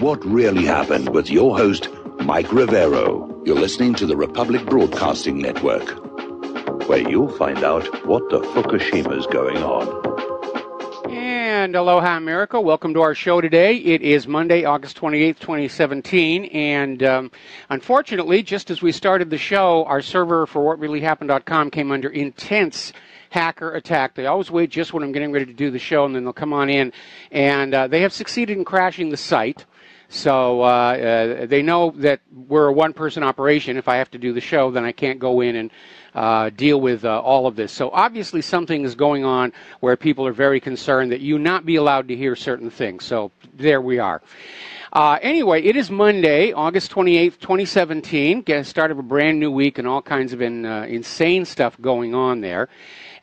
What really happened with your host, Mike Rivero. You're listening to the Republic Broadcasting Network, where you'll find out what the Fukushima's going on. And aloha, America. Welcome to our show today. It is Monday, August 28th, 2017. And unfortunately, just as we started the show, our server for whatreallyhappened.com came under intense hacker attack. They always wait just when I'm getting ready to do the show, and then they'll come on in. And they have succeeded in crashing the site. So they know that we're a one-person operation. If I have to do the show, then I can't go in and deal with all of this. So obviously something is going on where people are very concerned that you not be allowed to hear certain things. So there we are. Anyway, it is Monday, August 28th, 2017. Start of a brand new week and all kinds of insane stuff going on there.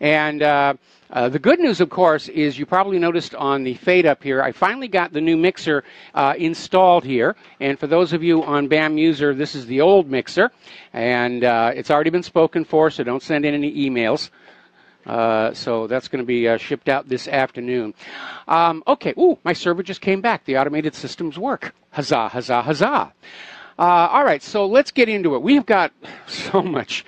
And the good news, of course, is you probably noticed on the fade up here, I finally got the new mixer installed here. And for those of you on BAM User, this is the old mixer. And it's already been spoken for, so don't send in any emails. So that's going to be shipped out this afternoon. Okay, my server just came back. The automated systems work. Huzzah, huzzah, huzzah. All right, so let's get into it. We've got so much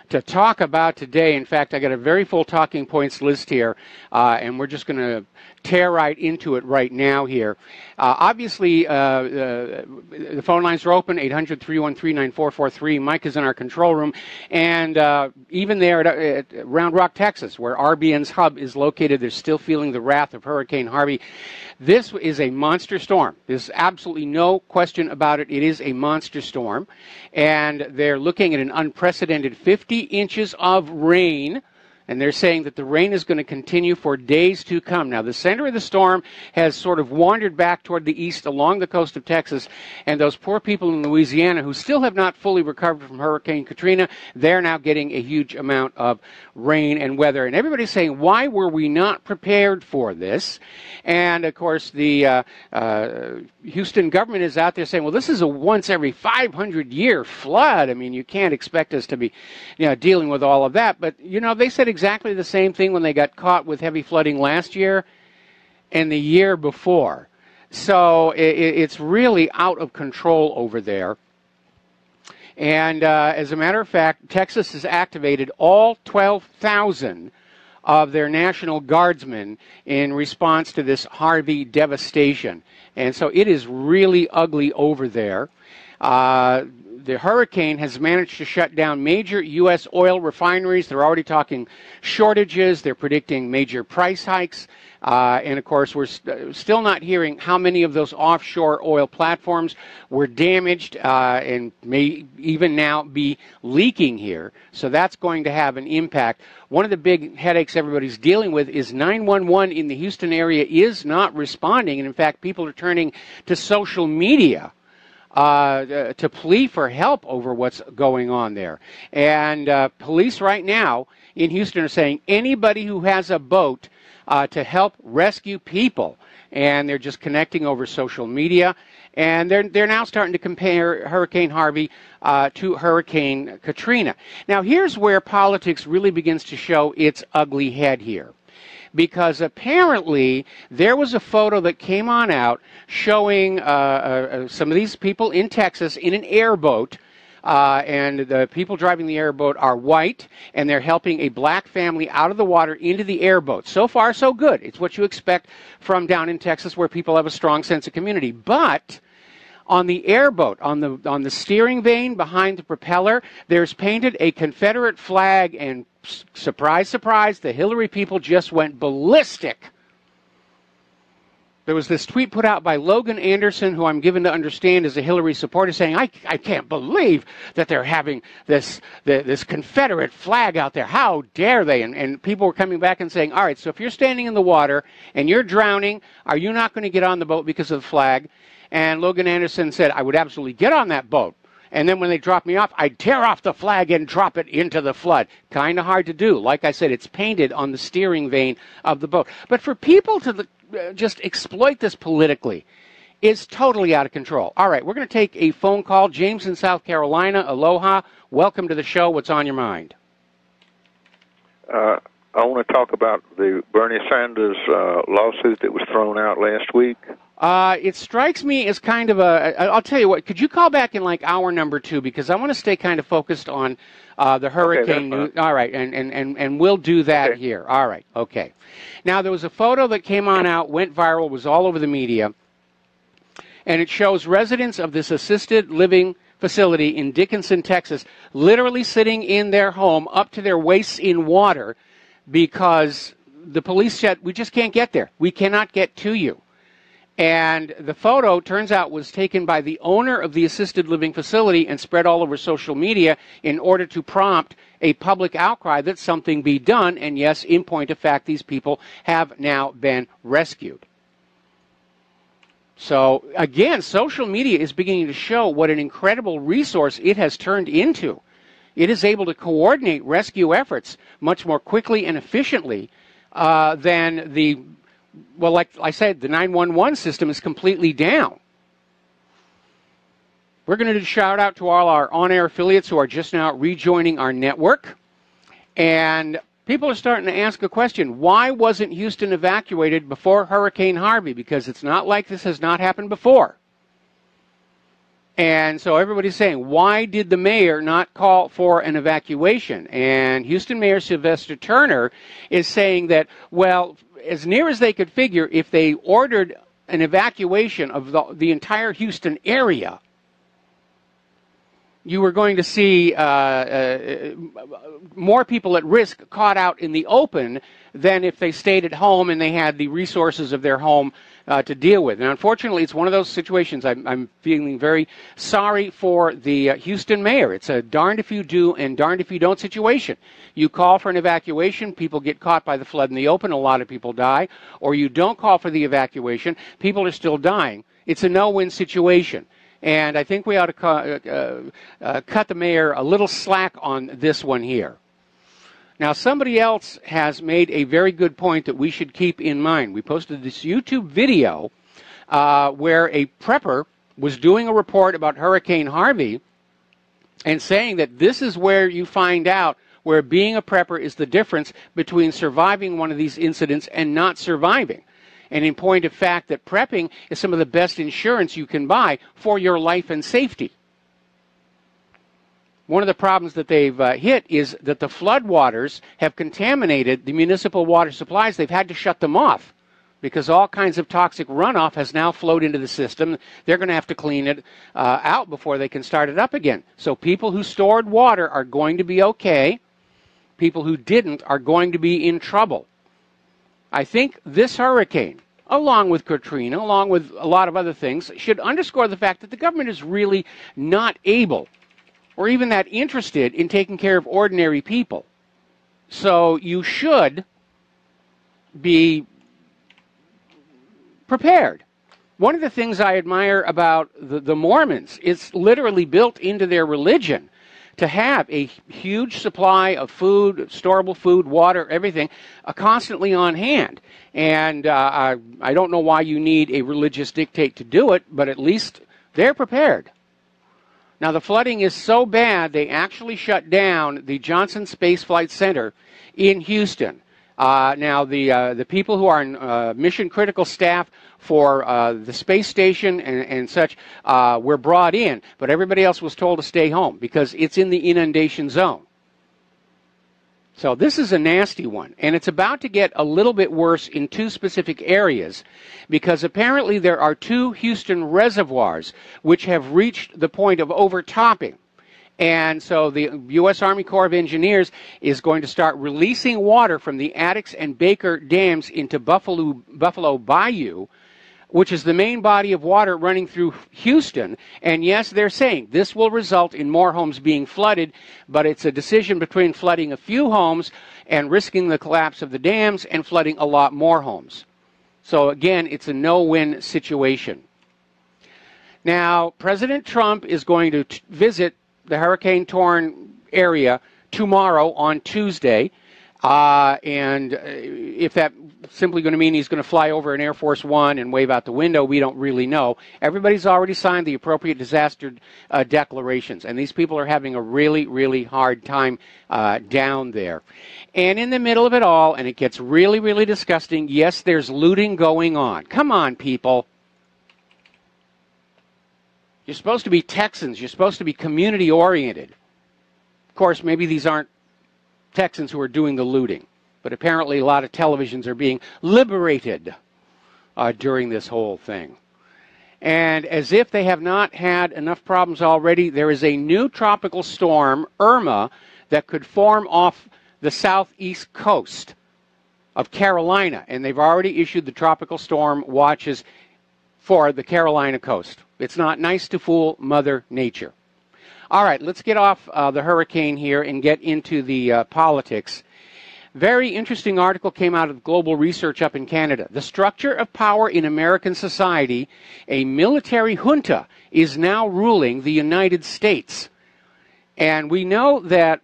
to talk about today. In fact, I got a very full talking points list here, and we're just going to tear right into it right now here. Obviously, the phone lines are open, 800-313-9443. Mike is in our control room. And even there at Round Rock, Texas, where RBN's hub is located, they're still feeling the wrath of Hurricane Harvey. This is a monster storm. There's absolutely no question about it. It is a monster storm. And they're looking at an unprecedented 50 inches of rain. And they're saying that the rain is going to continue for days to come. Now, the center of the storm has sort of wandered back toward the east along the coast of Texas, and those poor people in Louisiana who still have not fully recovered from Hurricane Katrina, they're now getting a huge amount of rain and weather. And everybody's saying, why were we not prepared for this? And, of course, the Houston government is out there saying, well, this is a once every 500-year flood. I mean, you can't expect us to be dealing with all of that. But, they said exactly the same thing when they got caught with heavy flooding last year and the year before. So it's really out of control over there. And as a matter of fact, Texas has activated all 12,000 of their National Guardsmen in response to this Harvey devastation. And so it is really ugly over there. The hurricane has managed to shut down major U.S. oil refineries. They're already talking shortages. They're predicting major price hikes. And, of course, we're still not hearing how many of those offshore oil platforms were damaged and may even now be leaking here. So that's going to have an impact. One of the big headaches everybody's dealing with is 911 in the Houston area is not responding. And, in fact, people are turning to social media to plea for help over what's going on there. And police right now in Houston are saying anybody who has a boat to help rescue people, and they're just connecting over social media. And they're now starting to compare Hurricane Harvey to Hurricane Katrina. Now, here's where politics really begins to show its ugly head here. Because apparently there was a photo that came on out showing some of these people in Texas in an airboat, and the people driving the airboat are white, and they're helping a black family out of the water into the airboat. So far, so good. It's what you expect from down in Texas, where people have a strong sense of community. But on the airboat, on the steering vane behind the propeller, there's painted a Confederate flag, and surprise, surprise, the Hillary people just went ballistic. There was this tweet put out by Logan Anderson, who I'm given to understand is a Hillary supporter, saying, I can't believe that they're having this Confederate flag out there. How dare they? And people were coming back and saying, all right, so if you're standing in the water and you're drowning, are you not going to get on the boat because of the flag? And Logan Anderson said, I would absolutely get on that boat. And then when they drop me off, I'd tear off the flag and drop it into the flood. Kind of hard to do. Like I said, it's painted on the steering vane of the boat. But for people to just exploit this politically is totally out of control. All right, we're going to take a phone call. James in South Carolina, aloha. Welcome to the show. What's on your mind? I want to talk about the Bernie Sanders lawsuit that was thrown out last week. It strikes me as kind of I'll tell you what, could you call back in like hour number 2, because I want to stay kind of focused on the hurricane news. All right, and we'll do that here. All right, okay. Now, there was a photo that came on out, went viral, was all over the media, and it shows residents of this assisted living facility in Dickinson, Texas, literally sitting in their home up to their waists in water because the police said, we just can't get there. We cannot get to you. And the photo, turns out, was taken by the owner of the assisted living facility and spread all over social media in order to prompt a public outcry that something be done. And yes, in point of fact, these people have now been rescued. So, again, social media is beginning to show what an incredible resource it has turned into. It is able to coordinate rescue efforts much more quickly and efficiently than the... Well, like I said, the 911 system is completely down. We're going to shout out to all our on-air affiliates who are just now rejoining our network. And people are starting to ask a question. Why wasn't Houston evacuated before Hurricane Harvey? Because it's not like this has not happened before. And so everybody's saying, why did the mayor not call for an evacuation? And Houston Mayor Sylvester Turner is saying that, well, as near as they could figure, if they ordered an evacuation of the entire Houston area, you were going to see more people at risk caught out in the open than if they stayed at home and they had the resources of their home to deal with. And unfortunately, it's one of those situations. I'm feeling very sorry for the Houston mayor. It's a darned if you do and darned if you don't situation. You call for an evacuation, people get caught by the flood in the open, a lot of people die. Or you don't call for the evacuation, people are still dying. It's a no-win situation. And I think we ought to cut the mayor a little slack on this one here. Now, somebody else has made a very good point that we should keep in mind. We posted this YouTube video where a prepper was doing a report about Hurricane Harvey and saying that this is where you find out where being a prepper is the difference between surviving one of these incidents and not surviving. And in point of fact, that prepping is some of the best insurance you can buy for your life and safety. One of the problems that they've hit is that the floodwaters have contaminated the municipal water supplies. They've had to shut them off because all kinds of toxic runoff has now flowed into the system. They're going to have to clean it out before they can start it up again. So people who stored water are going to be okay. People who didn't are going to be in trouble. I think this hurricane, along with Katrina, along with a lot of other things, should underscore the fact that the government is really not able or even that interested in taking care of ordinary people. So you should be prepared. One of the things I admire about the Mormons is literally built into their religion to have a huge supply of food, storable food, water, everything, constantly on hand. And I don't know why you need a religious dictate to do it, but at least they're prepared. Now, the flooding is so bad, they actually shut down the Johnson Space Flight Center in Houston. Now, the people who are in mission-critical staff for the space station and such were brought in, but everybody else was told to stay home because it's in the inundation zone. So this is a nasty one, and it's about to get a little bit worse in two specific areas because apparently there are two Houston reservoirs which have reached the point of overtopping. And so the U.S. Army Corps of Engineers is going to start releasing water from the Addicks and Baker dams into Buffalo Bayou, which is the main body of water running through Houston. And yes, they're saying this will result in more homes being flooded, but it's a decision between flooding a few homes and risking the collapse of the dams and flooding a lot more homes. So again, it's a no-win situation. Now, President Trump is going to visit the hurricane-torn area tomorrow on Tuesday. And if that's simply going to mean he's going to fly over an Air Force One and wave out the window, we don't really know. Everybody's already signed the appropriate disaster declarations, and these people are having a really, really hard time down there. And in the middle of it all, and it gets really, really disgusting, yes, there's looting going on. Come on, people. You're supposed to be Texans. You're supposed to be community-oriented. Of course, maybe these aren't Texans who are doing the looting, but apparently a lot of televisions are being liberated during this whole thing. And as if they have not had enough problems already, there is a new tropical storm, Irma, that could form off the southeast coast of Carolina. And they've already issued the tropical storm watches for the Carolina coast. It's not nice to fool Mother Nature. All right, let's get off the hurricane here and get into the politics. Very interesting article came out of Global Research up in Canada. The structure of power in American society, a military junta is now ruling the United States. And we know that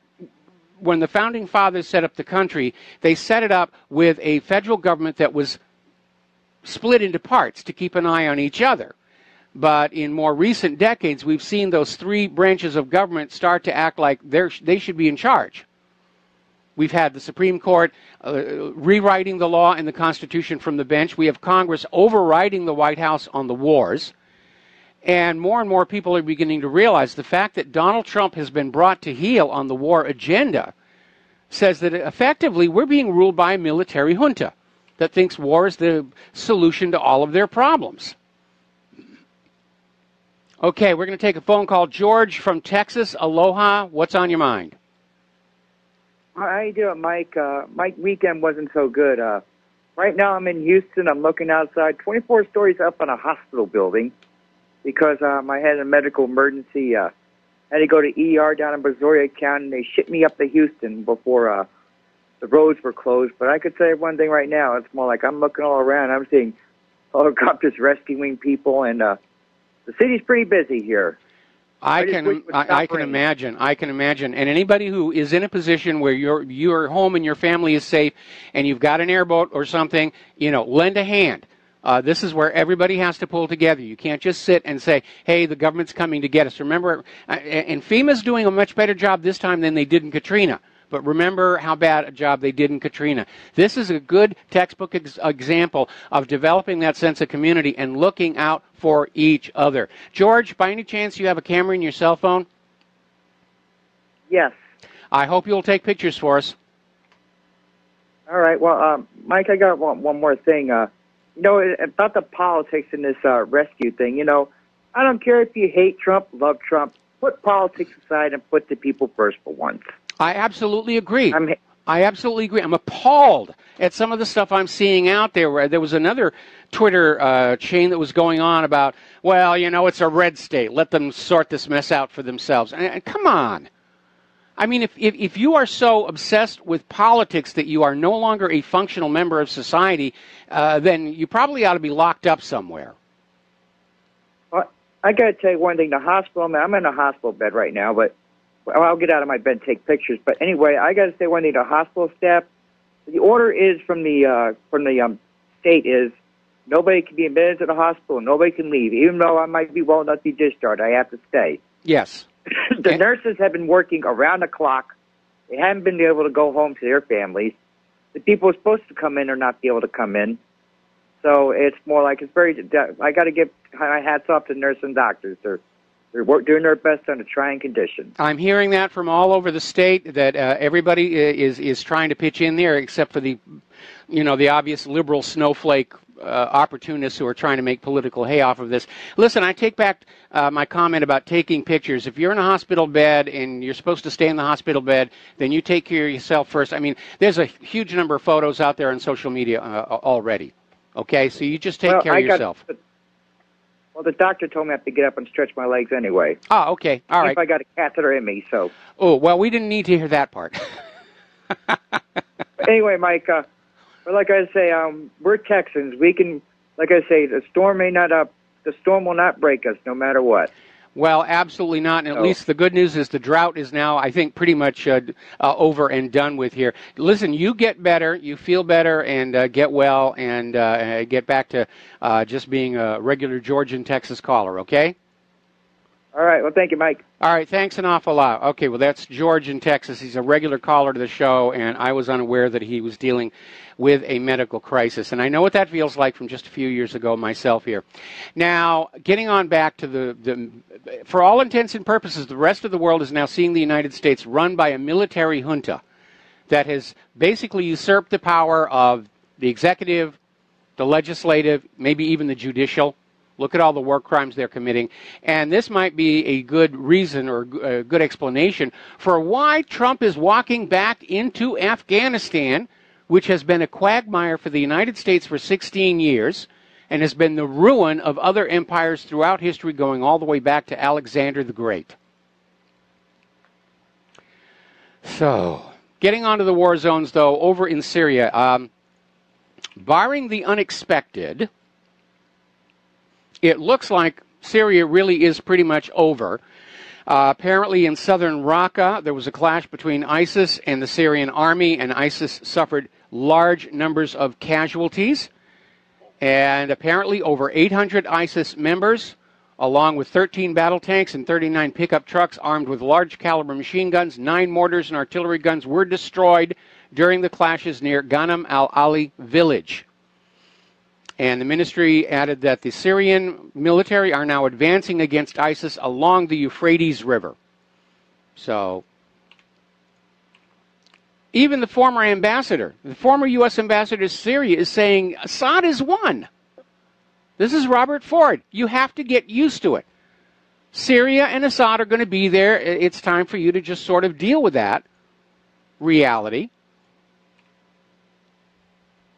when the Founding Fathers set up the country, they set it up with a federal government that was split into parts to keep an eye on each other. But in more recent decades, we've seen those three branches of government start to act like they should be in charge. We've had the Supreme Court rewriting the law and the Constitution from the bench. We have Congress overriding the White House on the wars. And more people are beginning to realize the fact that Donald Trump has been brought to heel on the war agenda says that effectively we're being ruled by a military junta that thinks war is the solution to all of their problems. Okay, we're going to take a phone call. George from Texas, aloha. What's on your mind? How you doing, Mike? My weekend wasn't so good. Right now I'm in Houston. I'm looking outside, 24 stories up on a hospital building because I had a medical emergency. I had to go to ER down in Brazoria County, and they shipped me up to Houston before the roads were closed. But I could say one thing right now. It's more like I'm looking all around. I'm seeing helicopters rescuing people, and the city's pretty busy here. I can imagine. I can imagine. And anybody who is in a position where your home and your family is safe, and you've got an airboat or something, lend a hand. This is where everybody has to pull together. You can't just sit and say, "Hey, the government's coming to get us." Remember, and FEMA's doing a much better job this time than they did in Katrina. But remember how bad a job they did in Katrina. This is a good textbook example of developing that sense of community and looking out for each other. George, by any chance you have a camera in your cell phone? Yes. I hope you'll take pictures for us. All right. Well, Mike, I got one more thing. About the politics in this rescue thing, I don't care if you hate Trump, love Trump. Put politics aside and put the people first for once. I absolutely agree. I absolutely agree. I'm appalled at some of the stuff I'm seeing out there. Where there was another Twitter chain that was going on about, well, it's a red state. Let them sort this mess out for themselves. And come on. I mean, if you are so obsessed with politics that you are no longer a functional member of society, then you probably ought to be locked up somewhere. Well, I got to tell you one thing. The hospital, I'm in a hospital bed right now, but I'll get out of my bed and take pictures. But anyway, I got to say one thing. The hospital staff, the order is from the state is nobody can be admitted to the hospital. Nobody can leave. Even though I might be well enough to be discharged, I have to stay. Yes. The nurses have been working around the clock. They haven't been able to go home to their families. The people who are supposed to come in are not be able to come in. So it's more like it's very. I got to give my hats off to nurses and doctors. They're doing their best under trying conditions. I'm hearing that from all over the state that everybody is trying to pitch in there, except for the obvious liberal snowflake opportunists who are trying to make political hay off of this. Listen, I take back my comment about taking pictures. If you're in a hospital bed and you're supposed to stay in the hospital bed, then you take care of yourself first. I mean, there's a huge number of photos out there on social media already. Okay, so you just take care of yourself. Well, the doctor told me I have to get up and stretch my legs anyway. Oh, okay. All right. If I got a catheter in me, so. Oh, well, we didn't need to hear that part. Anyway, Mike, but like I say, we're Texans. We can, like I say, the storm will not break us no matter what. Well, absolutely not. And at least the good news is the drought is now, I think, pretty much over and done with here. Listen, you get better, you feel better, and get well, and get back to just being a regular Georgian Texas caller, okay? All right. Well, thank you, Mike. All right, thanks an awful lot. Okay, well, that's George in Texas. He's a regular caller to the show, and I was unaware that he was dealing with a medical crisis. And I know what that feels like from just a few years ago myself here. Now, getting on back to for all intents and purposes, the rest of the world is now seeing the United States run by a military junta that has basically usurped the power of the executive, the legislative, maybe even the judicial. Look at all the war crimes they're committing. And this might be a good reason or a good explanation for why Trump is walking back into Afghanistan, which has been a quagmire for the United States for 16 years and has been the ruin of other empires throughout history, going all the way back to Alexander the Great. So, getting onto the war zones, though, over in Syria, barring the unexpected, it looks like Syria really is pretty much over. Apparently in southern Raqqa, there was a clash between ISIS and the Syrian army, and ISIS suffered large numbers of casualties. And apparently over 800 ISIS members, along with 13 battle tanks and 39 pickup trucks armed with large caliber machine guns, 9 mortars and artillery guns, were destroyed during the clashes near Ghanem al-Ali village. And the ministry added that the Syrian military are now advancing against ISIS along the Euphrates River. So, even the former U.S. ambassador to Syria is saying Assad is won. This is Robert Ford. You have to get used to it. Syria and Assad are going to be there. It's time for you to just sort of deal with that reality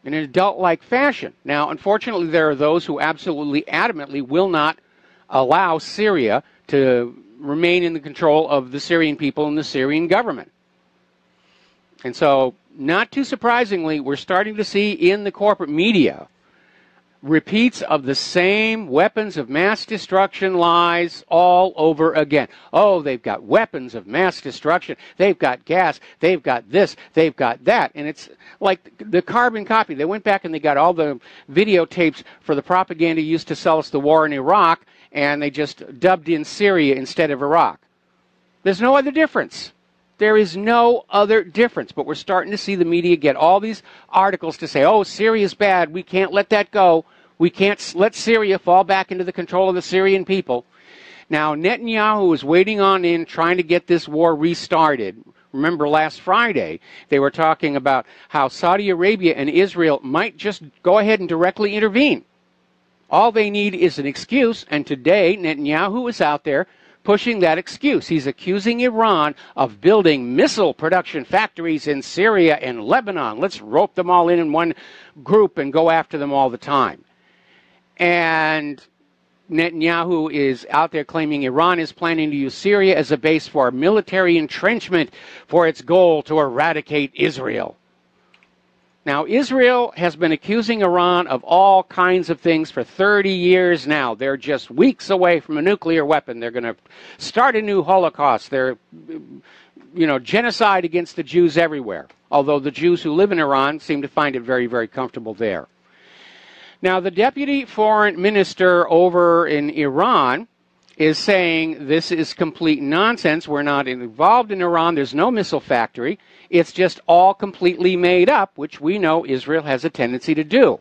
in an adult-like fashion. Now, unfortunately, there are those who absolutely adamantly will not allow Syria to remain in the control of the Syrian people and the Syrian government. And so, not too surprisingly, we're starting to see in the corporate media repeats of the same weapons of mass destruction lies all over again. Oh, they've got weapons of mass destruction. They've got gas. They've got this. They've got that. And it's like the carbon copy. They went back and they got all the videotapes for the propaganda used to sell us the war in Iraq, and they just dubbed in Syria instead of Iraq. There's no other difference. There is no other difference. But we're starting to see the media get all these articles to say, oh, Syria's bad. We can't let that go. We can't let Syria fall back into the control of the Syrian people. Now, Netanyahu is waiting on in, trying to get this war restarted. Remember last Friday, they were talking about how Saudi Arabia and Israel might just go ahead and directly intervene. All they need is an excuse, and today Netanyahu is out there pushing that excuse. He's accusing Iran of building missile production factories in Syria and Lebanon. Let's rope them all in one group and go after them all the time. And Netanyahu is out there claiming Iran is planning to use Syria as a base for military entrenchment for its goal to eradicate Israel. Now, Israel has been accusing Iran of all kinds of things for 30 years now. They're just weeks away from a nuclear weapon. They're going to start a new Holocaust. They're, genocide against the Jews everywhere, although the Jews who live in Iran seem to find it very, very comfortable there. Now, the deputy foreign minister over in Iran is saying this is complete nonsense. We're not involved in Iran. There's no missile factory. It's just all completely made up, which we know Israel has a tendency to do.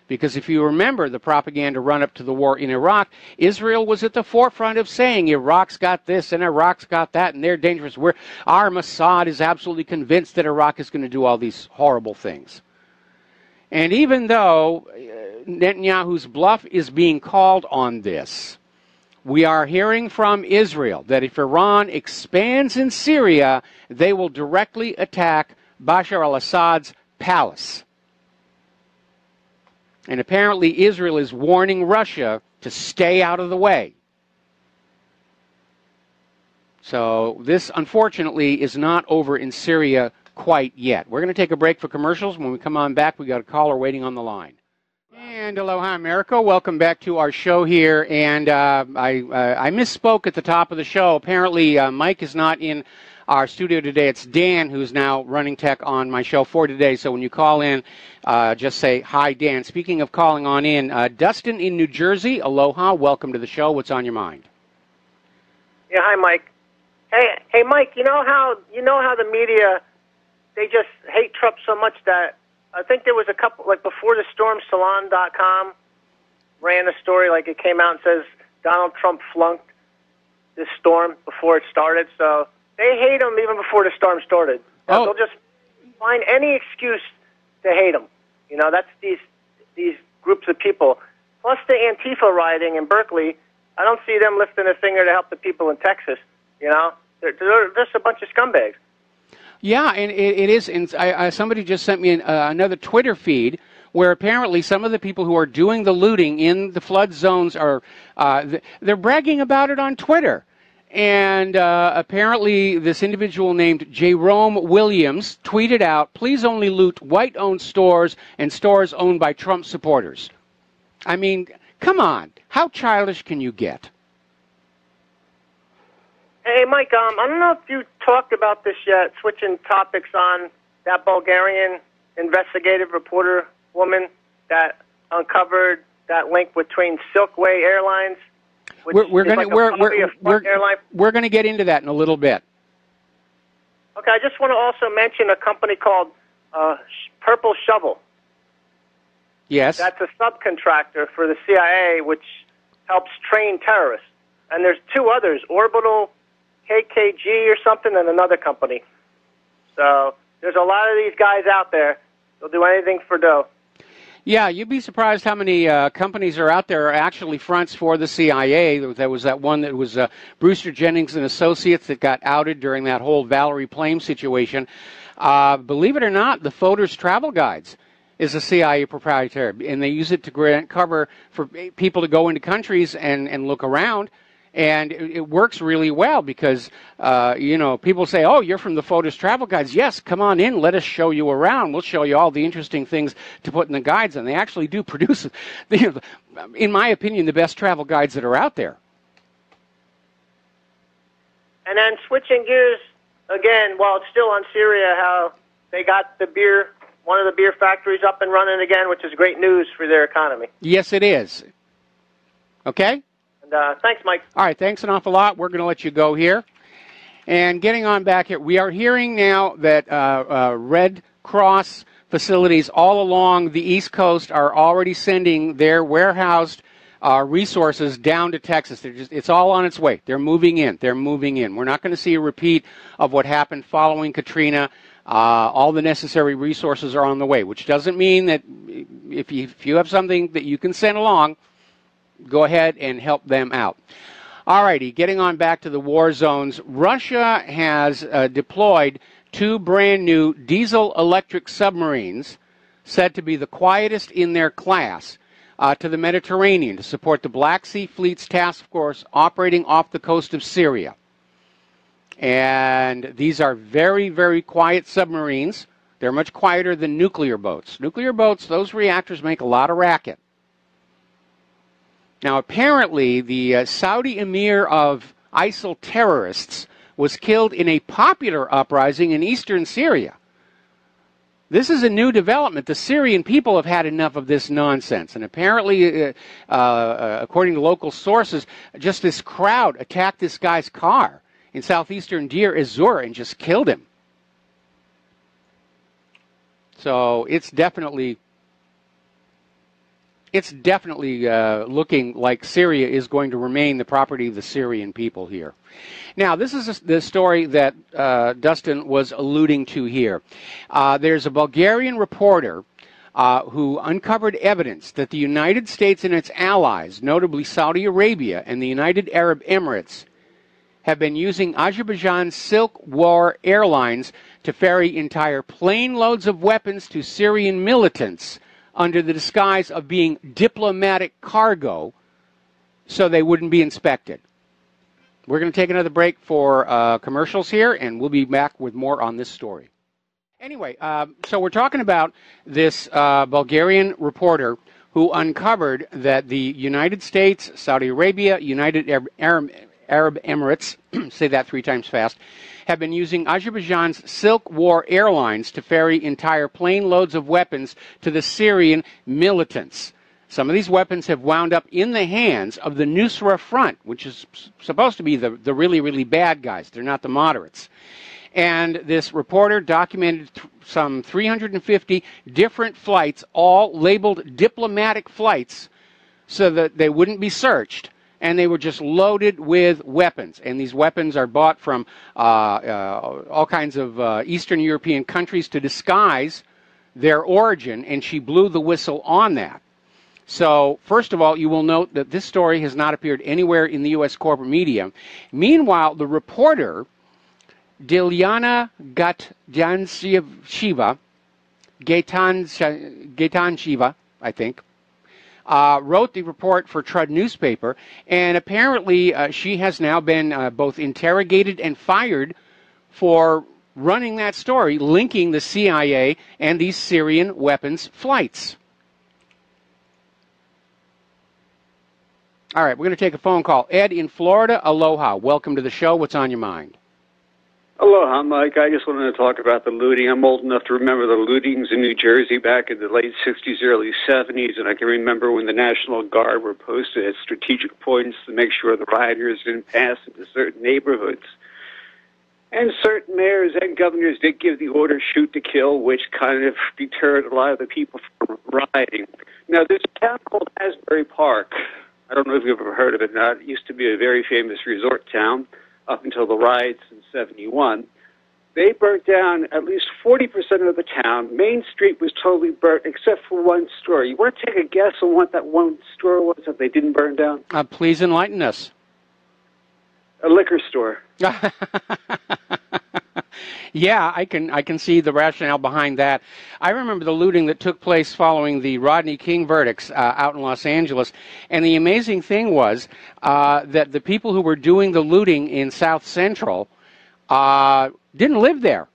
Because if you remember the propaganda run-up to the war in Iraq, Israel was at the forefront of saying Iraq's got this and Iraq's got that and they're dangerous. Our Mossad is absolutely convinced that Iraq is going to do all these horrible things. And even though Netanyahu's bluff is being called on this, we are hearing from Israel that if Iran expands in Syria, they will directly attack Bashar al-Assad's palace. And apparently Israel is warning Russia to stay out of the way. So this, unfortunately, is not over in Syria quite yet. We're going to take a break for commercials. When we come on back, we got a caller waiting on the line. And aloha, America. Welcome back to our show here. And I misspoke at the top of the show. Apparently, Mike is not in our studio today. It's Dan who's now running tech on my show for today. So when you call in, just say, hi, Dan. Speaking of calling on in, Dustin in New Jersey, aloha. Welcome to the show. What's on your mind? Yeah, hi, Mike. Hey, Mike. You know how the media, they just hate Trump so much that I think there was a couple, like before the storm, Salon.com ran a story, like it came out and says Donald Trump flunked this storm before it started. So they hate him even before the storm started. Oh. They'll just find any excuse to hate him. You know, that's these groups of people. Plus the Antifa rioting in Berkeley, I don't see them lifting a finger to help the people in Texas. You know, they're just a bunch of scumbags. Yeah, and it is. And somebody just sent me another Twitter feed where apparently some of the people who are doing the looting in the flood zones are they're bragging about it on Twitter. And apparently this individual named Jerome Williams tweeted out, "Please only loot white-owned stores and stores owned by Trump supporters." I mean, come on. How childish can you get? Hey, Mike, I don't know if you talked about this yet, switching topics on that Bulgarian investigative reporter woman that uncovered that link between Silkway Airlines, which we're is going airline. We're going to get into that in a little bit. Okay, I just want to also mention a company called Purple Shovel. Yes. That's a subcontractor for the CIA, which helps train terrorists. And there's two others, Orbital, KKG or something, and another company. So there's a lot of these guys out there. They'll do anything for dough. Yeah, you'd be surprised how many companies are out there are actually fronts for the CIA. There was that one that was Brewster Jennings and Associates that got outed during that whole Valerie Plame situation. Believe it or not, the Foder's Travel Guides is a CIA proprietary, and they use it to grant cover for people to go into countries and look around. And it works really well because, people say, "Oh, you're from the Foder's Travel Guides." Yes, come on in. Let us show you around. We'll show you all the interesting things to put in the guides. And they actually do produce, in my opinion, the best travel guides that are out there. And then switching gears again, while it's still on Syria, how they got one of the beer factories up and running again, which is great news for their economy. Yes, it is. Okay? Thanks, Mike. All right, thanks an awful lot. We're going to let you go here. And getting on back here, we are hearing now that Red Cross facilities all along the East Coast are already sending their warehoused resources down to Texas. It's all on its way. They're moving in. We're not going to see a repeat of what happened following Katrina. All the necessary resources are on the way, which doesn't mean that if you have something that you can send along, go ahead and help them out. All righty, getting on back to the war zones. Russia has deployed 2 brand new diesel-electric submarines, said to be the quietest in their class, to the Mediterranean to support the Black Sea Fleet's task force operating off the coast of Syria. And these are very, very quiet submarines. They're much quieter than nuclear boats. Nuclear boats, those reactors make a lot of racket. Now, apparently, the Saudi emir of ISIL terrorists was killed in a popular uprising in eastern Syria. This is a new development. The Syrian people have had enough of this nonsense. And apparently, according to local sources, just this crowd attacked this guy's car in southeastern Deir ez-Zor and just killed him. So it's definitely looking like Syria is going to remain the property of the Syrian people here. Now, this is the story that Dustin was alluding to here. There's a Bulgarian reporter who uncovered evidence that the United States and its allies, notably Saudi Arabia and the United Arab Emirates, have been using Azerbaijan's Silk War Airlines to ferry entire plane loads of weapons to Syrian militants under the disguise of being diplomatic cargo so they wouldn't be inspected. We're going to take another break for commercials here, and we'll be back with more on this story. Anyway, so we're talking about this Bulgarian reporter who uncovered that the United States, Saudi Arabia, United Arab Emirates, say that 3 times fast, have been using Azerbaijan's Silk War Airlines to ferry entire plane loads of weapons to the Syrian militants. Some of these weapons have wound up in the hands of the Nusra Front, which is supposed to be the really, really bad guys. They're not the moderates. And this reporter documented some 350 different flights, all labeled diplomatic flights, so that they wouldn't be searched. And they were just loaded with weapons. And these weapons are bought from all kinds of Eastern European countries to disguise their origin, and she blew the whistle on that. So, first of all, you will note that this story has not appeared anywhere in the U.S. corporate media. Meanwhile, the reporter, Dilyana Gaitanshiva, I think, wrote the report for Trud newspaper, and apparently she has now been both interrogated and fired for running that story, linking the CIA and these Syrian weapons flights. All right, we're going to take a phone call. Ed in Florida, aloha. Welcome to the show. What's on your mind? Aloha, Mike. I just wanted to talk about the looting. I'm old enough to remember the lootings in New Jersey back in the late 60s, early 70s, and I can remember when the National Guard were posted at strategic points to make sure the rioters didn't pass into certain neighborhoods. And certain mayors and governors did give the order shoot to kill, which kind of deterred a lot of the people from rioting. Now, there's a town called Asbury Park. I don't know if you've ever heard of it or not. It used to be a very famous resort town up until the riots in 71. They burnt down at least 40% of the town. Main Street was totally burnt except for one store. You want to take a guess on what that one store was that they didn't burn down? Please enlighten us. A liquor store. Yeah, I can see the rationale behind that. I remember the looting that took place following the Rodney King verdicts out in Los Angeles, and the amazing thing was that the people who were doing the looting in South Central didn't live there.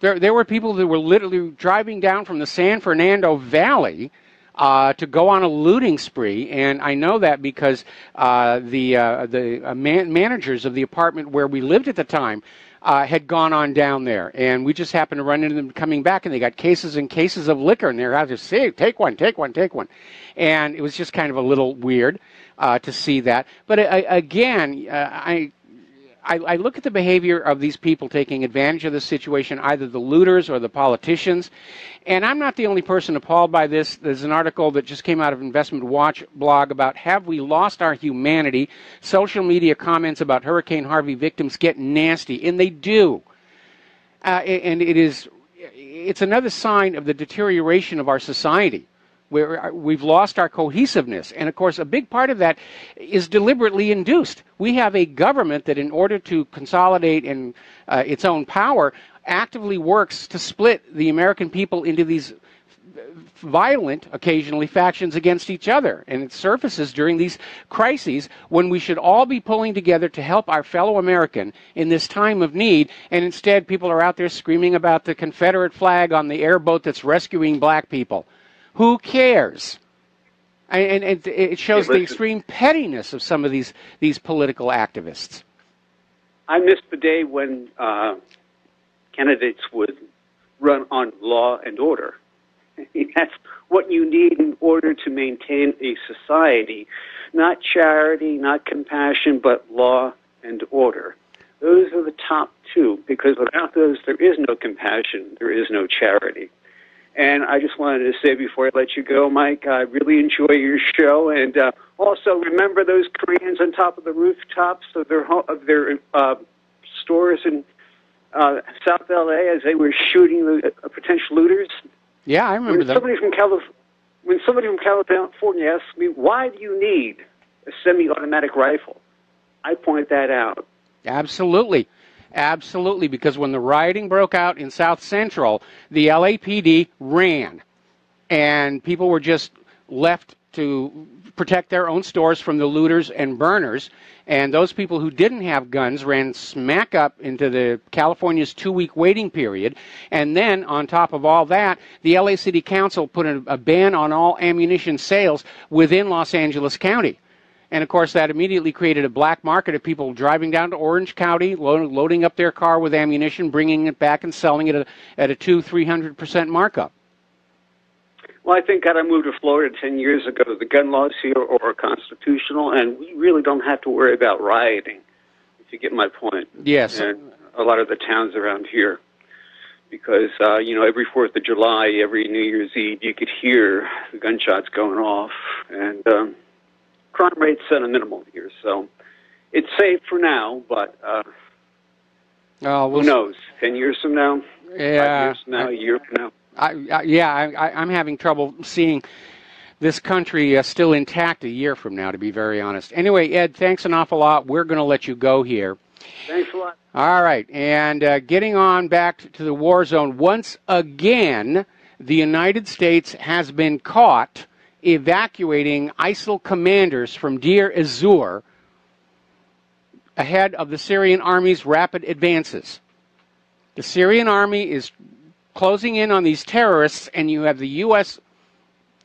There were people that were literally driving down from the San Fernando Valley to go on a looting spree, and I know that because the managers of the apartment where we lived at the time had gone on down there, and we just happened to run into them coming back, and they got cases and cases of liquor, and they're out to say, take one, and it was just kind of a little weird to see that. But again, I look at the behavior of these people taking advantage of the situation, either the looters or the politicians, and I'm not the only person appalled by this. There's an article that just came out of Investment Watch blog about have we lost our humanity? Social media comments about Hurricane Harvey victims get nasty, and they do. And it's another sign of the deterioration of our society, where we've lost our cohesiveness. And, of course, a big part of that is deliberately induced. We have a government that, in order to consolidate in its own power, actively works to split the American people into these violent, occasionally, factions against each other. And it surfaces during these crises when we should all be pulling together to help our fellow American in this time of need, and instead people are out there screaming about the Confederate flag on the airboat that's rescuing black people. Who cares? And it shows the extreme pettiness of some of these political activists. I miss the day when candidates would run on law and order. That's what you need in order to maintain a society. Not charity, not compassion, but law and order. Those are the top two, because without those, there is no compassion, there is no charity. And I just wanted to say before I let you go, Mike, I really enjoy your show. And also remember those Koreans on top of the rooftops of their stores in South L.A. as they were shooting the potential looters? Yeah, I remember that. When somebody from California asks me, why do you need a semi-automatic rifle? I point that out. Absolutely. Absolutely, because when the rioting broke out in South Central, the LAPD ran, and people were just left to protect their own stores from the looters and burners, and those people who didn't have guns ran smack up into the California's 2-week waiting period, and then on top of all that, the LA City Council put a ban on all ammunition sales within Los Angeles County. And, of course, that immediately created a black market of people driving down to Orange County, loading up their car with ammunition, bringing it back and selling it at a 200-300% markup. Well, I think had I moved to Florida 10 years ago, the gun laws here are constitutional, and we really don't have to worry about rioting, if you get my point. Yes. And a lot of the towns around here. Because, every 4th of July, every New Year's Eve, you could hear the gunshots going off. And crime rate's at a minimal here. So it's safe for now, but who knows? 10 years from now? Yeah. 5 years from now? A year from now? I'm having trouble seeing this country still intact a year from now, to be very honest. Anyway, Ed, thanks an awful lot. We're going to let you go here. Thanks a lot. All right, and getting on back to the war zone, once again, the United States has been caught evacuating ISIL commanders from Deir ez-Zor ahead of the Syrian army's rapid advances. The Syrian army is closing in on these terrorists, and you have the U.S.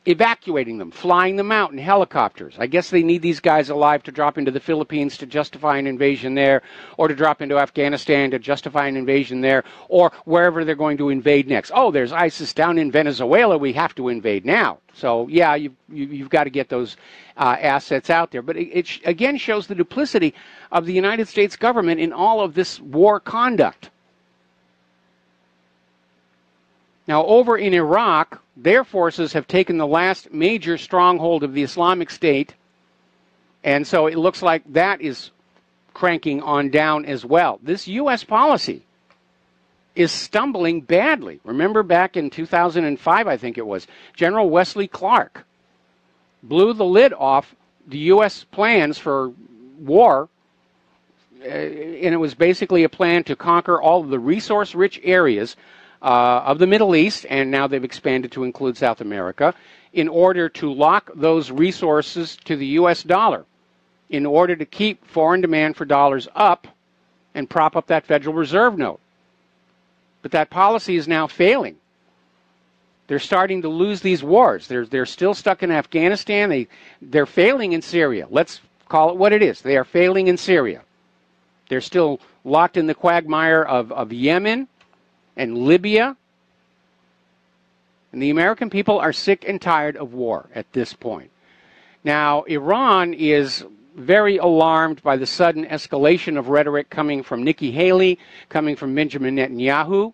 evacuating them, flying them out in helicopters. I guess they need these guys alive to drop into the Philippines to justify an invasion there, or to drop into Afghanistan to justify an invasion there, or wherever they're going to invade next. Oh, there's ISIS down in Venezuela. We have to invade now. So, yeah, you've got to get those assets out there. But it again shows the duplicity of the United States government in all of this war conduct. Now, over in Iraq, their forces have taken the last major stronghold of the Islamic State, and so it looks like that is cranking on down as well. This U.S. policy is stumbling badly. Remember back in 2005, I think it was, General Wesley Clark blew the lid off the U.S. plans for war, and it was basically a plan to conquer all of the resource-rich areas of the Middle East, and now they've expanded to include South America, in order to lock those resources to the U.S. dollar, in order to keep foreign demand for dollars up and prop up that Federal Reserve note. But that policy is now failing. They're starting to lose these wars. They're still stuck in Afghanistan. They're failing in Syria. Let's call it what it is. They are failing in Syria. They're still locked in the quagmire of Yemen and Libya. And the American people are sick and tired of war at this point. Now, Iran is very alarmed by the sudden escalation of rhetoric coming from Nikki Haley, coming from Benjamin Netanyahu,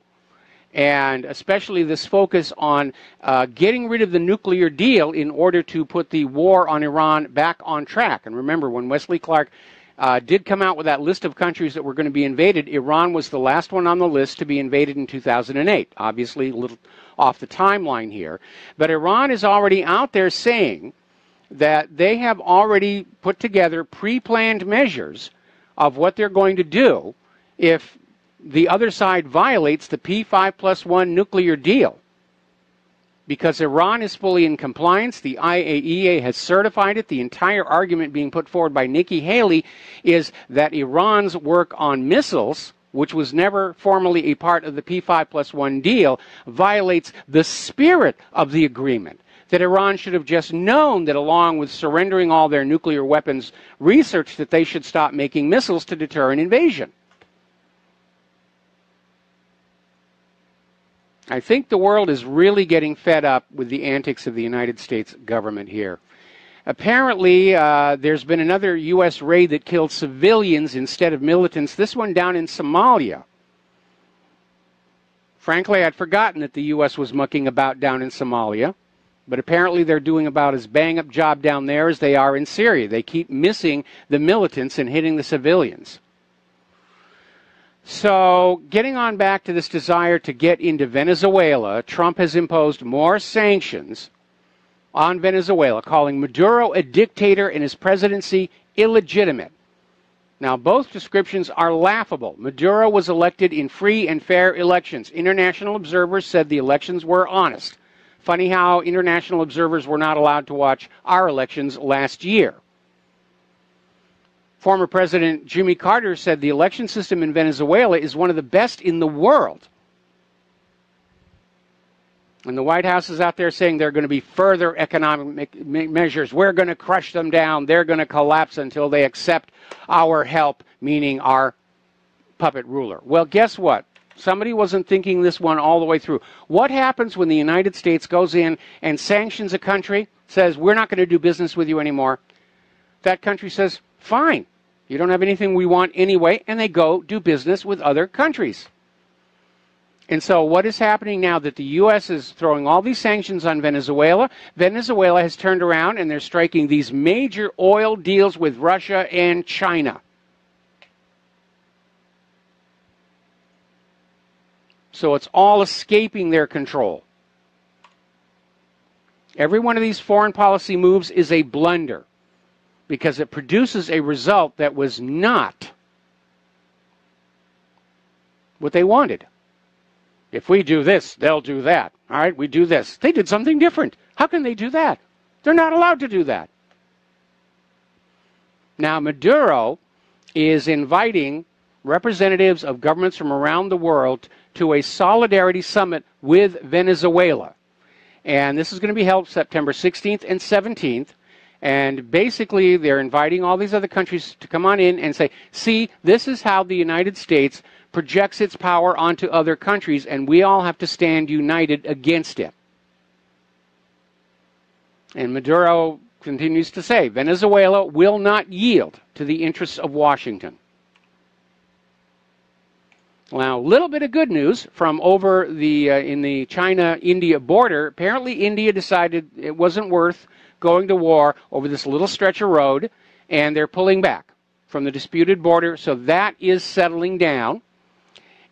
and especially this focus on getting rid of the nuclear deal in order to put the war on Iran back on track. And remember, when Wesley Clark did come out with that list of countries that were going to be invaded, Iran was the last one on the list to be invaded in 2008. Obviously, a little off the timeline here. But Iran is already out there saying that they have already put together pre-planned measures of what they're going to do if the other side violates the P5+1 nuclear deal. Because Iran is fully in compliance, the IAEA has certified it. The entire argument being put forward by Nikki Haley is that Iran's work on missiles, which was never formally a part of the P5+1 deal, violates the spirit of the agreement. That Iran should have just known that along with surrendering all their nuclear weapons research, that they should stop making missiles to deter an invasion. I think the world is really getting fed up with the antics of the United States government here. Apparently, there's been another U.S. raid that killed civilians instead of militants, this one down in Somalia. Frankly, I'd forgotten that the U.S. was mucking about down in Somalia, but apparently they're doing about as bang-up job down there as they are in Syria. They keep missing the militants and hitting the civilians. So, getting on back to this desire to get into Venezuela, Trump has imposed more sanctions on Venezuela, calling Maduro a dictator and his presidency illegitimate. Now, both descriptions are laughable. Maduro was elected in free and fair elections. International observers said the elections were honest. Funny how international observers were not allowed to watch our elections last year. Former President Jimmy Carter said the election system in Venezuela is one of the best in the world. And the White House is out there saying there are going to be further economic measures. We're going to crush them down. They're going to collapse until they accept our help, meaning our puppet ruler. Well, guess what? Somebody wasn't thinking this one all the way through. What happens when the United States goes in and sanctions a country, says, we're not going to do business with you anymore? That country says, fine, you don't have anything we want anyway, and they go do business with other countries. And so what is happening now that the U.S. is throwing all these sanctions on Venezuela? Venezuela has turned around and they're striking these major oil deals with Russia and China. So it's all escaping their control. Every one of these foreign policy moves is a blunder because it produces a result that was not what they wanted. If we do this, they'll do that. All right, we do this. They did something different. How can they do that? They're not allowed to do that. Now, Maduro is inviting representatives of governments from around the world to a solidarity summit with Venezuela. And this is going to be held September 16th and 17th. And basically, they're inviting all these other countries to come on in and say, see, this is how the United States projects its power onto other countries, and we all have to stand united against it. And Maduro continues to say, Venezuela will not yield to the interests of Washington. Now, a little bit of good news from over the in the China-India border. Apparently, India decided it wasn't worth going to war over this little stretch of road, and they're pulling back from the disputed border, so that is settling down.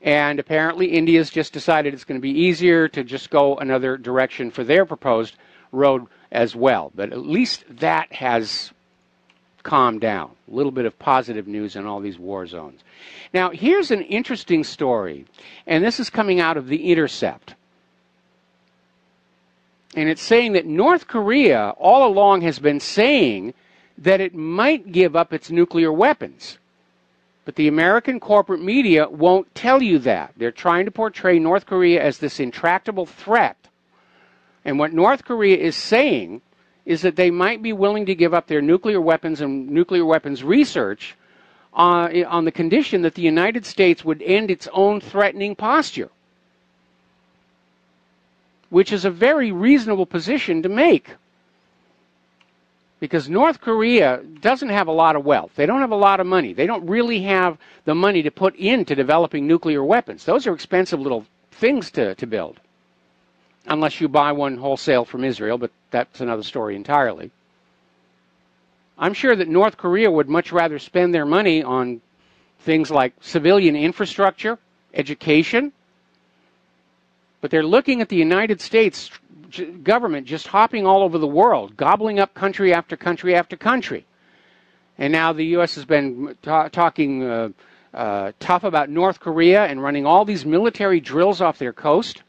And apparently India's just decided it's going to be easier to just go another direction for their proposed road as well. But at least that has calmed down. A little bit of positive news in all these war zones. Now, here's an interesting story, and this is coming out of The Intercept. And it's saying that North Korea all along has been saying that it might give up its nuclear weapons. But the American corporate media won't tell you that. They're trying to portray North Korea as this intractable threat. And what North Korea is saying is that they might be willing to give up their nuclear weapons and nuclear weapons research on the condition that the United States would end its own threatening posture, which is a very reasonable position to make. Because North Korea doesn't have a lot of wealth. They don't have a lot of money. They don't really have the money to put into developing nuclear weapons. Those are expensive little things to build. Unless you buy one wholesale from Israel, but that's another story entirely. I'm sure that North Korea would much rather spend their money on things like civilian infrastructure, education. But they're looking at the United States government just hopping all over the world, gobbling up country after country after country. And now the U.S. has been talking tough about North Korea and running all these military drills off their coast.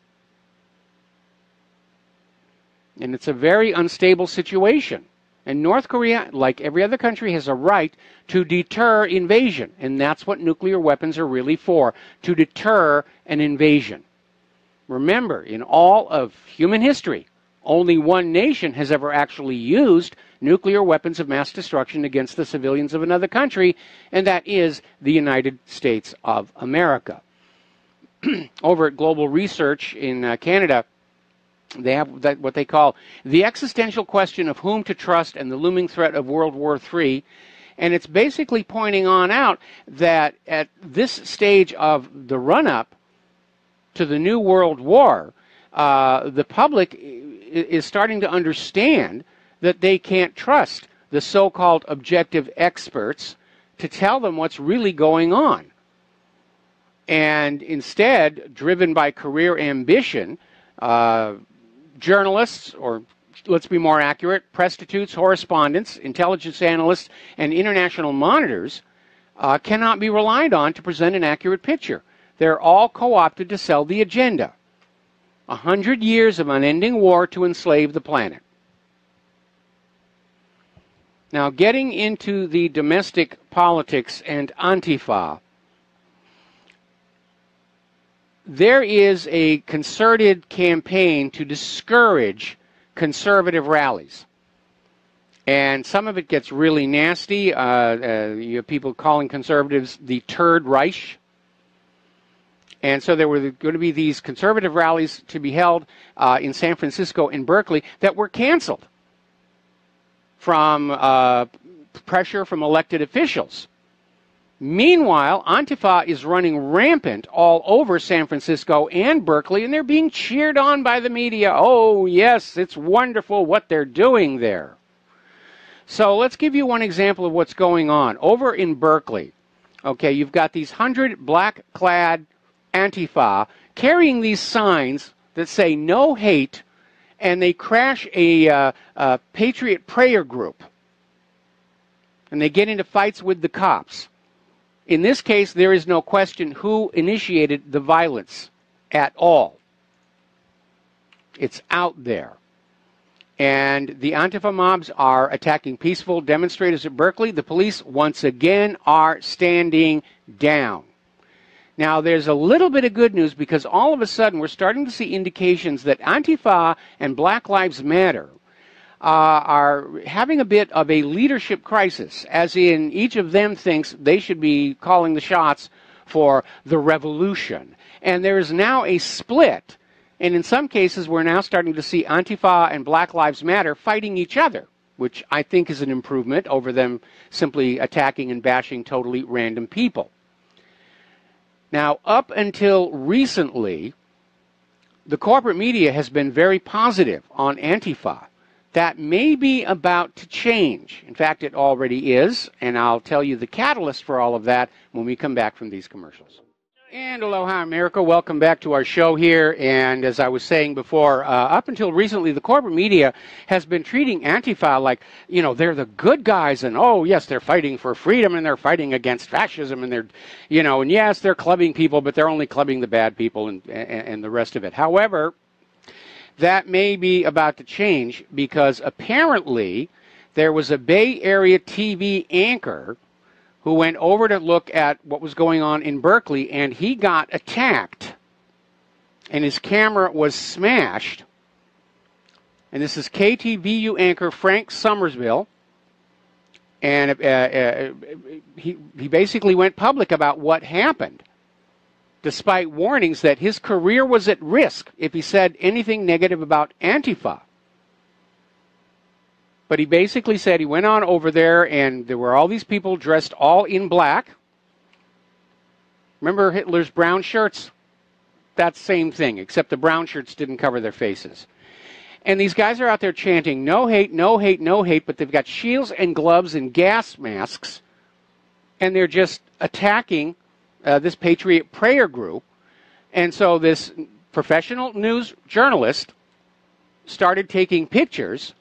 And it's a very unstable situation. And North Korea, like every other country, has a right to deter invasion. And that's what nuclear weapons are really for, to deter an invasion. Remember, in all of human history, only one nation has ever actually used nuclear weapons of mass destruction against the civilians of another country, and that is the United States of America. Over at Global Research in Canada, they have what they call the existential question of whom to trust and the looming threat of World War III. And it's basically pointing on out that at this stage of the run-up to the New World War, the public is starting to understand that they can't trust the so-called objective experts to tell them what's really going on. And instead, driven by career ambition, journalists, or let's be more accurate, prostitutes, correspondents, intelligence analysts, and international monitors cannot be relied on to present an accurate picture. They're all co-opted to sell the agenda. 100 years of unending war to enslave the planet. Now, getting into the domestic politics and Antifa, there is a concerted campaign to discourage conservative rallies. And some of it gets really nasty. You have people calling conservatives the Third Reich. And so there were going to be these conservative rallies to be held in San Francisco and Berkeley that were canceled from pressure from elected officials. Meanwhile, Antifa is running rampant all over San Francisco and Berkeley, and they're being cheered on by the media. Oh, yes, it's wonderful what they're doing there. So let's give you one example of what's going on. Over in Berkeley, okay, you've got these 100 black-clad Antifa carrying these signs that say no hate, and they crash a Patriot Prayer group. And they get into fights with the cops. In this case, there is no question who initiated the violence at all. It's out there. And the Antifa mobs are attacking peaceful demonstrators at Berkeley. The police, once again, are standing down. Now, there's a little bit of good news because all of a sudden we're starting to see indications that Antifa and Black Lives Matter are having a bit of a leadership crisis, as in each of them thinks they should be calling the shots for the revolution. And there is now a split, and in some cases we're now starting to see Antifa and Black Lives Matter fighting each other, which I think is an improvement over them simply attacking and bashing totally random people. Now, up until recently, the corporate media has been very positive on Antifa. That may be about to change. In fact, it already is, and I'll tell you the catalyst for all of that when we come back from these commercials. And aloha, America. Welcome back to our show here. And as I was saying before, up until recently, the corporate media has been treating Antifa like, you know, they're the good guys. And, oh, yes, they're fighting for freedom and they're fighting against fascism. And they're, you know, and yes, they're clubbing people, but they're only clubbing the bad people and the rest of it. However, that may be about to change because apparently there was a Bay Area TV anchor who went over to look at what was going on in Berkeley, and he got attacked, and his camera was smashed. And this is KTVU anchor Frank Somersville, and he basically went public about what happened, despite warnings that his career was at risk if he said anything negative about Antifa. But he basically said he went on over there and there were all these people dressed all in black. Remember Hitler's brown shirts? That same thing, except the brown shirts didn't cover their faces. And these guys are out there chanting, no hate, no hate, no hate, but they've got shields and gloves and gas masks, and they're just attacking this Patriot Prayer group. And so this professional news journalist started taking pictures,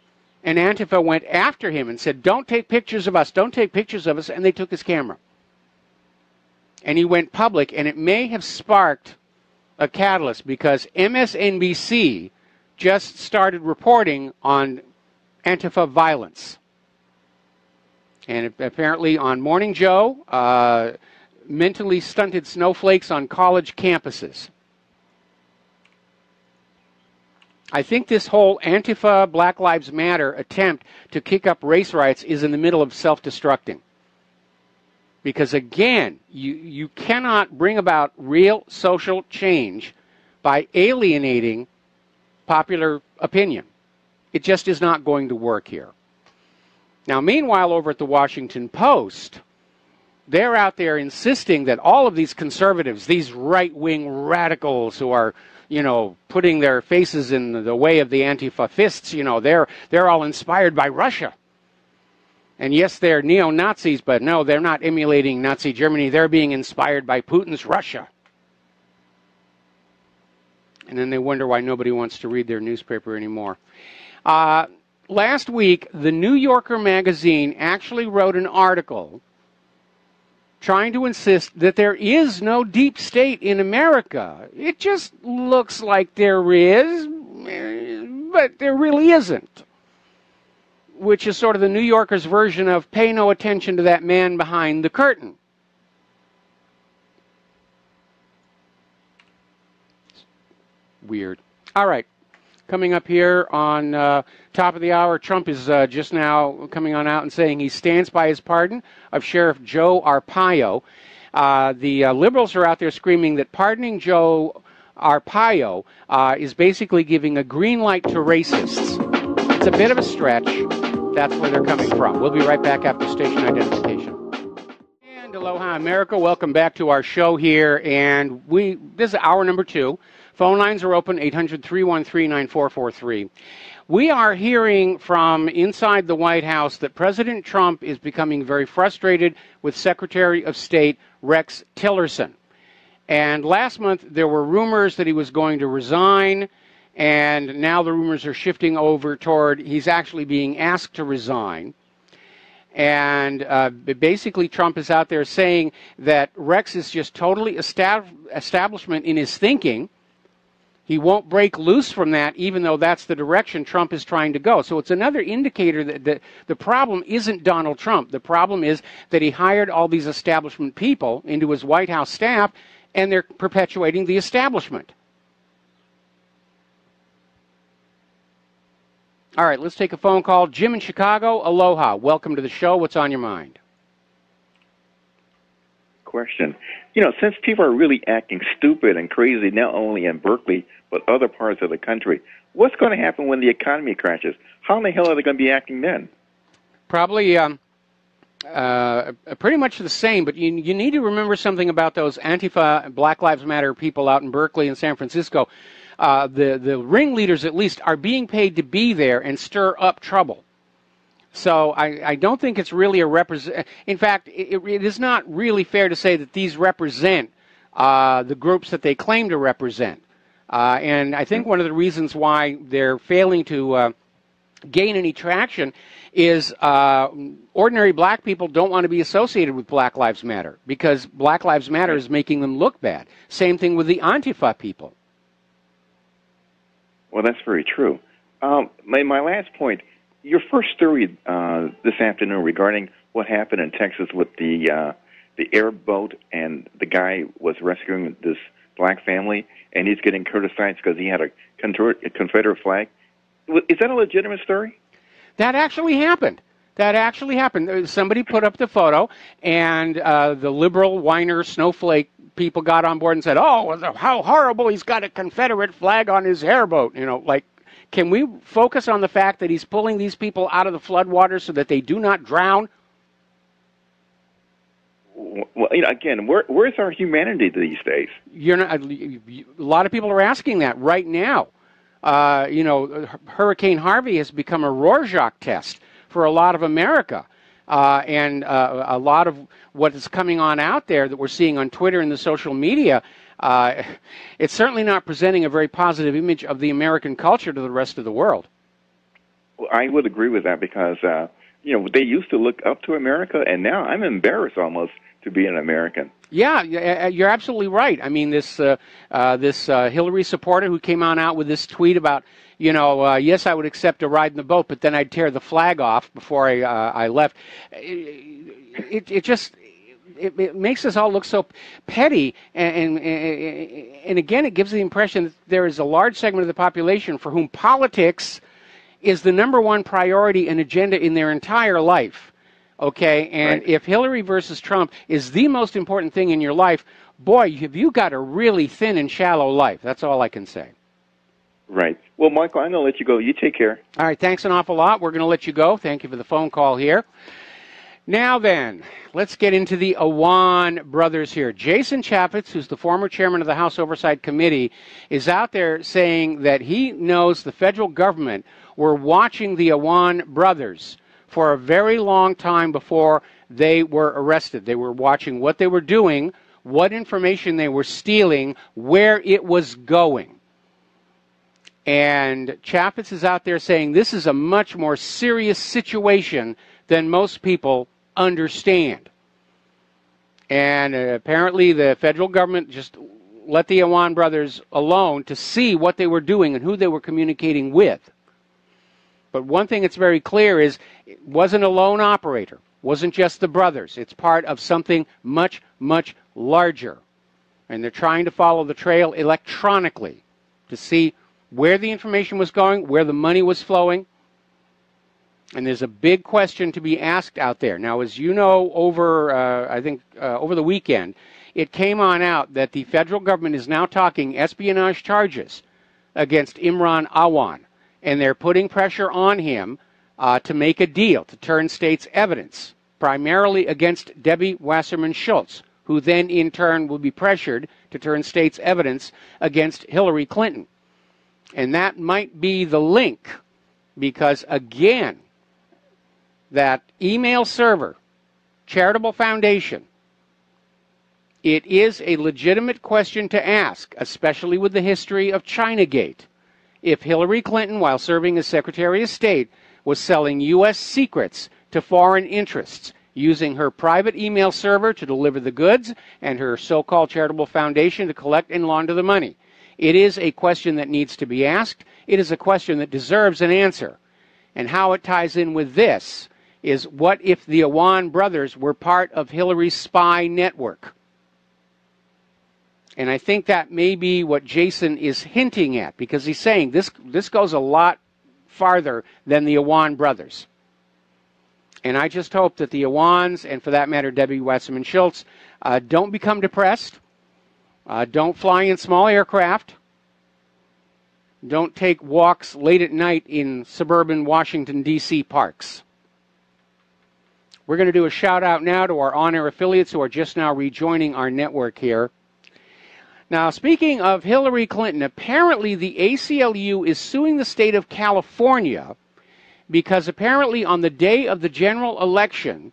and Antifa went after him and said, don't take pictures of us, don't take pictures of us, and they took his camera. And he went public, and it may have sparked a catalyst because MSNBC just started reporting on Antifa violence. And apparently on Morning Joe, mentally stunted snowflakes on college campuses. I think this whole Antifa, Black Lives Matter attempt to kick up race riots is in the middle of self-destructing. Because again, you cannot bring about real social change by alienating popular opinion. It just is not going to work here. Now, meanwhile, over at the Washington Post, they're out there insisting that all of these conservatives, these right-wing radicals who are, you know, putting their faces in the way of the Antifa fists, you know, they're all inspired by Russia. And yes, they're neo-Nazis, but no, they're not emulating Nazi Germany. They're being inspired by Putin's Russia. And then they wonder why nobody wants to read their newspaper anymore. Last week, the New Yorker magazine actually wrote an article trying to insist that there is no deep state in America. It just looks like there is, but there really isn't. Which is sort of the New Yorker's version of pay no attention to that man behind the curtain. Weird. All right. Coming up here on top of the hour, Trump is just now coming on out and saying he stands by his pardon of Sheriff Joe Arpaio. The liberals are out there screaming that pardoning Joe Arpaio is basically giving a green light to racists. It's a bit of a stretch. That's where they're coming from. We'll be right back after station identification. And aloha, America. Welcome back to our show here. And this is hour number 2. Phone lines are open, 800-313-9443. We are hearing from inside the White House that President Trump is becoming very frustrated with Secretary of State Rex Tillerson. And last month, there were rumors that he was going to resign, and now the rumors are shifting over toward he's actually being asked to resign. And basically, Trump is out there saying that Rex is just totally establishment in his thinking. He won't break loose from that, even though that's the direction Trump is trying to go. So it's another indicator that the problem isn't Donald Trump. The problem is that he hired all these establishment people into his White House staff, and they're perpetuating the establishment. All right, let's take a phone call. Jim in Chicago, aloha. Welcome to the show. What's on your mind? Question. Since people are really acting stupid and crazy, not only in Berkeley, but other parts of the country, what's going to happen when the economy crashes? How in the hell are they going to be acting then? Probably pretty much the same, but you need to remember something about those Antifa, Black Lives Matter people out in Berkeley and San Francisco. The ringleaders, at least, are being paid to be there and stir up trouble. So I don't think it's really a represent. In fact, it is not really fair to say that these represent the groups that they claim to represent. And I think one of the reasons why they're failing to gain any traction is ordinary black people don't want to be associated with Black Lives Matter because Black Lives Matter is making them look bad. Same thing with the Antifa people. Well, that's very true. My last point. Your first story this afternoon regarding what happened in Texas with the airboat and the guy was rescuing this black family and he's getting criticized because he had a Confederate flag. Is that a legitimate story? That actually happened. Somebody put up the photo, and the liberal whiner snowflake people got on board and said, "Oh, how horrible! He's got a Confederate flag on his airboat." Can we focus on the fact that he's pulling these people out of the floodwaters so that they do not drown? Well, again, where's our humanity these days? A lot of people are asking that right now. Hurricane Harvey has become a Rorschach test for a lot of America. And a lot of what is coming on out there that we're seeing on Twitter and the social media, it's certainly not presenting a very positive image of the American culture to the rest of the world. Well, I would agree with that because, they used to look up to America, and now I'm embarrassed almost to be an American. Yeah, you're absolutely right. I mean, this Hillary supporter who came on out with this tweet about, yes, I would accept a ride in the boat, but then I'd tear the flag off before I left. It makes us all look so petty, and again, it gives the impression that there is a large segment of the population for whom politics is the number one priority and agenda in their entire life. Okay, and right. If Hillary versus Trump is the most important thing in your life, boy, have you got a really thin and shallow life. That's all I can say. Right. Well, Michael, I'm going to let you go. You take care. All right, thanks an awful lot. We're going to let you go. Thank you for the phone call here. Now then, let's get into the Awan brothers here. Jason Chaffetz, who's the former chairman of the House Oversight Committee, is out there saying that he knows the federal government were watching the Awan brothers for a very long time before they were arrested. They were watching what they were doing, what information they were stealing, where it was going. And Chaffetz is out there saying this is a much more serious situation than most people understand. And apparently the federal government just let the Awan brothers alone to see what they were doing and who they were communicating with. But one thing that's very clear is it wasn't a lone operator. It wasn't just the brothers. It's part of something much, much larger. And they're trying to follow the trail electronically to see where the information was going, where the money was flowing. And there's a big question to be asked out there. Now, as you know, over the weekend, it came on out that the federal government is now talking espionage charges against Imran Awan, and they're putting pressure on him to make a deal, to turn state's evidence, primarily against Debbie Wasserman Schultz, who then in turn will be pressured to turn state's evidence against Hillary Clinton. And that might be the link, because again, that email server, Charitable Foundation, it is a legitimate question to ask, especially with the history of Chinagate, if Hillary Clinton, while serving as Secretary of State, was selling U.S. secrets to foreign interests, using her private email server to deliver the goods and her so-called charitable foundation to collect and launder the money. It is a question that needs to be asked. It is a question that deserves an answer. And how it ties in with this is, what if the Awan brothers were part of Hillary's spy network? And I think that may be what Jason is hinting at, because he's saying this goes a lot farther than the Awan brothers. And I just hope that the Awans, and for that matter Debbie Wasserman Schultz, don't become depressed, don't fly in small aircraft, don't take walks late at night in suburban Washington, D.C. parks. We're going to do a shout-out now to our on-air affiliates who are just now rejoining our network here. Now, speaking of Hillary Clinton, apparently the ACLU is suing the state of California because apparently on the day of the general election,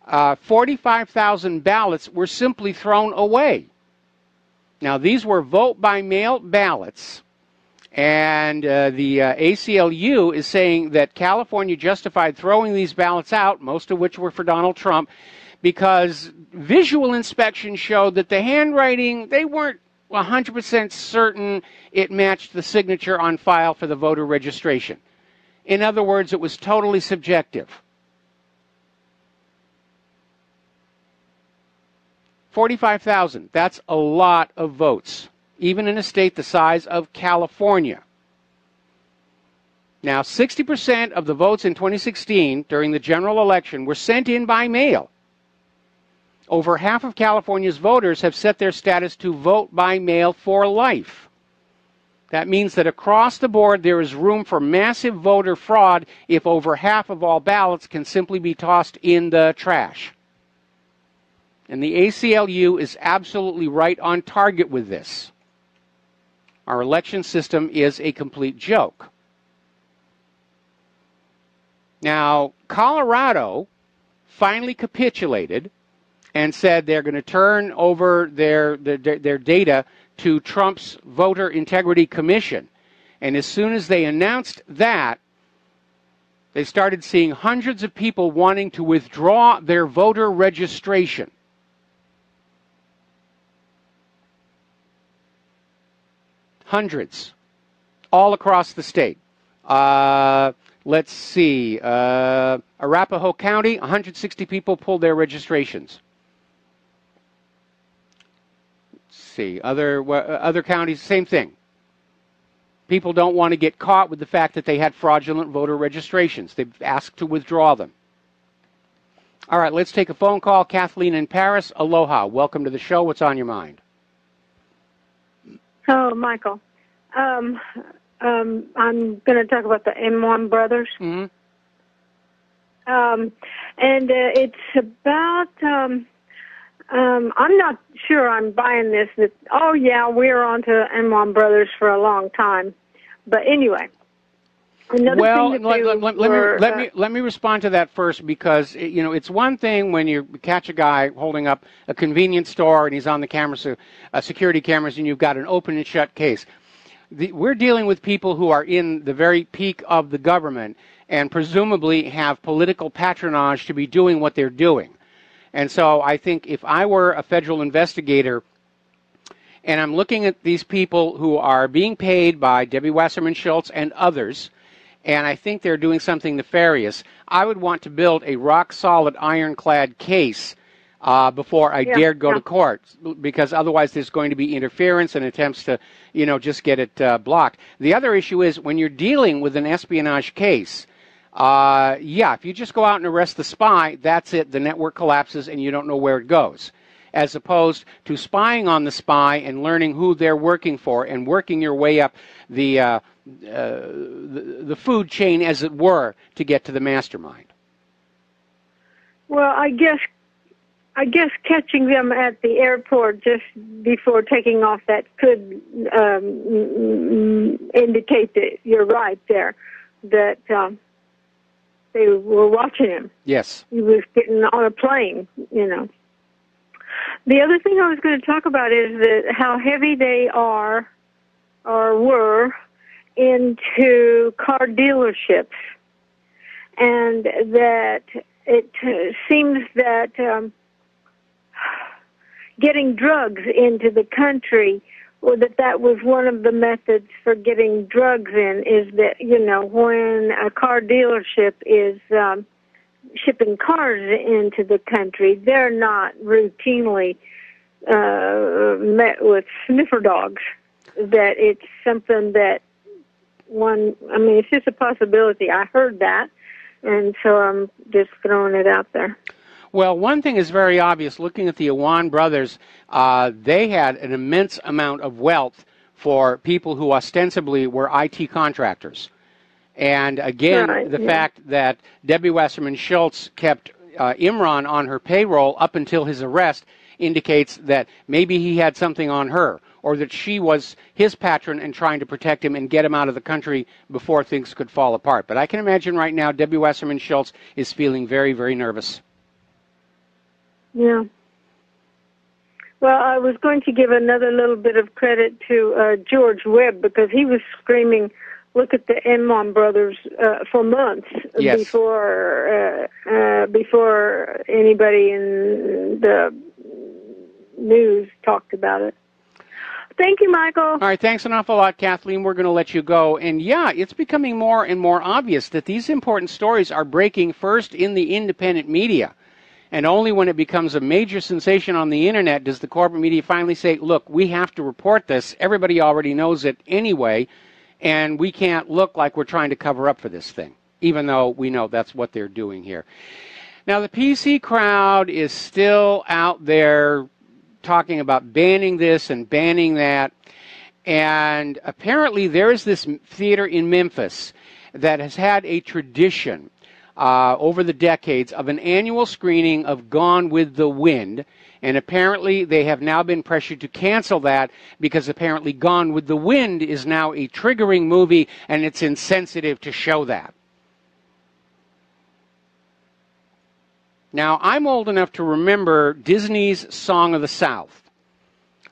45,000 ballots were simply thrown away. Now, these were vote-by-mail ballots, and the ACLU is saying that California justified throwing these ballots out, most of which were for Donald Trump, because visual inspection showed that the handwriting, they weren't 100% certain it matched the signature on file for the voter registration. In other words, it was totally subjective. 45,000, that's a lot of votes, even in a state the size of California. Now, 60% of the votes in 2016 during the general election were sent in by mail. Over half of California's voters have set their status to vote by mail for life. That means that across the board there is room for massive voter fraud if over half of all ballots can simply be tossed in the trash. And the ACLU is absolutely right on target with this. Our election system is a complete joke. Now, Colorado finally capitulated and said they're going to turn over their data to Trump's Voter Integrity Commission. And as soon as they announced that, they started seeing hundreds of people wanting to withdraw their voter registration. Hundreds. All across the state. Let's see. Arapahoe County, 160 people pulled their registrations. See, other counties, same thing. People don't want to get caught with the fact that they had fraudulent voter registrations. They've asked to withdraw them. All right, let's take a phone call. Kathleen in Paris, aloha. Welcome to the show. What's on your mind? Oh, Michael. I'm going to talk about the M1 brothers. Mm-hmm. And it's about... I'm not sure I'm buying this. That, oh, yeah, we're on to M1 Brothers for a long time. But anyway, another thing that let me respond to that first, because, you know, it's one thing when you catch a guy holding up a convenience store and he's on the camera, security cameras, and you've got an open and shut case. We're dealing with people who are in the very peak of the government and presumably have political patronage to be doing what they're doing. And so I think if I were a federal investigator and I'm looking at these people who are being paid by Debbie Wasserman Schultz and others, and I think they're doing something nefarious, I would want to build a rock-solid, ironclad case before I dared go to court, because otherwise there's going to be interference and attempts to, you know, just get it blocked. The other issue is when you're dealing with an espionage case, yeah, if you just go out and arrest the spy, that's it. The network collapses and you don't know where it goes. As opposed to spying on the spy and learning who they're working for and working your way up the food chain, as it were, to get to the mastermind. Well, I guess catching them at the airport just before taking off, that could indicate that you're right there, that they were watching him. Yes. He was getting on a plane, you know. The other thing I was going to talk about is that how heavy they are or were into car dealerships, and that it seems that getting drugs into the country, or that was one of the methods for getting drugs in, is that, you know, when a car dealership is shipping cars into the country, they're not routinely met with sniffer dogs. That it's something that it's just a possibility. I heard that, and so I'm just throwing it out there. Well, one thing is very obvious. Looking at the Awan brothers, they had an immense amount of wealth for people who ostensibly were IT contractors. And again, right, the fact that Debbie Wasserman Schultz kept Imran on her payroll up until his arrest indicates that maybe he had something on her, or that she was his patron and trying to protect him and get him out of the country before things could fall apart. But I can imagine right now Debbie Wasserman Schultz is feeling very, very nervous. Yeah. Well, I was going to give another little bit of credit to George Webb, because he was screaming, look at the Enman brothers for months. Yes. before anybody in the news talked about it. Thank you, Michael. All right, thanks an awful lot, Kathleen. We're going to let you go. And yeah, it's becoming more and more obvious that these important stories are breaking first in the independent media. And only when it becomes a major sensation on the internet does the corporate media finally say, look, we have to report this. Everybody already knows it anyway, and we can't look like we're trying to cover up for this thing, even though we know that's what they're doing here. Now, the PC crowd is still out there talking about banning this and banning that. And apparently there is this theater in Memphis that has had a tradition over the decades of an annual screening of Gone with the Wind, and apparently they have now been pressured to cancel that because apparently Gone with the Wind is now a triggering movie and it's insensitive to show that. Now, I'm old enough to remember Disney's Song of the South,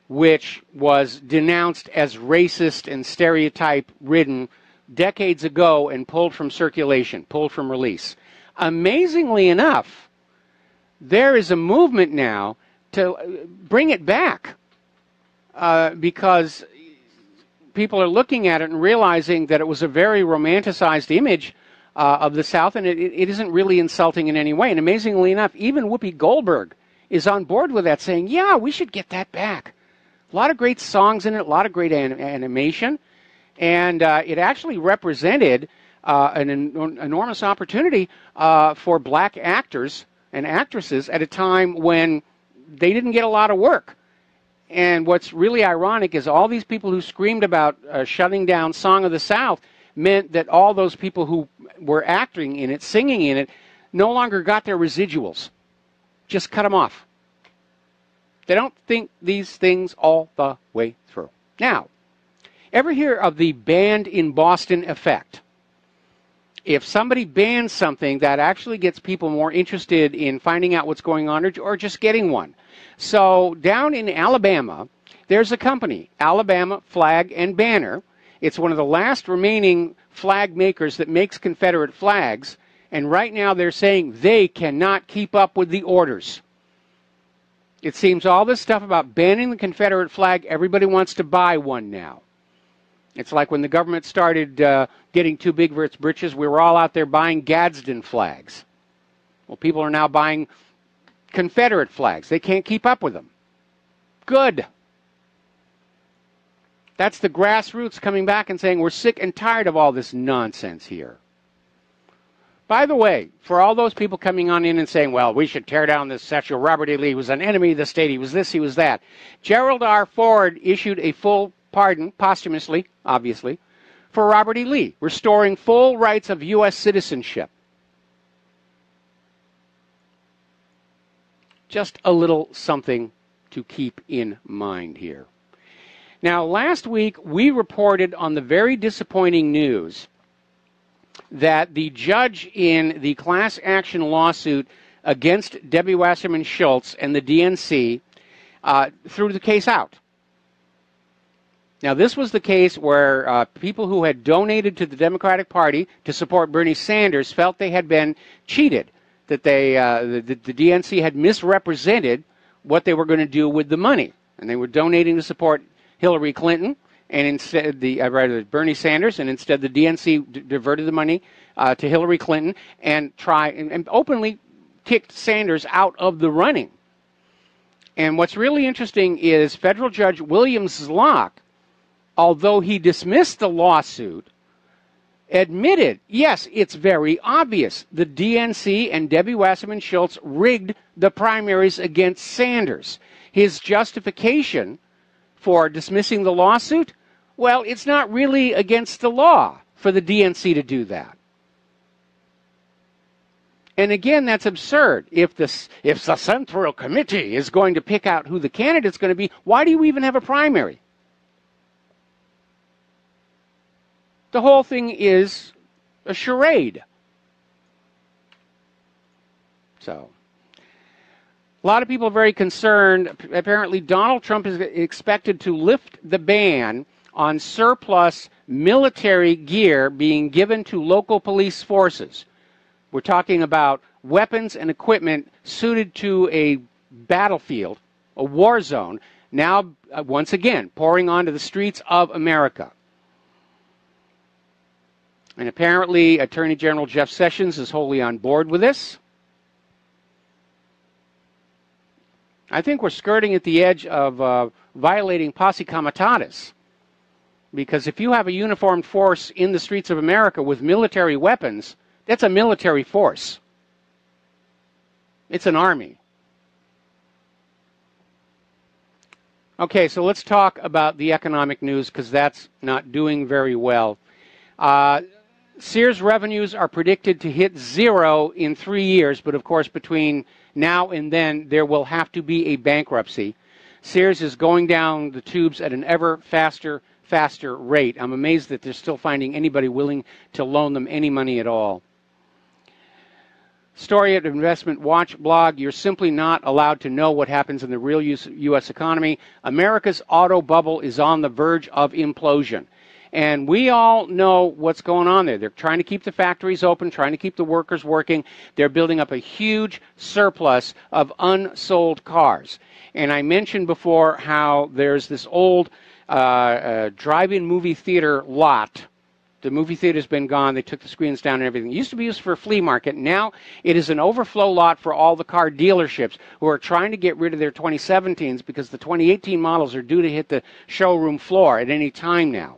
which was denounced as racist and stereotype-ridden decades ago and pulled from circulation, pulled from release. Amazingly enough, there is a movement now to bring it back because people are looking at it and realizing that it was a very romanticized image of the South, and it isn't really insulting in any way. And amazingly enough, even Whoopi Goldberg is on board with that, saying, yeah, we should get that back. A lot of great songs in it, a lot of great animation. And it actually represented an enormous opportunity for black actors and actresses at a time when they didn't get a lot of work. And what's really ironic is all these people who screamed about shutting down Song of the South meant that all those people who were acting in it, singing in it, no longer got their residuals. Just cut them off. They don't think these things all the way through. Now, ever hear of the banned in Boston effect? If somebody bans something, that actually gets people more interested in finding out what's going on or just getting one. So down in Alabama, there's a company, Alabama Flag and Banner. It's one of the last remaining flag makers that makes Confederate flags. And right now they're saying they cannot keep up with the orders. It seems all this stuff about banning the Confederate flag, everybody wants to buy one now. It's like when the government started getting too big for its britches, we were all out there buying Gadsden flags. Well, people are now buying Confederate flags. They can't keep up with them. Good. That's the grassroots coming back and saying we're sick and tired of all this nonsense here. By the way, for all those people coming on in and saying, well, we should tear down this statue, Robert E. Lee was an enemy of the state, he was this, he was that. Gerald R. Ford issued a full pardon, posthumously, obviously, for Robert E. Lee, restoring full rights of U.S. citizenship. Just a little something to keep in mind here. Now, last week, we reported on the very disappointing news that the judge in the class action lawsuit against Debbie Wasserman Schultz and the DNC threw the case out. Now, this was the case where people who had donated to the Democratic Party to support Bernie Sanders felt they had been cheated, that the DNC had misrepresented what they were going to do with the money, and they were donating to support Hillary Clinton, and instead Bernie Sanders, and instead the DNC diverted the money to Hillary Clinton and openly kicked Sanders out of the running. And what's really interesting is federal judge William Zlock, although he dismissed the lawsuit, admitted, yes, it's very obvious. The DNC and Debbie Wasserman Schultz rigged the primaries against Sanders. His justification for dismissing the lawsuit, well, it's not really against the law for the DNC to do that. And again, that's absurd. If the Central Committee is going to pick out who the candidate's going to be, why do you even have a primary? The whole thing is a charade. So, a lot of people are very concerned. Apparently, Donald Trump is expected to lift the ban on surplus military gear being given to local police forces. We're talking about weapons and equipment suited to a battlefield, a war zone, now, once again, pouring onto the streets of America. And apparently, Attorney General Jeff Sessions is wholly on board with this. I think we're skirting at the edge of violating posse comitatus. Because if you have a uniformed force in the streets of America with military weapons, that's a military force. It's an army. Okay, so let's talk about the economic news, because that's not doing very well. Sears revenues are predicted to hit zero in 3 years, but of course between now and then there will have to be a bankruptcy. Sears is going down the tubes at an ever faster rate. I'm amazed that they're still finding anybody willing to loan them any money at all. Story at Investment Watch blog, you're simply not allowed to know what happens in the real U.S. economy. America's auto bubble is on the verge of implosion. And we all know what's going on there. They're trying to keep the factories open, trying to keep the workers working. They're building up a huge surplus of unsold cars. And I mentioned before how there's this old drive-in movie theater lot. The movie theater's been gone. They took the screens down and everything. It used to be used for a flea market. Now it is an overflow lot for all the car dealerships who are trying to get rid of their 2017s because the 2018 models are due to hit the showroom floor at any time now.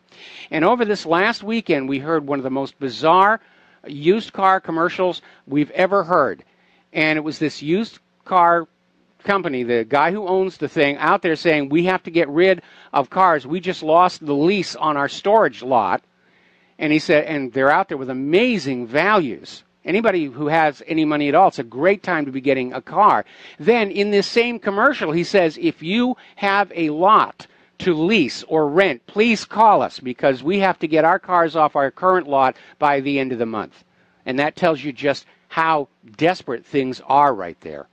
And over this last weekend, we heard one of the most bizarre used car commercials we've ever heard. And it was this used car company, the guy who owns the thing, out there saying, we have to get rid of cars. We just lost the lease on our storage lot. And he said, and they're out there with amazing values. Anybody who has any money at all, it's a great time to be getting a car. Then in this same commercial, he says, if you have a lot to lease or rent, please call us because we have to get our cars off our current lot by the end of the month. And that tells you just how desperate things are right there.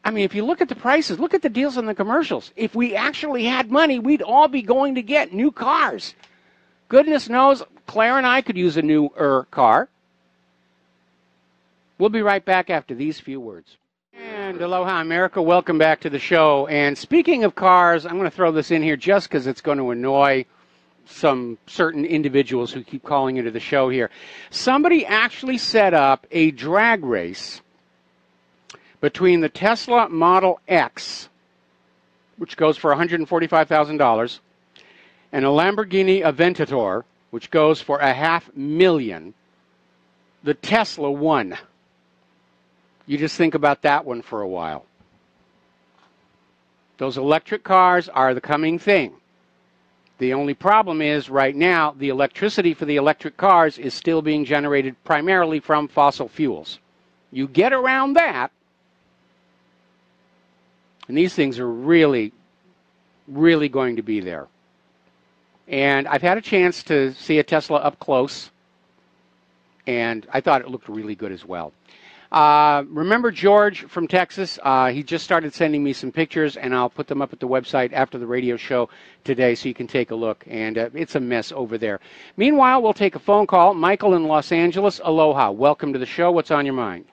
I mean, if you look at the prices, look at the deals on the commercials. If we actually had money, we'd all be going to get new cars. Goodness knows, Claire and I could use a newer car. We'll be right back after these few words. And aloha, America. Welcome back to the show. And speaking of cars, I'm going to throw this in here just because it's going to annoy some certain individuals who keep calling into the show here. Somebody actually set up a drag race between the Tesla Model X, which goes for $145,000, and a Lamborghini Aventador, which goes for $500,000. the Tesla one. You just think about that one for a while. Those electric cars are the coming thing. The only problem is right now the electricity for the electric cars is still being generated primarily from fossil fuels. You get around that, and these things are really, really going to be there. And I've had a chance to see a Tesla up close, and I thought it looked really good as well. Remember George from Texas? He just started sending me some pictures, and I'll put them up at the website after the radio show today so you can take a look. And it's a mess over there. Meanwhile, we'll take a phone call. Michael in Los Angeles, aloha. Welcome to the show. What's on your mind?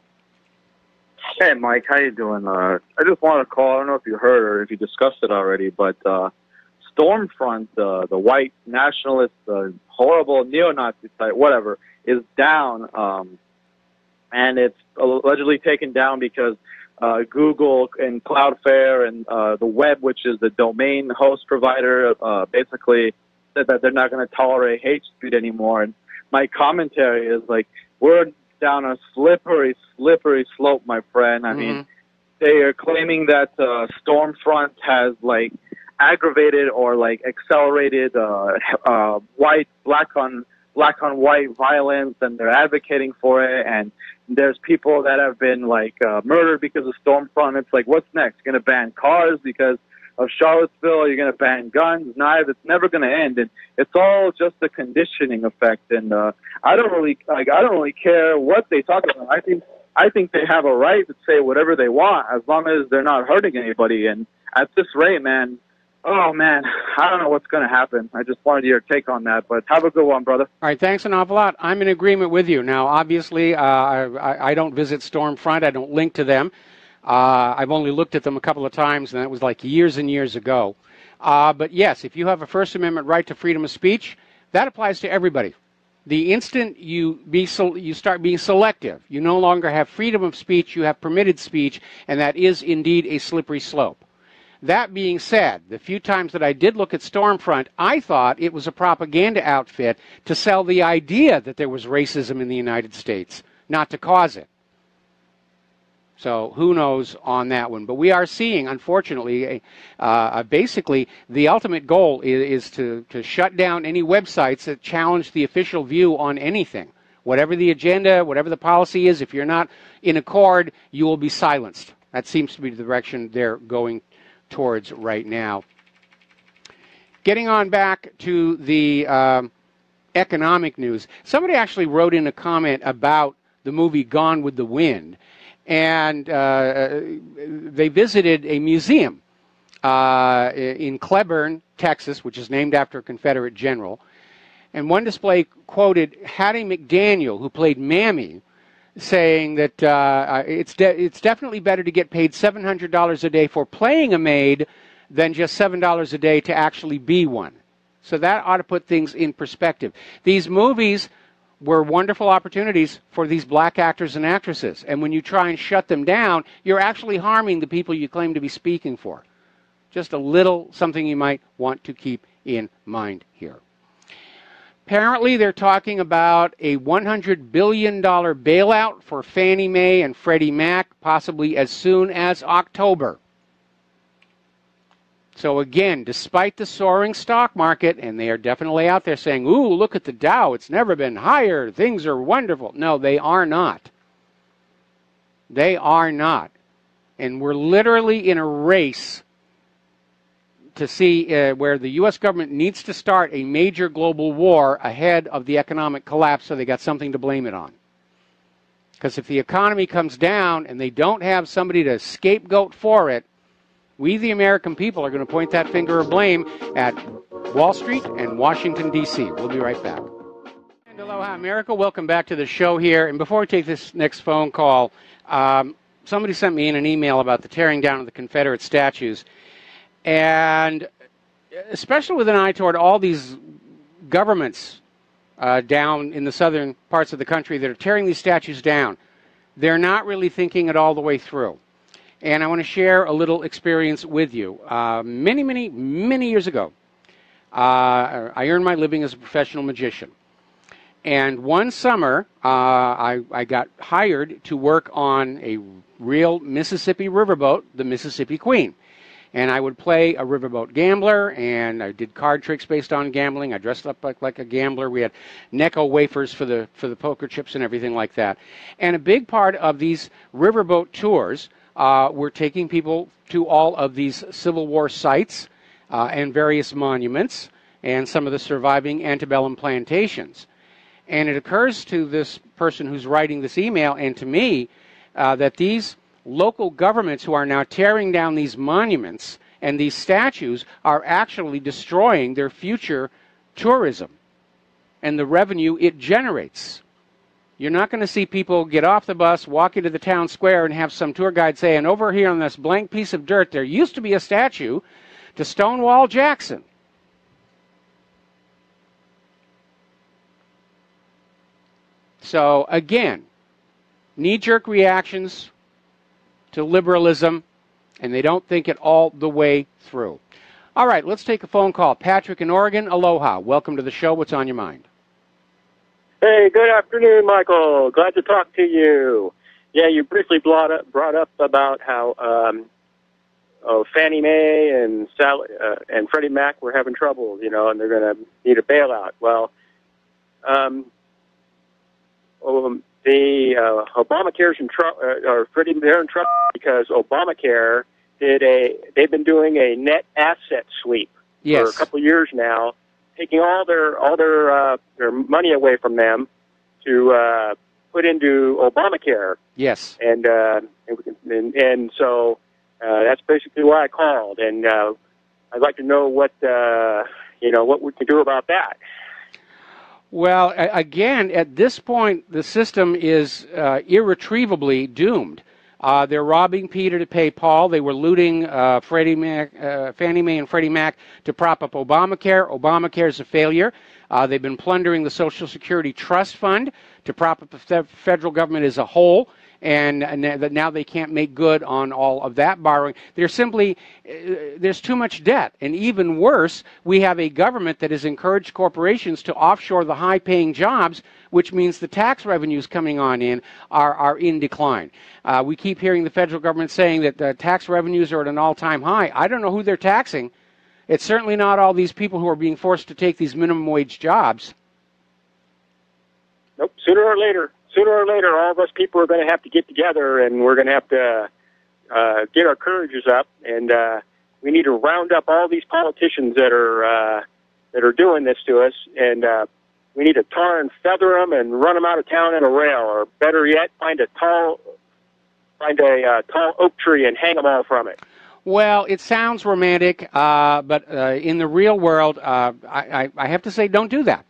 Hey, Mike. How you doing? I just wanted to call. I don't know if you heard or if you discussed it already, but Stormfront, the white nationalist, horrible neo-Nazi site, whatever, is down. And it's allegedly taken down because Google and Cloudflare and the web, which is the domain host provider, basically said that they're not going to tolerate hate speech anymore. And my commentary is like, we're down a slippery, slippery slope, my friend. I mean, they are claiming that Stormfront has like aggravated or like accelerated black on white violence, and they're advocating for it. And there's people that have been like murdered because of Stormfront. It's like, what's next? You're going to ban cars because of Charlottesville? You're going to ban guns, knives? It's never going to end. And it's all just a conditioning effect. And I don't really care what they talk about. I think they have a right to say whatever they want as long as they're not hurting anybody. And at this rate, man, oh, man, I don't know what's going to happen. I just wanted your take on that, but have a good one, brother. All right, thanks an awful lot. I'm in agreement with you. Now, obviously, I don't visit Stormfront. I don't link to them. I've only looked at them a couple of times, and that was like years and years ago. But, yes, if you have a First Amendment right to freedom of speech, that applies to everybody. The instant you start being selective, you no longer have freedom of speech, you have permitted speech, and that is indeed a slippery slope. That being said, the few times that I did look at Stormfront, I thought it was a propaganda outfit to sell the idea that there was racism in the United States, not to cause it. So who knows on that one. But we are seeing, unfortunately, basically the ultimate goal is to shut down any websites that challenge the official view on anything. Whatever the agenda, whatever the policy is, if you're not in accord, you will be silenced. That seems to be the direction they're going towards right now. Getting on back to the economic news, somebody actually wrote in a comment about the movie Gone with the Wind, and they visited a museum in Cleburne, Texas, which is named after a Confederate general, and one display quoted Hattie McDaniel, who played Mammy, saying that it's definitely better to get paid $700 a day for playing a maid than just $7 a day to actually be one. So that ought to put things in perspective. These movies were wonderful opportunities for these black actors and actresses. And when you try and shut them down, you're actually harming the people you claim to be speaking for. Just a little something you might want to keep in mind here. Apparently, they're talking about a $100 billion bailout for Fannie Mae and Freddie Mac, possibly as soon as October. So again, despite the soaring stock market, and they are definitely out there saying, ooh, look at the Dow, it's never been higher, things are wonderful. No, they are not. They are not. And we're literally in a race to see where the U.S. government needs to start a major global war ahead of the economic collapse so they got something to blame it on. Because if the economy comes down and they don't have somebody to scapegoat for it, we, the American people, are going to point that finger of blame at Wall Street and Washington, D.C. We'll be right back. And aloha, America. Welcome back to the show here. And before we take this next phone call, somebody sent me in an email about the tearing down of the Confederate statues. And especially with an eye toward all these governments down in the southern parts of the country that are tearing these statues down, they're not really thinking it all the way through. And I want to share a little experience with you. Many years ago, I earned my living as a professional magician. And one summer, I got hired to work on a real Mississippi riverboat, the Mississippi Queen. And I would play a riverboat gambler, and I did card tricks based on gambling. I dressed up like a gambler. We had Necco wafers for the poker chips and everything like that. And a big part of these riverboat tours were taking people to all of these Civil War sites and various monuments and some of the surviving antebellum plantations. And it occurs to this person who's writing this email and to me that these local governments who are now tearing down these monuments and these statues are actually destroying their future tourism and the revenue it generates. You're not going to see people get off the bus, walk into the town square, and have some tour guide say, and over here on this blank piece of dirt, there used to be a statue to Stonewall Jackson. So, again, knee-jerk reactions to liberalism, and they don't think it all the way through. All right, let's take a phone call. Patrick in Oregon, aloha. Welcome to the show. What's on your mind? Hey, good afternoon, Michael. Glad to talk to you. Yeah, you briefly brought up about how Fannie Mae and Freddie Mac were having trouble, and they're going to need a bailout. Well, the Obamacare's in trouble, or Freddie, they're in trouble because Obamacare they've been doing a net asset sweep for a couple of years now, taking all their money away from them to put into Obamacare. Yes. And so that's basically why I called, and I'd like to know what we can do about that. Well, again, at this point, the system is irretrievably doomed. They're robbing Peter to pay Paul. They were looting Fannie Mae and Freddie Mac to prop up Obamacare. Obamacare is a failure. They've been plundering the Social Security Trust Fund to prop up the federal government as a whole. And now they can't make good on all of that borrowing. There's too much debt. And even worse, we have a government that has encouraged corporations to offshore the high-paying jobs, which means the tax revenues coming on in are in decline. We keep hearing the federal government saying that the tax revenues are at an all-time high. I don't know who they're taxing. It's certainly not all these people who are being forced to take these minimum wage jobs. Nope, sooner or later, all of us people are going to have to get together, and we're going to have to get our courages up, and we need to round up all these politicians that are doing this to us, and we need to tar and feather them and run them out of town in a rail, or better yet, find a tall oak tree and hang them all from it. Well, it sounds romantic, but in the real world, I have to say, don't do that.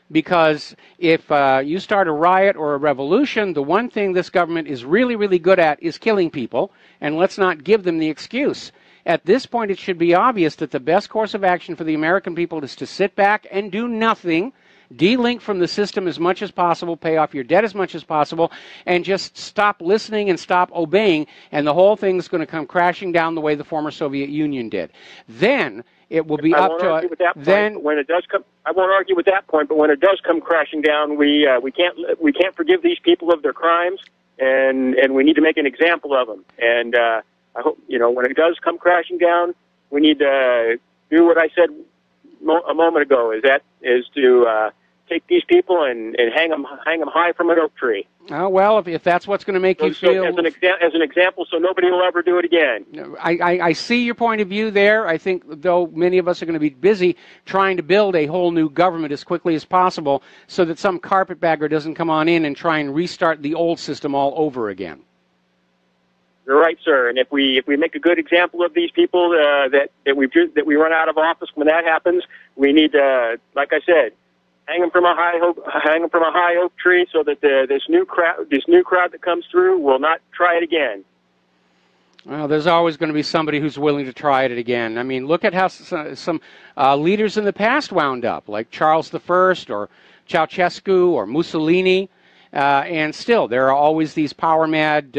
Because if you start a riot or a revolution, the one thing this government is really, really good at is killing people, and let's not give them the excuse. At this point, it should be obvious that the best course of action for the American people is to sit back and do nothing, de-link from the system as much as possible, pay off your debt as much as possible, and just stop listening and stop obeying, and the whole thing's going to come crashing down the way the former Soviet Union did. Then it will be up to then when it does come. I won't argue with that point, but when it does come crashing down, we can't forgive these people of their crimes, and we need to make an example of them. And I hope when it does come crashing down, we need to do what I said a moment ago. Is to take these people and hang them high from an oak tree. Oh, well, if that's what's going to make you feel... As an example, so nobody will ever do it again. I see your point of view there. I think, though, many of us are going to be busy trying to build a whole new government as quickly as possible so that some carpetbagger doesn't come on in and try and restart the old system all over again. You're right, sir. And if we make a good example of these people that we run out of office when that happens, we need to, like I said, hang them from a high oak tree, so that this new crowd that comes through will not try it again. Well, there's always going to be somebody who's willing to try it again. I mean, look at how some leaders in the past wound up, like Charles I or Ceausescu or Mussolini. And still, there are always these power-mad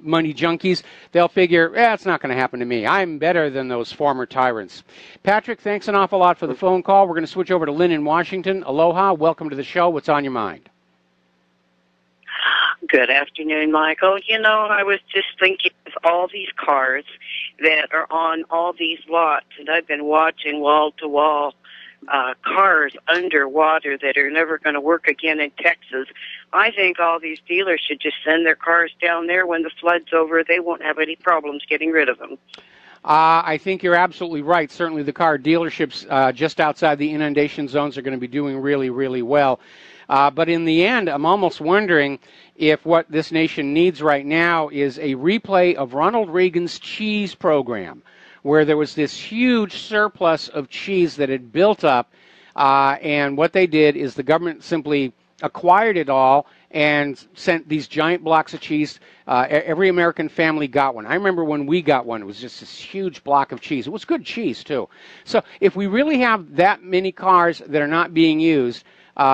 money junkies. They'll figure, it's not going to happen to me. I'm better than those former tyrants. Patrick, thanks an awful lot for the phone call. We're going to switch over to Lynn in Washington. Aloha. Welcome to the show. What's on your mind? Good afternoon, Michael. You know, I was just thinking of all these cars that are on all these lots, and I've been watching wall-to-wall cars underwater that are never going to work again in Texas. I think all these dealers should just send their cars down there. When the flood's over, they won't have any problems getting rid of them. I think you're absolutely right. Certainly the car dealerships just outside the inundation zones are going to be doing really, really well. But in the end, I'm almost wondering if what this nation needs right now is a replay of Ronald Reagan's cheese program, where there was this huge surplus of cheese that had built up, and what they did is the government simply acquired it all and sent these giant blocks of cheese. Every American family got one. I remember when we got one, it was just this huge block of cheese. It was good cheese, too. So if we really have that many cars that are not being used,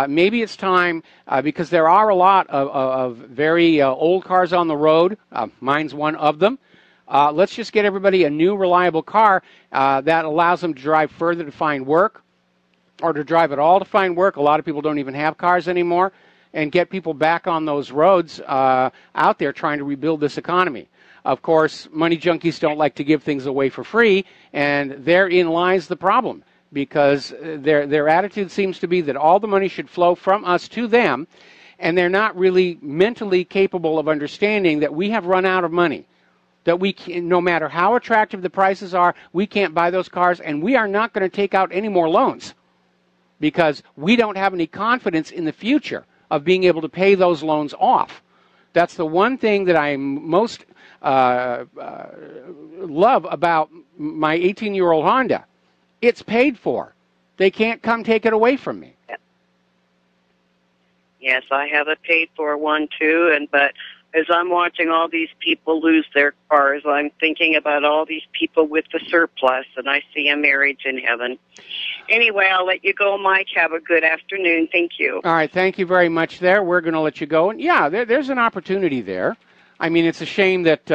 maybe it's time, because there are a lot of very old cars on the road. Mine's one of them. Let's just get everybody a new, reliable car that allows them to drive further to find work, or to drive at all to find work. A lot of people don't even have cars anymore, and get people back on those roads out there trying to rebuild this economy. Of course, money junkies don't like to give things away for free, and therein lies the problem, because their attitude seems to be that all the money should flow from us to them, and they're not really mentally capable of understanding that we have run out of money. That we can, no matter how attractive the prices are, we can't buy those cars, and we are not going to take out any more loans because we don't have any confidence in the future of being able to pay those loans off. That's the one thing that I most love about my 18-year-old Honda. It's paid for. They can't come take it away from me. Yes, I have a paid-for one, too, but as I'm watching all these people lose their cars, I'm thinking about all these people with the surplus, and I see a marriage in heaven. Anyway, I'll let you go, Mike. Have a good afternoon. Thank you. All right, thank you very much there. We're going to let you go. And, yeah, there's an opportunity there. I mean, it's a shame that,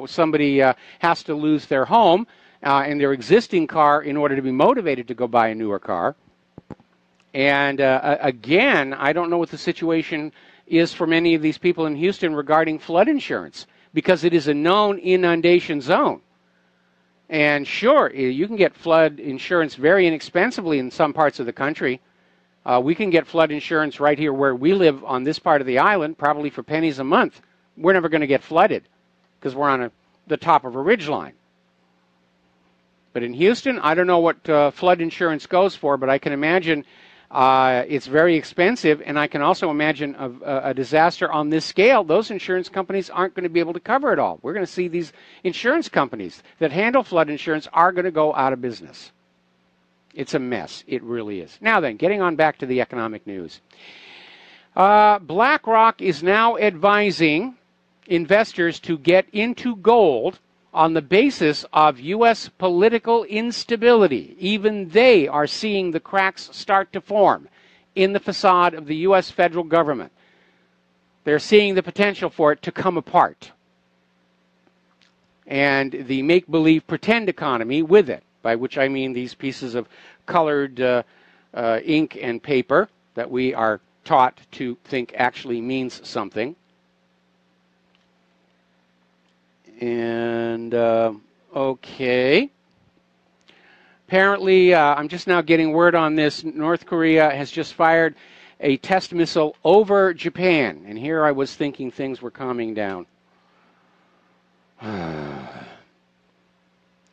somebody has to lose their home and their existing car in order to be motivated to go buy a newer car. And, again, I don't know what the situation is for many of these people in Houston regarding flood insurance, because it is a known inundation zone. And sure, you can get flood insurance very inexpensively in some parts of the country. We can get flood insurance right here where we live on this part of the island, probably for pennies a month. We're never going to get flooded because we're on the top of a ridgeline. But in Houston, I don't know what flood insurance goes for, but I can imagine it's very expensive, and I can also imagine a disaster on this scale. Those insurance companies aren't going to be able to cover it all. We're going to see these insurance companies that handle flood insurance are going to go out of business. It's a mess. It really is. Now then, getting on back to the economic news. BlackRock is now advising investors to get into gold on the basis of U.S. political instability. Even they are seeing the cracks start to form in the facade of the U.S. federal government. They're seeing the potential for it to come apart. And the make-believe pretend economy with it, by which I mean these pieces of colored ink and paper that we are taught to think actually means something. And, okay. Apparently, I'm just now getting word on this. North Korea has just fired a test missile over Japan. And here I was thinking things were calming down.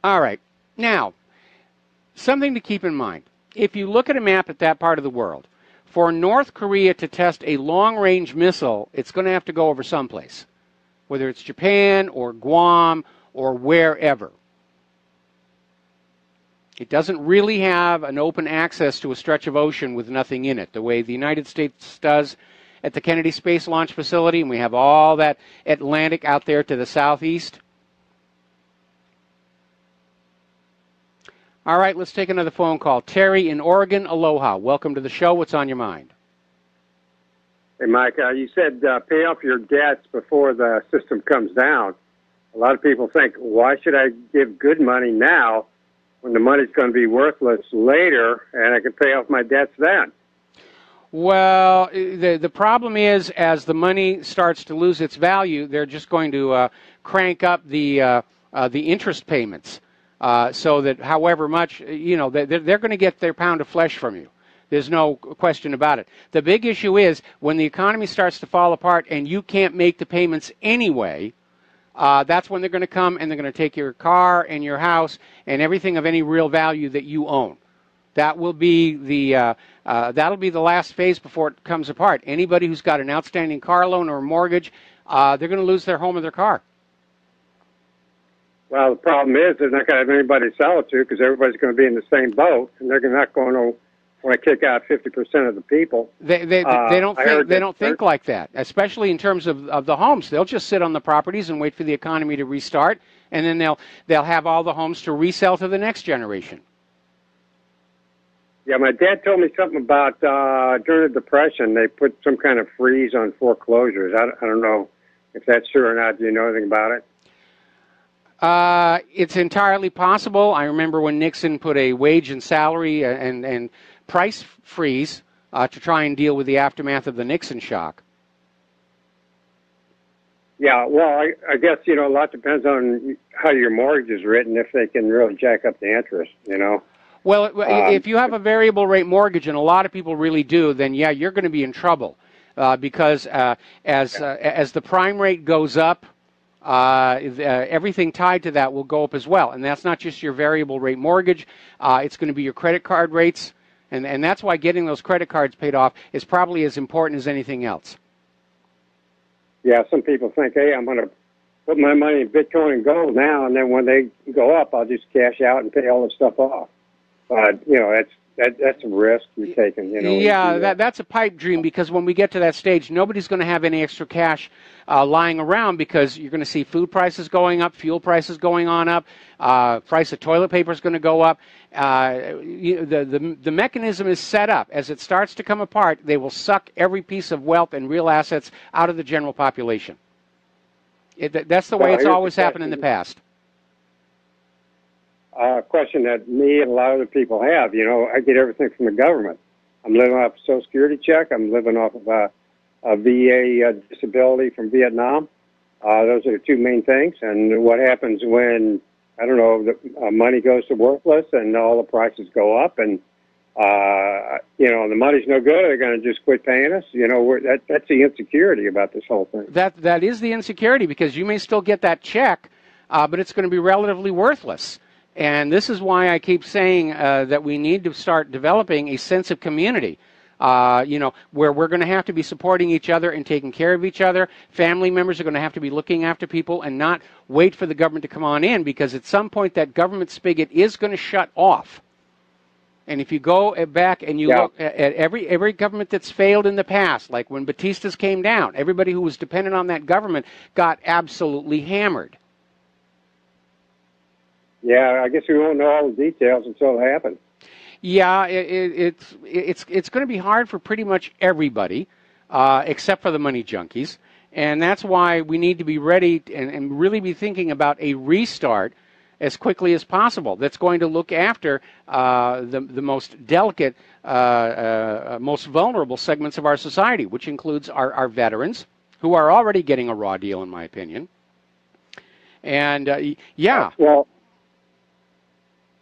All right. Now, something to keep in mind. If you look at a map at that part of the world, for North Korea to test a long-range missile, it's going to have to go over someplace, whether it's Japan or Guam or wherever. It doesn't really have an open access to a stretch of ocean with nothing in it, the way the United States does at the Kennedy Space Launch Facility, and we have all that Atlantic out there to the southeast. All right, let's take another phone call. Terry in Oregon, aloha. Welcome to the show. What's on your mind? Hey, Mike, you said pay off your debts before the system comes down. A lot of people think, why should I give good money now when the money's going to be worthless later and I can pay off my debts then? Well, the problem is, as the money starts to lose its value, they're just going to crank up the interest payments, so that however much, they're going to get their pound of flesh from you. There's no question about it. The big issue is when the economy starts to fall apart and you can't make the payments anyway, that's when they're going to come and they're going to take your car and your house and everything of any real value that you own. That will be that'll be the last phase before it comes apart. Anybody who's got an outstanding car loan or a mortgage, they're going to lose their home or their car. Well, the problem is they're not going to have anybody to sell it to because everybody's going to be in the same boat, and they're not going to want to kick out 50% of the people. They don't think like that, especially in terms of the homes. They'll just sit on the properties and wait for the economy to restart, and then they'll have all the homes to resell to the next generation. Yeah, my dad told me something about during the Depression they put some kind of freeze on foreclosures. I don't know if that's true or not. Do you know anything about it? It's entirely possible. I remember when Nixon put a wage and salary and price freeze to try and deal with the aftermath of the Nixon shock. Yeah, well, I guess, a lot depends on how your mortgage is written, if they can really jack up the interest, Well, if you have a variable rate mortgage, and a lot of people really do, then yeah, you're going to be in trouble because as the prime rate goes up, everything tied to that will go up as well. And that's not just your variable rate mortgage. It's going to be your credit card rates. And that's why getting those credit cards paid off is probably as important as anything else. Yeah, some people think, hey, I'm going to put my money in Bitcoin and gold now, and then when they go up, I'll just cash out and pay all the stuff off. But, that's a risk you're taking. Yeah, that's a pipe dream, because when we get to that stage, nobody's going to have any extra cash lying around, because you're going to see food prices going up, fuel prices going on up, price of toilet paper is going to go up. The mechanism is set up. As it starts to come apart, they will suck every piece of wealth and real assets out of the general population. That's the way it's always happened in the past. Question that me and a lot of other people have. I get everything from the government. I'm living off a Social Security check. I'm living off of a VA disability from Vietnam. Those are the two main things. And what happens when, the money goes to worthless and all the prices go up and, the money's no good, they're going to just quit paying us. That's the insecurity about this whole thing. That is the insecurity, because you may still get that check, but it's going to be relatively worthless. And this is why I keep saying that we need to start developing a sense of community, where we're going to have to be supporting each other and taking care of each other. Family members are going to have to be looking after people and not wait for the government to come on in, because at some point that government spigot is going to shut off. And if you go back and you look at every government that's failed in the past, like when Batista's came down, everybody who was dependent on that government got absolutely hammered. Yeah, I guess we won't know all the details until it happens. Yeah, it's going to be hard for pretty much everybody, except for the money junkies, and that's why we need to be ready and really be thinking about a restart as quickly as possible. That's going to look after the most delicate, most vulnerable segments of our society, which includes our veterans, who are already getting a raw deal, in my opinion. And well.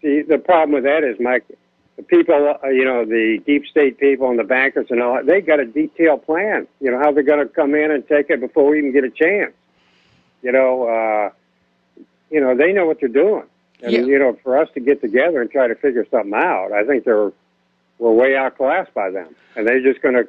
See, the problem with that is, Mike, the people, the deep state people and the bankers and all, they got a detailed plan, how they're going to come in and take it before we even get a chance. They know what they're doing. And, for us to get together and try to figure something out, I think we're way outclassed by them. And they're just going to,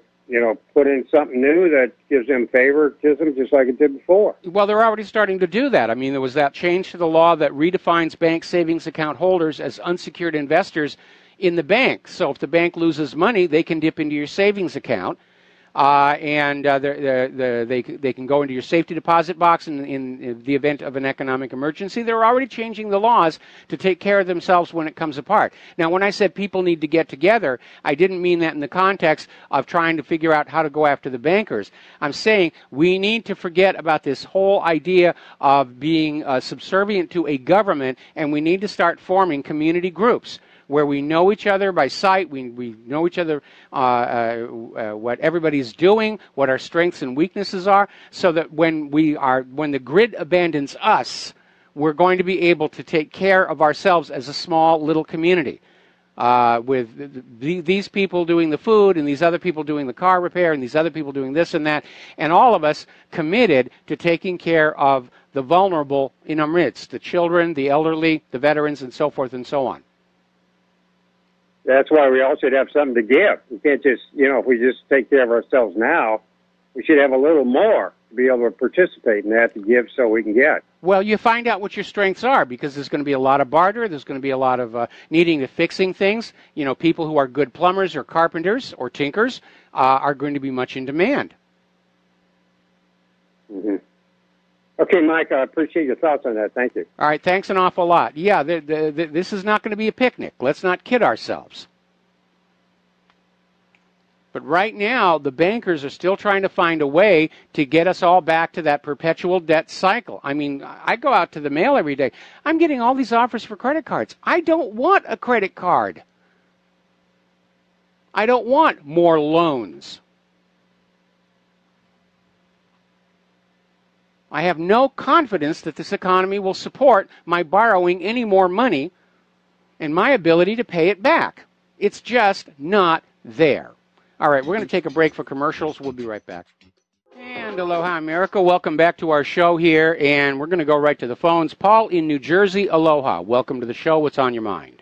put in something new that gives them favoritism just like it did before. Well, they're already starting to do that. I mean, there was that change to the law that redefines bank savings account holders as unsecured investors in the bank. So if the bank loses money, they can dip into your savings account. and they can go into your safety deposit box in the event of an economic emergency. They're already changing the laws to take care of themselves when it comes apart. Now, when I said people need to get together, I didn't mean that in the context of trying to figure out how to go after the bankers. I'm saying we need to forget about this whole idea of being subservient to a government, and we need to start forming community groups where we know each other by sight, we know each other, what everybody's doing, what our strengths and weaknesses are, so that when the grid abandons us, we're going to be able to take care of ourselves as a small little community. With these people doing the food, and these other people doing the car repair, and these other people doing this and that, and all of us committed to taking care of the vulnerable in our midst, the children, the elderly, the veterans, and so forth and so on. That's why we all should have something to give. We can't just, if we just take care of ourselves now, we should have a little more to be able to participate in that, to give so we can get. Well, you find out what your strengths are, because there's going to be a lot of barter. There's going to be a lot of needing to fixing things. People who are good plumbers or carpenters or tinkers are going to be much in demand. Mm-hmm. Okay, Mike, I appreciate your thoughts on that. Thank you. All right, thanks an awful lot. Yeah, this is not going to be a picnic. Let's not kid ourselves. But right now, the bankers are still trying to find a way to get us all back to that perpetual debt cycle. I mean, I go out to the mail every day. I'm getting all these offers for credit cards. I don't want a credit card. I don't want more loans. I have no confidence that this economy will support my borrowing any more money and my ability to pay it back. It's just not there. All right, we're going to take a break for commercials. We'll be right back. And aloha, America. Welcome back to our show here, and we're going to go right to the phones. Paul in New Jersey, aloha. Welcome to the show. What's on your mind?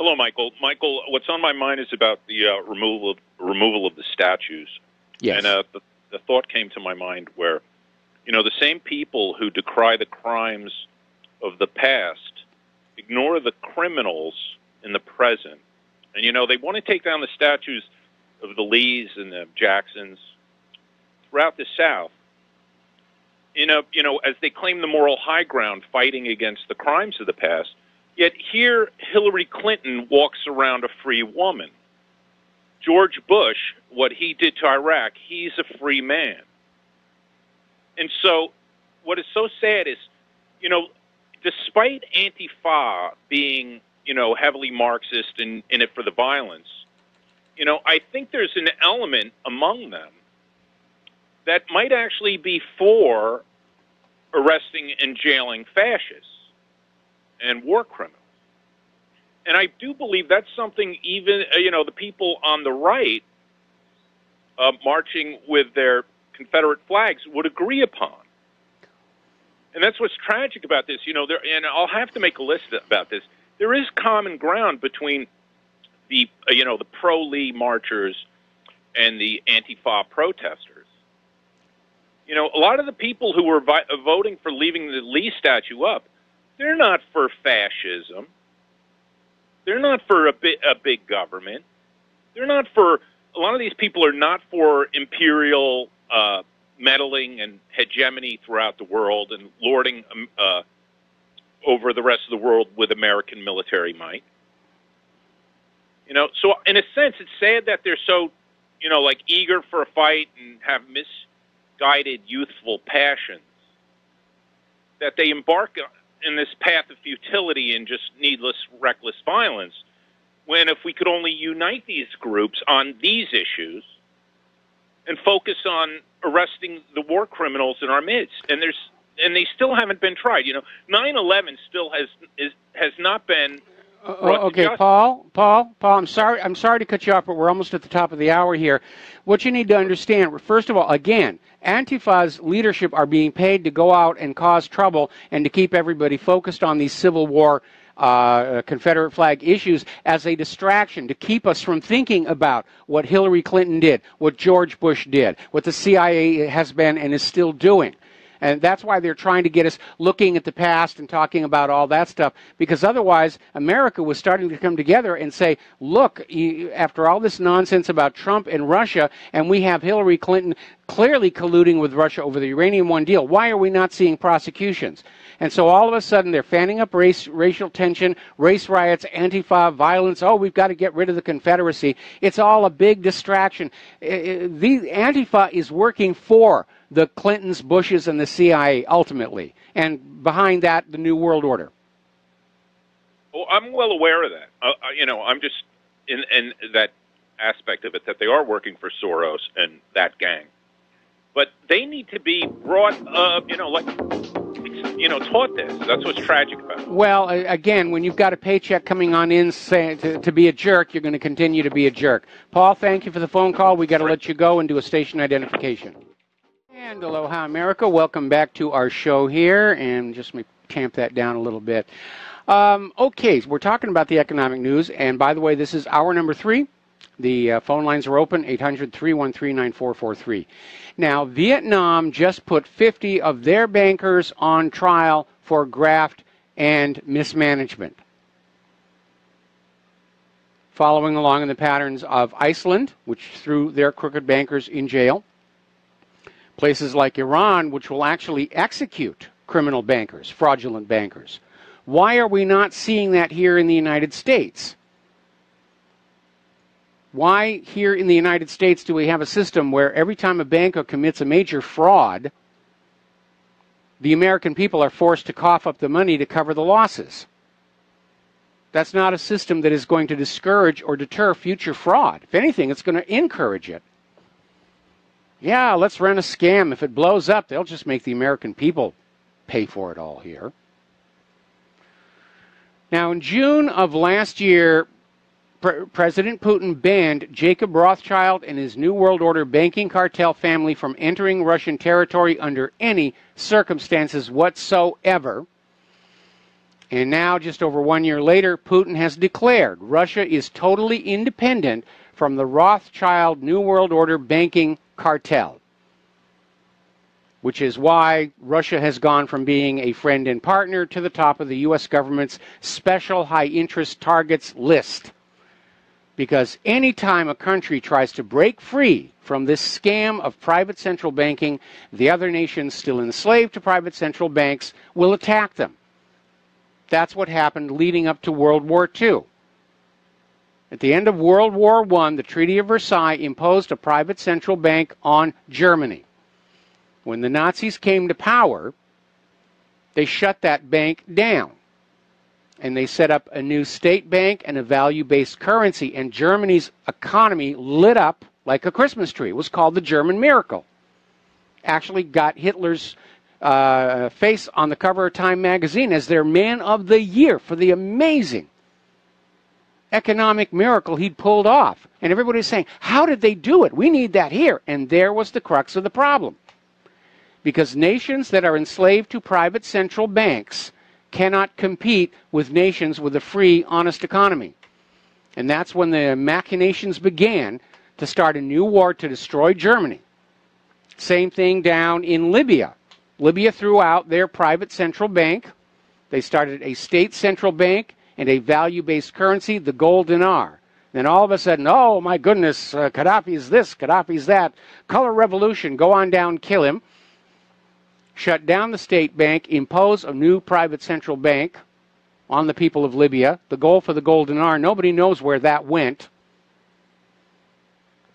Hello, Michael. Michael, what's on my mind is about the removal of the statues. Yes. And the thought came to my mind where, the same people who decry the crimes of the past ignore the criminals in the present. And, they want to take down the statues of the Lees and the Jacksons throughout the South, as they claim the moral high ground fighting against the crimes of the past. Yet here, Hillary Clinton walks around a free woman. George Bush, what he did to Iraq, he's a free man. And so what is so sad is, despite Antifa being, heavily Marxist and in it for the violence, I think there's an element among them that might actually be for arresting and jailing fascists and war criminals. And I do believe that's something even, the people on the right marching with their Confederate flags would agree upon. And that's what's tragic about this. And I'll have to make a list about this. There is common ground between the, the pro-Lee marchers and the Antifa protesters. A lot of the people who were voting for leaving the Lee statue up, they're not for fascism. They're not for a big government. They're not for, a lot of these people are not for imperial meddling and hegemony throughout the world and lording over the rest of the world with American military might. So in a sense, it's sad that they're so, eager for a fight and have misguided youthful passions, that they embark in this path of futility and just needless, reckless violence, when if we could only unite these groups on these issues and focus on arresting the war criminals in our midst. And they still haven't been tried. 9/11 still has not been okay, Paul, I'm sorry to cut you off, but we're almost at the top of the hour here. What you need to understand, first of all, again, Antifa's leadership are being paid to go out and cause trouble and to keep everybody focused on these Civil War Confederate flag issues as a distraction, to keep us from thinking about what Hillary Clinton did, what George Bush did, what the CIA has been and is still doing. And that's why they're trying to get us looking at the past and talking about all that stuff, because otherwise America was starting to come together and say, look, after all this nonsense about Trump and Russia, and we have Hillary Clinton clearly colluding with Russia over the Uranium One deal, why are we not seeing prosecutions? And so all of a sudden they're fanning up racial tension, race riots, Antifa, violence. Oh, we've got to get rid of the Confederacy. It's all a big distraction. The Antifa is working for the Clintons, Bushes, and the CIA ultimately. And behind that, the New World Order. Well, I'm well aware of that. I'm just in that aspect of it, that they are working for Soros and that gang. But they need to be brought up, taught this. That's what's tragic about it. Well, again, when you've got a paycheck coming on in to be a jerk, you're going to continue to be a jerk. Paul, thank you for the phone call. We got to let you go and do a station identification. And aloha, America. Welcome back to our show here. And just let me tamp that down a little bit. Okay, so we're talking about the economic news. And by the way, this is hour number 3. The phone lines are open, 800-313-9443. Now, Vietnam just put 50 of their bankers on trial for graft and mismanagement. Following along in the patterns of Iceland, which threw their crooked bankers in jail. Places like Iran, which will actually execute criminal bankers, fraudulent bankers. Why are we not seeing that here in the United States? Why here in the United States do we have a system where every time a banker commits a major fraud, the American people are forced to cough up the money to cover the losses? That's not a system that is going to discourage or deter future fraud. If anything, it's going to encourage it. Yeah, let's run a scam. If it blows up, they'll just make the American people pay for it all here. Now, in June of last year, President Putin banned Jacob Rothschild and his New World Order banking cartel family from entering Russian territory under any circumstances whatsoever. And now, just over 1 year later, Putin has declared Russia is totally independent from the Rothschild New World Order banking cartel, which is why Russia has gone from being a friend and partner to the top of the U.S. government's special high-interest targets list. Because any time a country tries to break free from this scam of private central banking, the other nations still enslaved to private central banks will attack them. That's what happened leading up to World War II. At the end of World War I, the Treaty of Versailles imposed a private central bank on Germany. When the Nazis came to power, they shut that bank down. And they set up a new state bank and a value-based currency. And Germany's economy lit up like a Christmas tree. It was called the German Miracle. Actually got Hitler's face on the cover of Time magazine as their man of the year for the amazing economic miracle he'd pulled off. And everybody's saying, how did they do it? We need that here. And there was the crux of the problem. Because nations that are enslaved to private central banks cannot compete with nations with a free, honest economy. And that's when the machinations began to start a new war to destroy Germany. Same thing down in Libya. Libya threw out their private central bank. They started a state central bank and a value-based currency, the gold dinar. Then all of a sudden, oh my goodness, Gaddafi's this, Gaddafi's that. Color revolution, go on down, kill him. Shut down the state bank, impose a new private central bank on the people of Libya. The goal for the gold dinar, nobody knows where that went.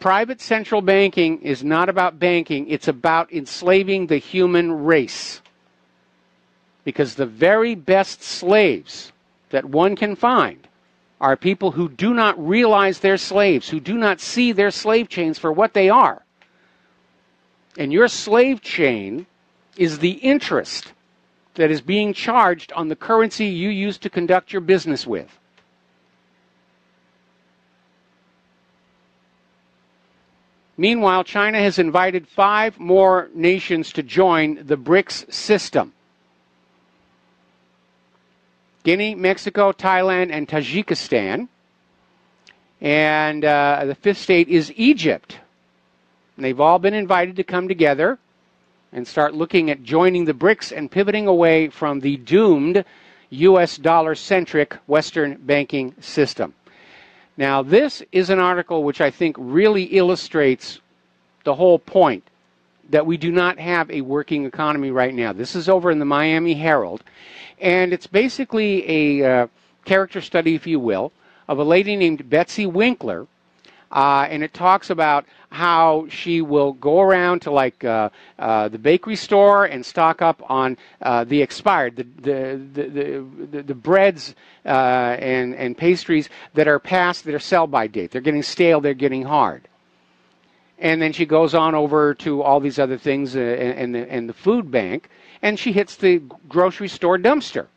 Private central banking is not about banking, it's about enslaving the human race. Because the very best slaves that one can find are people who do not realize they're slaves, who do not see their slave chains for what they are. And your slave chain is the interest that is being charged on the currency you use to conduct your business with. Meanwhile, China has invited 5 more nations to join the BRICS system. Guinea, Mexico, Thailand, and Tajikistan. And the 5th state is Egypt. And they've all been invited to come together and start looking at joining the BRICS and pivoting away from the doomed U.S. dollar-centric Western banking system. Now, this is an article which I think really illustrates the whole point that we do not have a working economy right now. This is over in the Miami Herald, and it's basically a character study, if you will, of a lady named Betsy Winkler, and it talks about how she will go around to like the bakery store and stock up on the expired, the breads and pastries that are past their sell-by date. They're getting stale, they're getting hard. And then she goes on over to all these other things and the food bank, and she hits the grocery store dumpster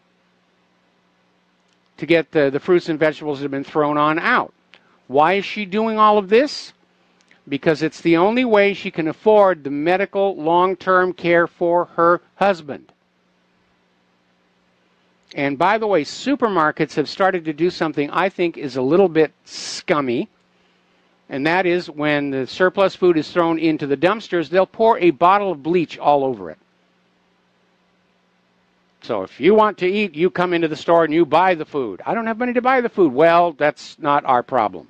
to get the fruits and vegetables that have been thrown on out. Why is she doing all of this? Because it's the only way she can afford the medical long-term care for her husband. And by the way, supermarkets have started to do something I think is a little bit scummy. And that is when the surplus food is thrown into the dumpsters, they'll pour a bottle of bleach all over it. So if you want to eat, you come into the store and you buy the food. I don't have money to buy the food. Well, that's not our problem.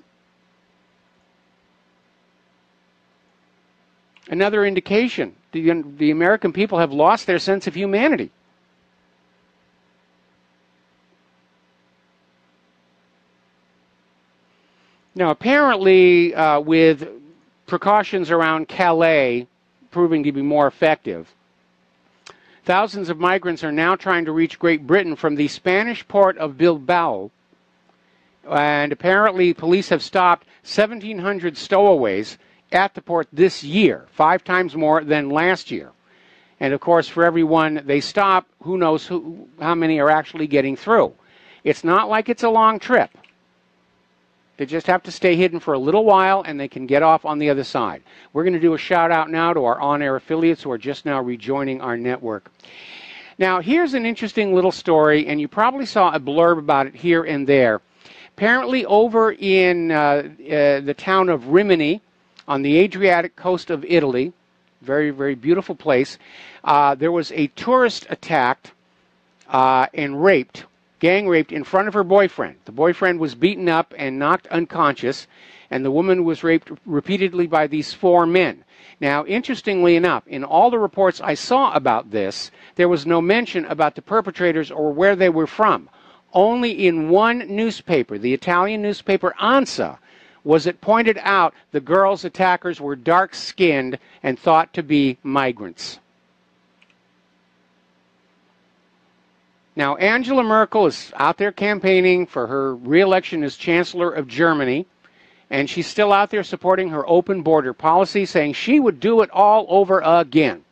Another indication, the American people have lost their sense of humanity. Now, apparently, with precautions around Calais proving to be more effective, thousands of migrants are now trying to reach Great Britain from the Spanish port of Bilbao. And apparently, police have stopped 1,700 stowaways at the port this year, 5 times more than last year. And of course, for every one they stop, who knows how many are actually getting through. It's not like it's a long trip. They just have to stay hidden for a little while and they can get off on the other side. We're going to do a shout out now to our on-air affiliates who are just now rejoining our network. Now, here's an interesting little story, and you probably saw a blurb about it here and there. Apparently over in the town of Rimini, on the Adriatic coast of Italy, very, very beautiful place, there was a tourist attacked and raped, gang raped in front of her boyfriend. The boyfriend was beaten up and knocked unconscious, and the woman was raped repeatedly by these 4 men. Now, interestingly enough, in all the reports I saw about this, there was no mention about the perpetrators or where they were from. Only in one newspaper, the Italian newspaper ANSA, was it pointed out the girls' attackers were dark-skinned and thought to be migrants. Now, Angela Merkel is out there campaigning for her re-election as Chancellor of Germany, and she's still out there supporting her open border policy, saying she would do it all over again.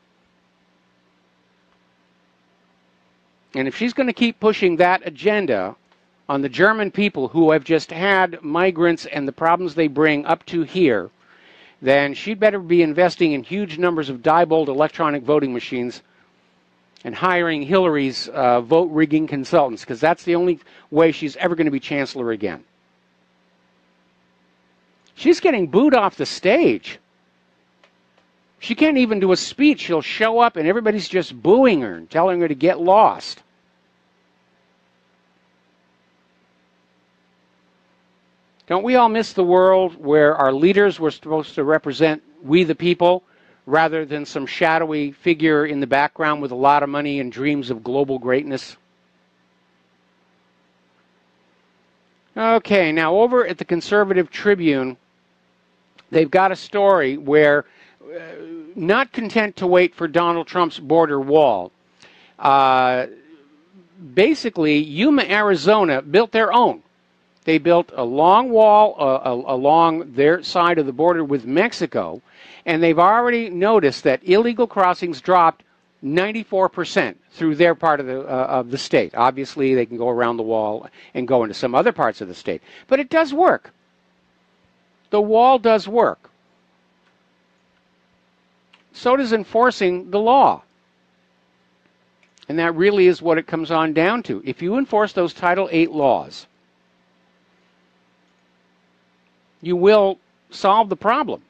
And if she's going to keep pushing that agenda on the German people who have just had migrants and the problems they bring up to here, then she'd better be investing in huge numbers of Diebold electronic voting machines and hiring Hillary's vote-rigging consultants, because that's the only way she's ever going to be chancellor again. She's getting booed off the stage. She can't even do a speech. She'll show up and everybody's just booing her and telling her to get lost. Don't we all miss the world where our leaders were supposed to represent we the people rather than some shadowy figure in the background with a lot of money and dreams of global greatness? Okay, now over at the Conservative Tribune, they've got a story where, not content to wait for Donald Trump's border wall, basically Yuma, Arizona built their own. They built a long wall along their side of the border with Mexico, and they've already noticed that illegal crossings dropped 94% through their part of the state. Obviously, they can go around the wall and go into some other parts of the state. But it does work. The wall does work. So does enforcing the law. And that really is what it comes on down to. If you enforce those Title VIII laws, you will solve the problem.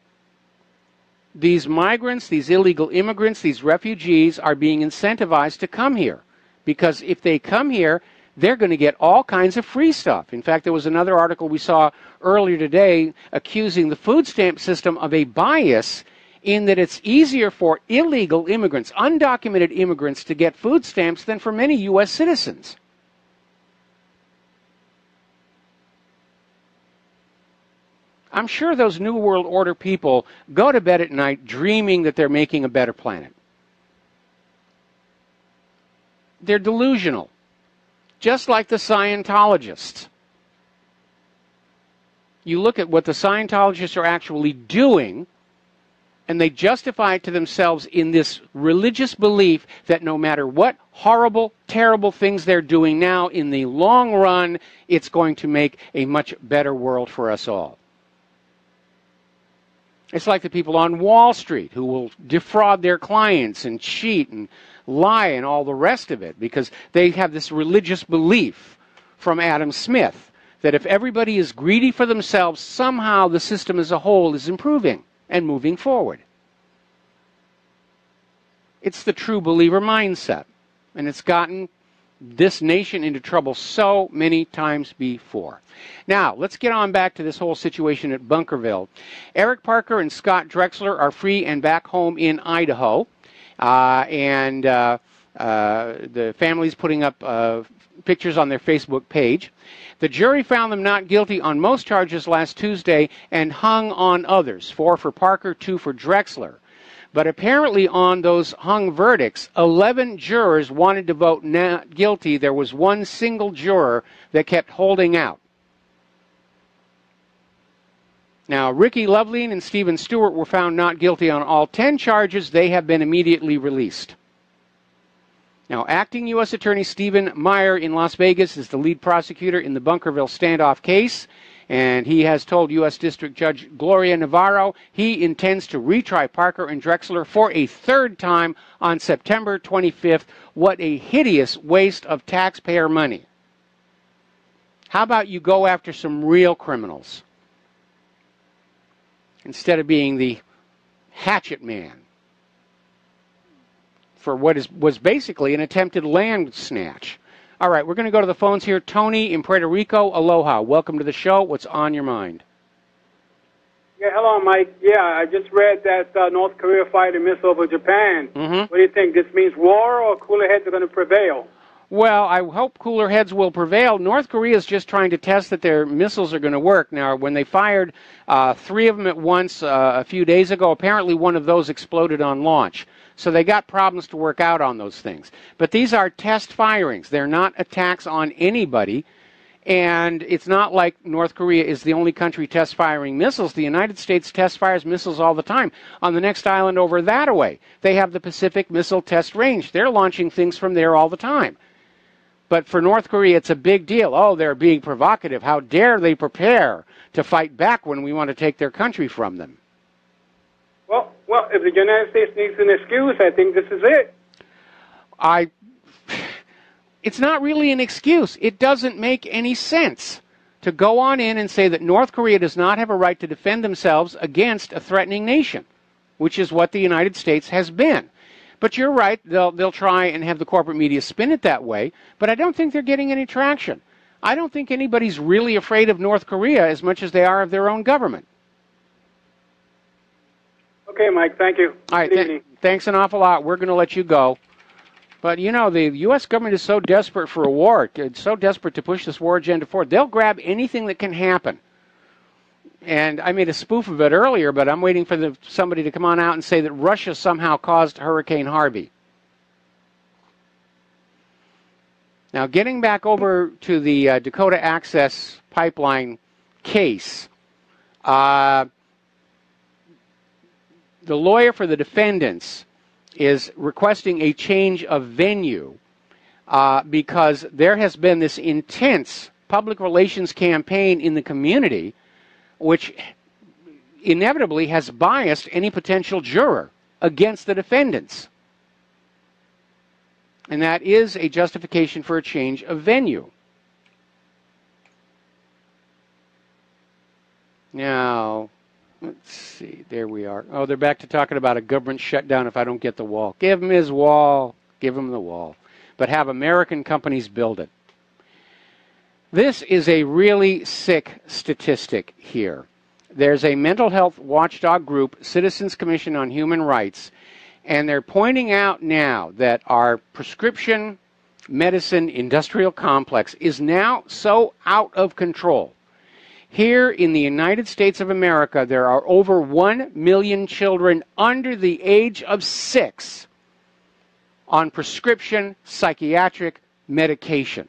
these migrants, these illegal immigrants, these refugees are being incentivized to come here. Because if they come here, they're going to get all kinds of free stuff. In fact, there was another article we saw earlier today accusing the food stamp system of a bias in that it's easier for illegal immigrants, undocumented immigrants, to get food stamps than for many U.S. citizens. I'm sure those New World Order people go to bed at night dreaming that they're making a better planet. They're delusional, just like the Scientologists. You look at what the Scientologists are actually doing, and they justify it to themselves in this religious belief that no matter what horrible, terrible things they're doing now, in the long run, it's going to make a much better world for us all. It's like the people on Wall Street who will defraud their clients and cheat and lie and all the rest of it because they have this religious belief from Adam Smith that if everybody is greedy for themselves, somehow the system as a whole is improving and moving forward. It's the true believer mindset, and it's gotten this nation into trouble so many times before. Now, let's get on back to this whole situation at Bunkerville. Eric Parker and Scott Drexler are free and back home in Idaho, and the family's putting up pictures on their Facebook page. The jury found them not guilty on most charges last Tuesday and hung on others, 4 for Parker, 2 for Drexler. But apparently on those hung verdicts, 11 jurors wanted to vote not guilty. There was one single juror that kept holding out. Now, Ricky Loveline and Stephen Stewart were found not guilty on all 10 charges. They have been immediately released. Now, acting U.S. Attorney Stephen Meyer in Las Vegas is the lead prosecutor in the Bunkerville standoff case, and he has told U.S. District Judge Gloria Navarro he intends to retry Parker and Drexler for a third time on September 25th. What a hideous waste of taxpayer money. How about you go after some real criminals instead of being the hatchet man for what was basically an attempted land snatch. All right, we're going to go to the phones here. Tony in Puerto Rico, aloha. Welcome to the show. What's on your mind? Yeah, hello, Mike. Yeah, I just read that North Korea fired a missile over Japan. Mm-hmm. What do you think? This means war or cooler heads are going to prevail? Well, I hope cooler heads will prevail. North Korea is just trying to test that their missiles are going to work. Now, when they fired 3 of them at once a few days ago, apparently one of those exploded on launch. So they got problems to work out on those things. But these are test firings. They're not attacks on anybody. And it's not like North Korea is the only country test firing missiles. The United States test fires missiles all the time. On the next island over that-a-way, they have the Pacific Missile Test Range. They're launching things from there all the time. But for North Korea, it's a big deal. Oh, they're being provocative. How dare they prepare to fight back when we want to take their country from them? Well, if the United States needs an excuse, I think this is it. It's not really an excuse. It doesn't make any sense to go on in and say that North Korea does not have a right to defend themselves against a threatening nation, which is what the United States has been. But you're right, they'll try and have the corporate media spin it that way, but I don't think they're getting any traction. I don't think anybody's really afraid of North Korea as much as they are of their own government. Okay, Mike, thank you. All right, thanks an awful lot. We're going to let you go. But, you know, the U.S. government is so desperate for a war, it's so desperate to push this war agenda forward, they'll grab anything that can happen. And I made a spoof of it earlier, but I'm waiting for somebody to come on out and say that Russia somehow caused Hurricane Harvey. Now, getting back over to the Dakota Access Pipeline case, the lawyer for the defendants is requesting a change of venue because there has been this intense public relations campaign in the community which inevitably has biased any potential juror against the defendants. And that is a justification for a change of venue. Now, let's see. There we are. Oh, they're back to talking about a government shutdown if I don't get the wall. Give him his wall. Give him the wall. But have American companies build it. This is a really sick statistic here. There's a mental health watchdog group, Citizens Commission on Human Rights, and they're pointing out now that our prescription medicine industrial complex is now so out of control. Here in the United States of America, there are over 1 million children under the age of 6 on prescription psychiatric medication.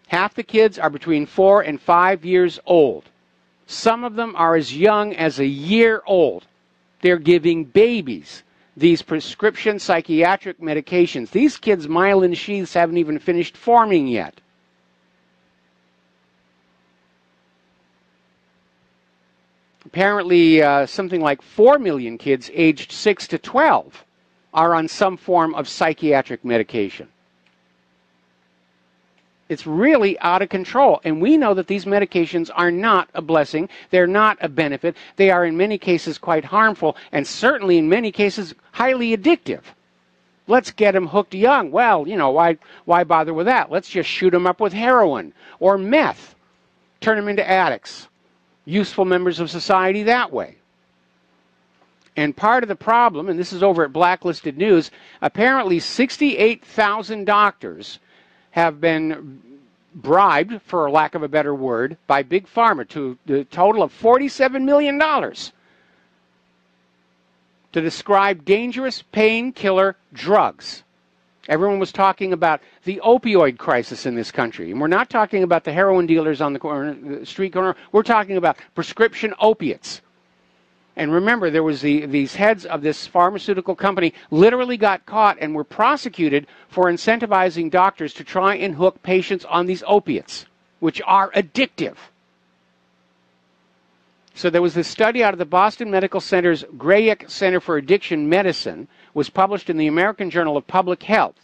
Half the kids are between 4 and 5 years old. Some of them are as young as a year old. They're giving babies these prescription psychiatric medications. These kids' myelin sheaths haven't even finished forming yet. Apparently, something like 4 million kids aged 6 to 12 are on some form of psychiatric medication. It's really out of control. And we know that these medications are not a blessing. They're not a benefit. They are in many cases quite harmful, and certainly in many cases highly addictive. Let's get them hooked young. Well, you know, why bother with that? Let's just shoot them up with heroin or meth. Turn them into addicts. Useful members of society that way. And part of the problem, and this is over at Blacklisted News, apparently 68,000 doctors have been bribed, for lack of a better word, by Big Pharma to the total of $47 million to describe dangerous painkiller drugs. Everyone was talking about the opioid crisis in this country. And we're not talking about the heroin dealers on the street corner. We're talking about prescription opiates. And remember, there was these heads of this pharmaceutical company literally got caught and were prosecuted for incentivizing doctors to try and hook patients on these opiates, which are addictive. So there was this study out of the Boston Medical Center's Grayek Center for Addiction Medicine, was published in the American Journal of Public Health,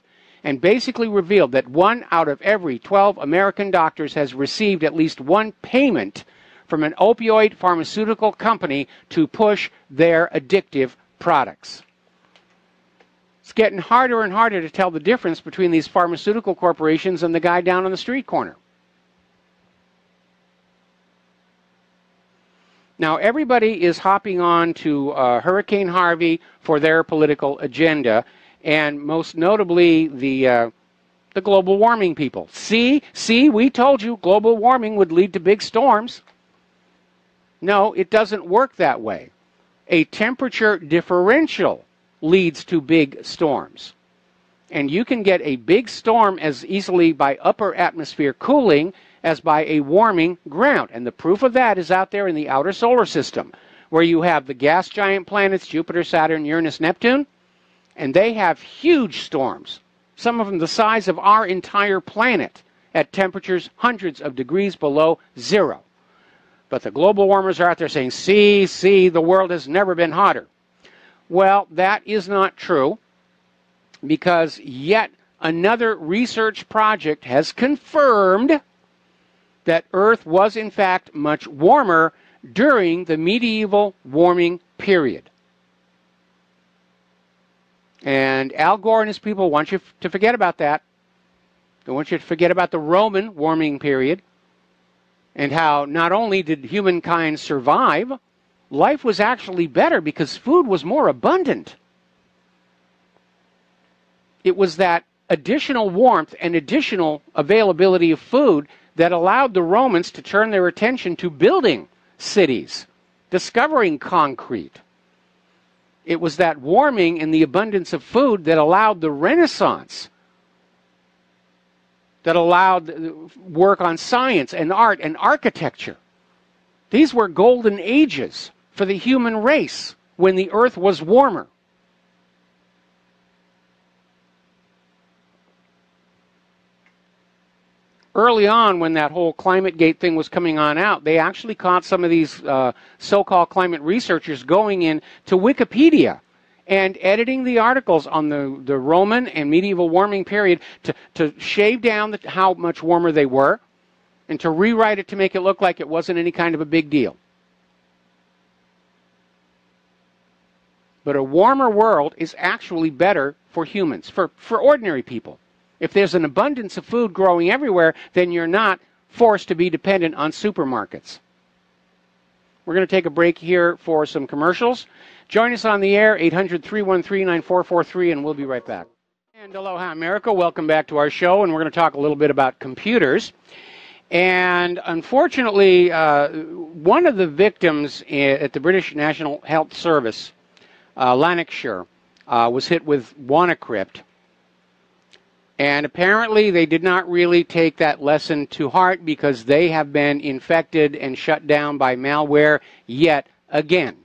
and basically revealed that 1 out of every 12 American doctors has received at least one payment from an opioid pharmaceutical company to push their addictive products. It's getting harder and harder to tell the difference between these pharmaceutical corporations and the guy down on the street corner. Now, everybody is hopping on to Hurricane Harvey for their political agenda, and most notably the global warming people. See, we told you global warming would lead to big storms. No, it doesn't work that way. A temperature differential leads to big storms. And you can get a big storm as easily by upper atmosphere cooling as by a warming ground. And the proof of that is out there in the outer solar system, where you have the gas giant planets, Jupiter, Saturn, Uranus, Neptune, and they have huge storms, some of them the size of our entire planet, at temperatures hundreds of degrees below zero. But the global warmers are out there saying, see, the world has never been hotter. Well, that is not true, because yet another research project has confirmed that Earth was in fact much warmer during the medieval warming period. And Al Gore and his people want you to forget about that. They want you to forget about the Roman warming period and how not only did humankind survive, life was actually better because food was more abundant. It was that additional warmth and additional availability of food that allowed the Romans to turn their attention to building cities, discovering concrete. It was that warming and the abundance of food that allowed the Renaissance, that allowed work on science and art and architecture. These were golden ages for the human race when the earth was warmer. Early on, when that whole ClimateGate thing was coming on out, they actually caught some of these so-called climate researchers going in to Wikipedia and editing the articles on the Roman and medieval warming period to shave down how much warmer they were and to rewrite it to make it look like it wasn't any kind of a big deal. But a warmer world is actually better for humans, for ordinary people. If there's an abundance of food growing everywhere, then you're not forced to be dependent on supermarkets. We're going to take a break here for some commercials. Join us on the air, 800-313-9443, and we'll be right back. And aloha, America. Welcome back to our show, and we're going to talk a little bit about computers. And unfortunately, one of the victims at the British National Health Service, Lanarkshire, was hit with WannaCrypt. And apparently they did not really take that lesson to heart because they have been infected and shut down by malware yet again.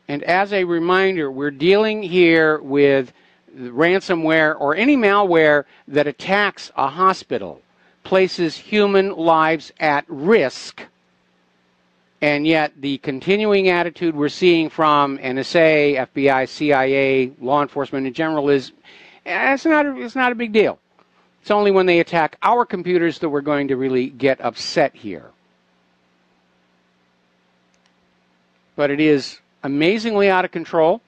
And as a reminder, we're dealing here with ransomware or any malware that attacks a hospital, places human lives at risk. And yet the continuing attitude we're seeing from NSA, FBI, CIA, law enforcement in general is, it's not a big deal. It's only when they attack our computers that we're going to really get upset here. But it is amazingly out of control.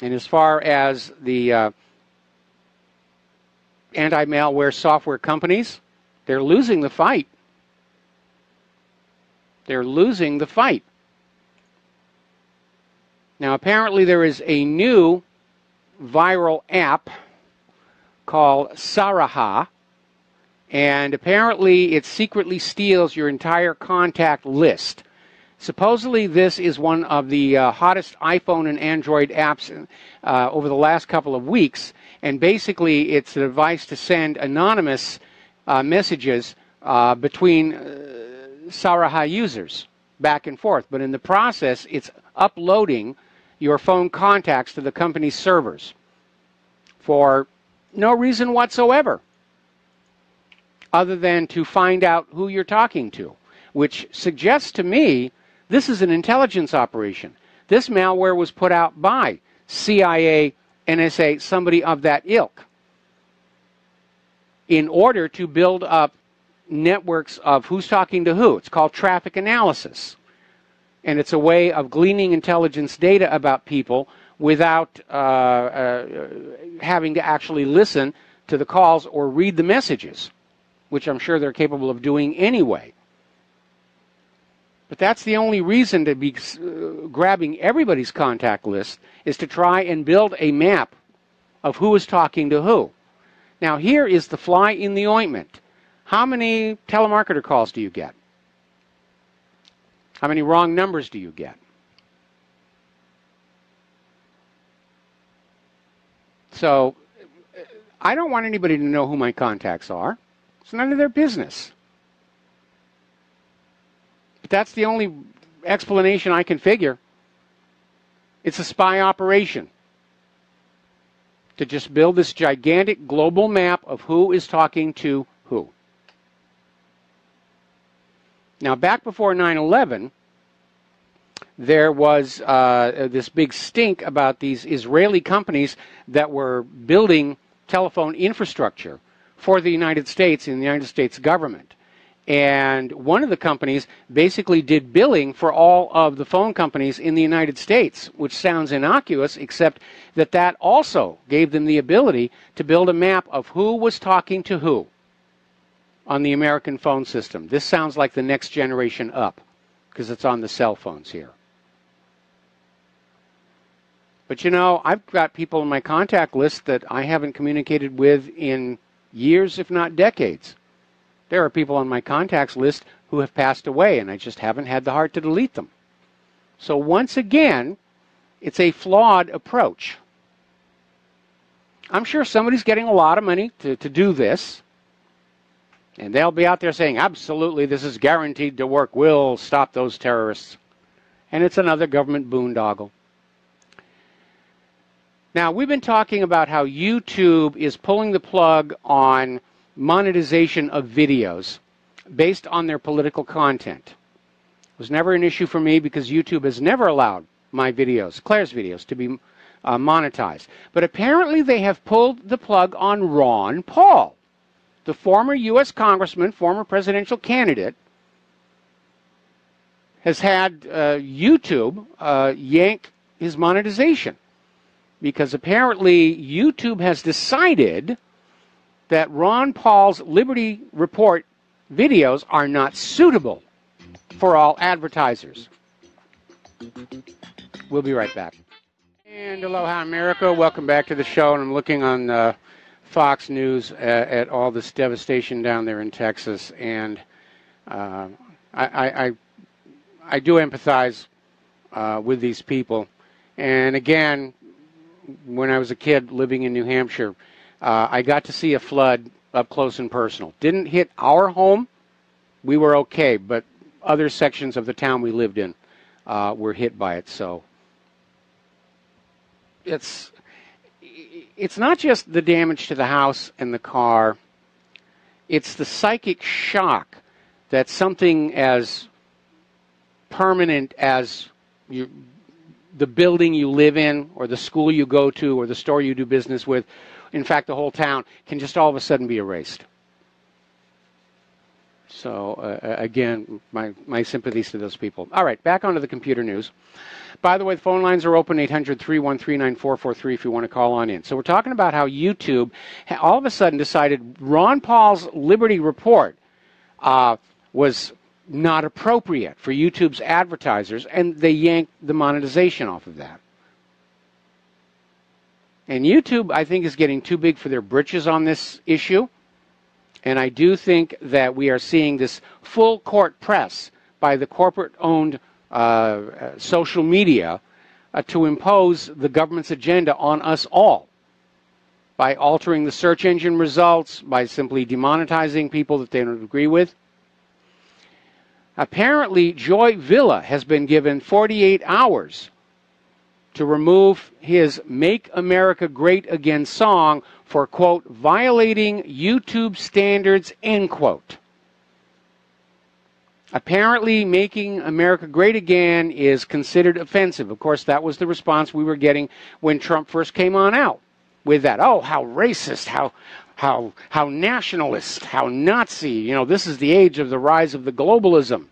And as far as the anti-malware software companies, they're losing the fight. They're losing the fight. Now, apparently there is a new viral app called Saraha, and apparently it secretly steals your entire contact list. Supposedly this is one of the hottest iPhone and Android apps over the last couple of weeks, and basically it's a device to send anonymous messages between Saraha users back and forth. But in the process, it's uploading your phone contacts to the company's servers for no reason whatsoever other than to find out who you're talking to, which suggests to me this is an intelligence operation. This malware was put out by CIA, NSA, somebody of that ilk, in order to build up networks of who's talking to who. It's called traffic analysis. And it's a way of gleaning intelligence data about people without having to actually listen to the calls or read the messages, which I'm sure they're capable of doing anyway. But that's the only reason to be grabbing everybody's contact list, is to try and build a map of who is talking to who. Now, here is the fly in the ointment. How many telemarketer calls do you get? How many wrong numbers do you get? So, I don't want anybody to know who my contacts are. It's none of their business. But that's the only explanation I can figure. It's a spy operation to just build this gigantic global map of who is talking to who. Now, back before 9/11, there was this big stink about these Israeli companies that were building telephone infrastructure for the United States and the United States government. And one of the companies basically did billing for all of the phone companies in the United States, which sounds innocuous, except that that also gave them the ability to build a map of who was talking to who on the American phone system. This sounds like the next generation up, because it's on the cell phones here. But you know, I've got people in my contact list that I haven't communicated with in years, if not decades. There are people on my contacts list who have passed away, and I just haven't had the heart to delete them. So once again, it's a flawed approach. I'm sure somebody's getting a lot of money to do this, and they'll be out there saying, absolutely, this is guaranteed to work. We'll stop those terrorists. And it's another government boondoggle. Now, we've been talking about how YouTube is pulling the plug on monetization of videos based on their political content. It was never an issue for me because YouTube has never allowed my videos, Claire's videos, to be monetized. But apparently they have pulled the plug on Ron Paul. the former U.S. congressman, former presidential candidate, has had YouTube yank his monetization, because apparently YouTube has decided that Ron Paul's Liberty Report videos are not suitable for all advertisers. We'll be right back. And aloha, America. Welcome back to the show. And I'm looking on Fox News at all this devastation down there in Texas, and I do empathize with these people. And again, when I was a kid living in New Hampshire, I got to see a flood up close and personal. Didn't hit our home. We were okay, but other sections of the town we lived in were hit by it. So it's not just the damage to the house and the car. It's the psychic shock that something as permanent as the building you live in, or the school you go to, or the store you do business with, in fact the whole town, can just all of a sudden be erased. So again, my sympathies to those people. All right, back onto the computer news. By the way, the phone lines are open, 800-313-9443 if you want to call on in. So we're talking about how YouTube all of a sudden decided Ron Paul's Liberty Report was not appropriate for YouTube's advertisers, and they yanked the monetization off of that. And YouTube, I think, is getting too big for their britches on this issue. And I do think that we are seeing this full court press by the corporate-owned social media to impose the government's agenda on us all by altering the search engine results, by simply demonetizing people that they don't agree with. Apparently, Joy Villa has been given 48 hours to remove his Make America Great Again song for, quote, violating YouTube standards, end quote. Apparently, Making America Great Again is considered offensive. Of course, that was the response we were getting when Trump first came on out with that. Oh, how racist, how nationalist, how Nazi. You know, this is the age of the rise of the globalism.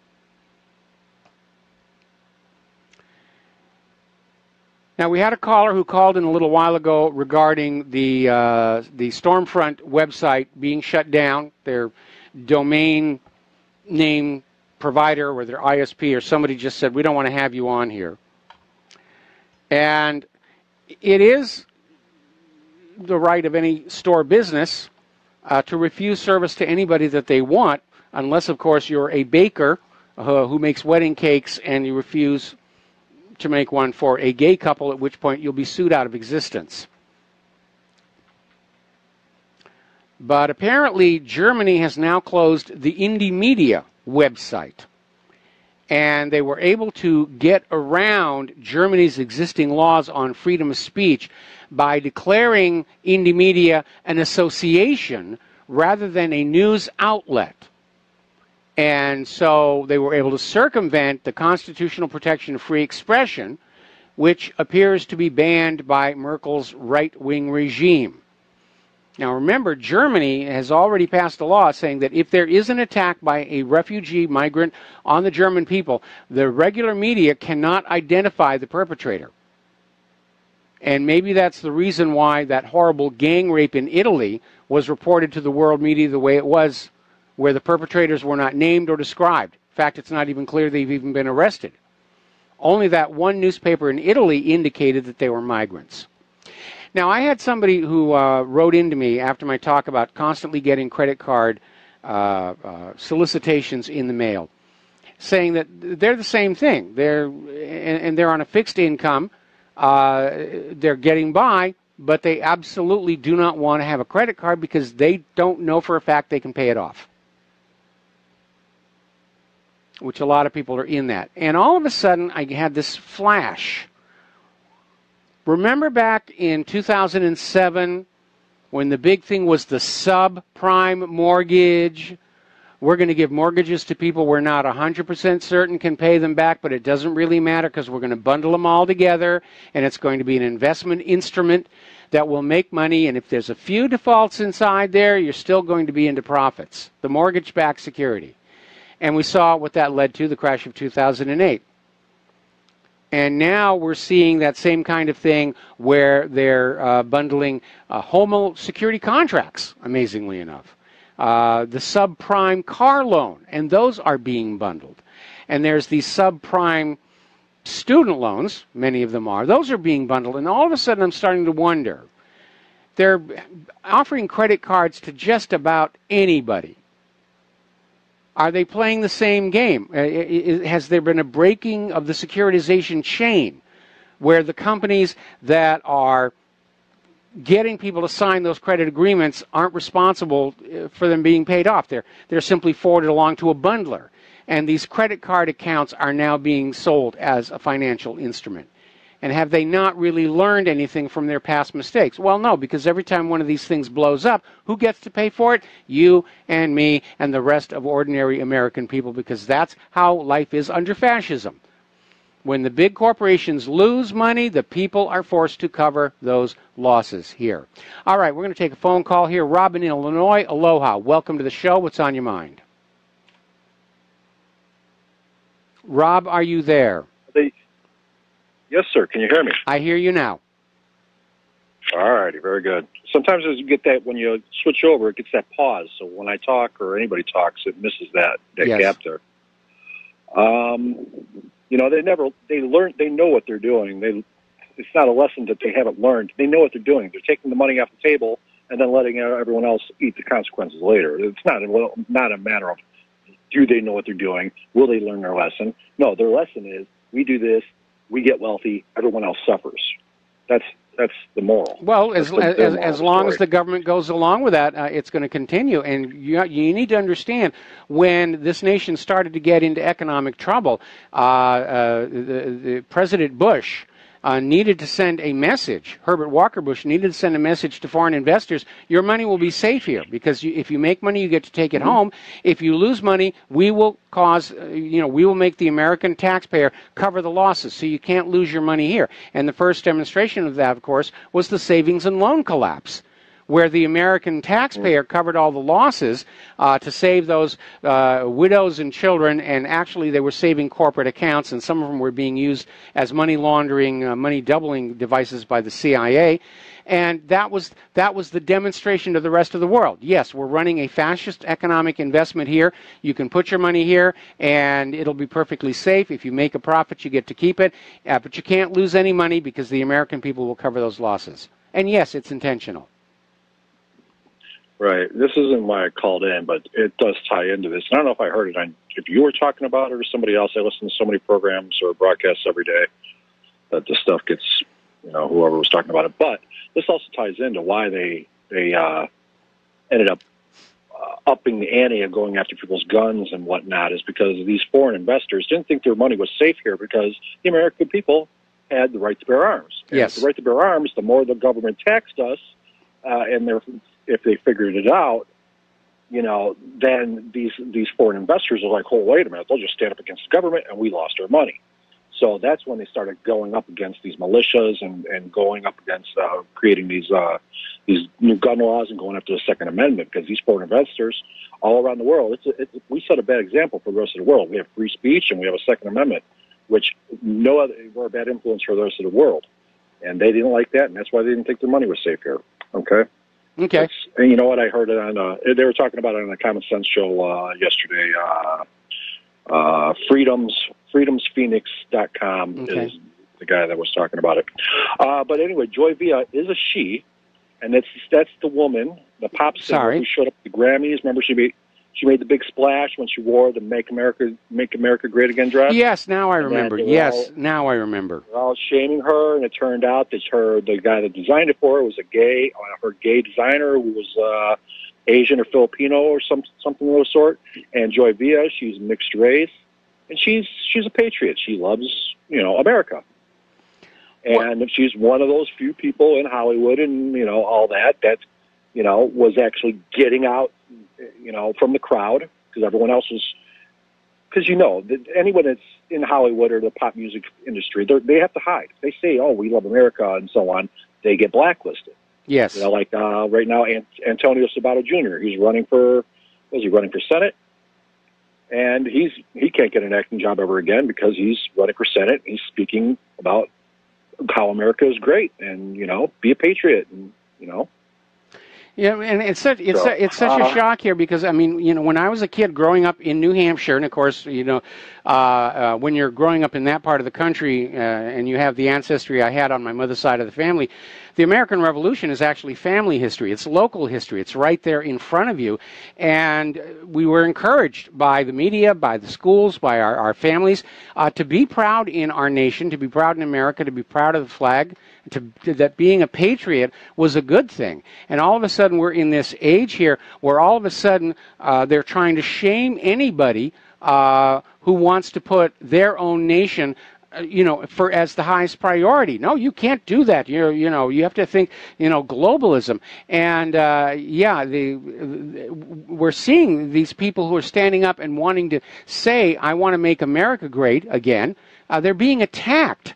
Now, we had a caller who called in a little while ago regarding the Stormfront website being shut down, their domain name provider or their ISP, or somebody just said, we don't want to have you on here. And it is the right of any store business to refuse service to anybody that they want, unless, of course, you're a baker who makes wedding cakes and you refuse to make one for a gay couple, at which point you'll be sued out of existence. But apparently Germany has now closed the Indie Media website, and they were able to get around Germany's existing laws on freedom of speech by declaring Indie Media an association rather than a news outlet. And so they were able to circumvent the constitutional protection of free expression, which appears to be banned by Merkel's right-wing regime. Now remember, Germany has already passed a law saying that if there is an attack by a refugee migrant on the German people, the regular media cannot identify the perpetrator. And maybe that's the reason why that horrible gang rape in Italy was reported to the world media the way it was, where the perpetrators were not named or described. In fact, it's not even clear they've even been arrested. Only that one newspaper in Italy indicated that they were migrants. Now, I had somebody who wrote into me after my talk about constantly getting credit card solicitations in the mail, saying that they're the same thing. They're on a fixed income. They're getting by, but they absolutely do not want to have a credit card because they don't know for a fact they can pay it off, which a lot of people are in that. And all of a sudden, I had this flash. Remember back in 2007 when the big thing was the subprime mortgage? We're going to give mortgages to people we're not 100% certain can pay them back, but it doesn't really matter because we're going to bundle them all together, and it's going to be an investment instrument that will make money, and if there's a few defaults inside there, you're still going to be into profits. The mortgage-backed security. And we saw what that led to, the crash of 2008. And now we're seeing that same kind of thing where they're bundling home security contracts, amazingly enough. The subprime car loan, and those are being bundled. And there's these subprime student loans, many of them are. Those are being bundled, and all of a sudden I'm starting to wonder. They're offering credit cards to just about anybody. Are they playing the same game? Has there been a breaking of the securitization chain where the companies that are getting people to sign those credit agreements aren't responsible for them being paid off? They're simply forwarded along to a bundler. And these credit card accounts are now being sold as a financial instrument. And have they not really learned anything from their past mistakes? Well, no, because every time one of these things blows up, who gets to pay for it? You and me and the rest of ordinary American people, because that's how life is under fascism. When the big corporations lose money, the people are forced to cover those losses here. All right, we're going to take a phone call here. Rob in Illinois, aloha. Welcome to the show. What's on your mind? Rob, are you there? Yes, sir. Can you hear me? I hear you now. All righty, very good. Sometimes as you get that, when you switch over, it gets that pause. So when I talk or anybody talks, it misses that Yes. gap there. You know, they know what they're doing. It's not a lesson that they haven't learned. They know what they're doing. They're taking the money off the table and then letting everyone else eat the consequences later. It's not a matter of, do they know what they're doing? Will they learn their lesson? No, their lesson is, we do this, we get wealthy, everyone else suffers. That's the moral. Well, as long as the government goes along with that, it's going to continue. And you need to understand, when this nation started to get into economic trouble, the President Bush needed to send a message. Herbert Walker Bush needed to send a message to foreign investors. Your money will be safe here, because if you make money, you get to take it home. If you lose money, we will we will make the American taxpayer cover the losses, so you can't lose your money here. And the first demonstration of that, of course, was the savings and loan collapse, where the American taxpayer covered all the losses to save those widows and children, and actually they were saving corporate accounts, and some of them were being used as money laundering, money doubling devices by the CIA. And that was the demonstration to the rest of the world. Yes, we're running a fascist economic investment here. You can put your money here, and it'll be perfectly safe. If you make a profit, you get to keep it. But you can't lose any money, because the American people will cover those losses. And yes, it's intentional. Right. This isn't why I called in, but it does tie into this. I don't know if I heard it if you were talking about it or somebody else. I listen to so many programs or broadcasts every day that this stuff gets, whoever was talking about it. But this also ties into why they ended up upping the ante and going after people's guns and whatnot, is because these foreign investors didn't think their money was safe here, because the American people had the right to bear arms. Yes. And the right to bear arms, the more the government taxed us, and if they figured it out, then these foreign investors are like, oh, wait a minute, they'll just stand up against the government, and we lost our money. So that's when they started going up against these militias and going up against creating these new gun laws and going after the Second Amendment, because these foreign investors all around the world, we set a bad example for the rest of the world. We have free speech and we have a Second Amendment, which we're a bad influence for the rest of the world. And they didn't like that, and that's why they didn't think their money was safe here. Okay? Okay. And you know what? I heard it on, they were talking about it on the Common Sense show yesterday. Freedomsphoenix.com is the guy that was talking about it. But anyway, Joy Villa is a she, and that's the woman, the pop singer who showed up at the Grammys. Remember, she made the big splash when she wore the Make America Great Again dress? Yes, now I remember. Now I remember. They're all shaming her, and it turned out that the guy that designed it for her was her gay designer, who was Asian or Filipino or something of the sort. And Joy Villa, she's mixed race, and she's a patriot. She loves America, and she's one of those few people in Hollywood and all that was actually getting out from the crowd, because everyone else was, because anyone that's in Hollywood or the pop music industry, they have to hide. They say, oh, we love America and so on, they get blacklisted. Yes. You know, like right now, Antonio Sabato Jr. He's running for, was he running for Senate? And he can't get an acting job ever again because he's running for Senate. He's speaking about how America is great, and you know, be a patriot, and you know. Yeah, and it's such a shock here because I mean, you know, when I was a kid growing up in New Hampshire, and of course, you know, when you're growing up in that part of the country and you have the ancestry I had on my mother's side of the family, the American Revolution is actually family history. It's local history. It's right there in front of you, and we were encouraged by the media, by the schools, by our families to be proud in our nation, to be proud in America, to be proud of the flag. That being a patriot was a good thing. And all of a sudden we're in this age here where all of a sudden they're trying to shame anybody who wants to put their own nation you know, for as the highest priority. No, you can't do that. You know, you have to think, you know, globalism. And yeah, we're seeing these people who are standing up and wanting to say, I want to make America great again. They're being attacked.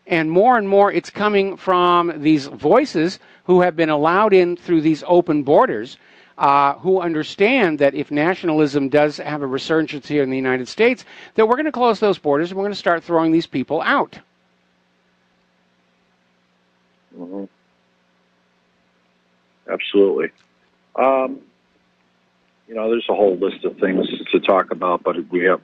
And more it's coming from these voices who have been allowed in through these open borders, who understand that if nationalism does have a resurgence here in the United States, that we're going to close those borders and we're going to start throwing these people out. Mm-hmm. Absolutely. You know, there's a whole list of things to talk about, but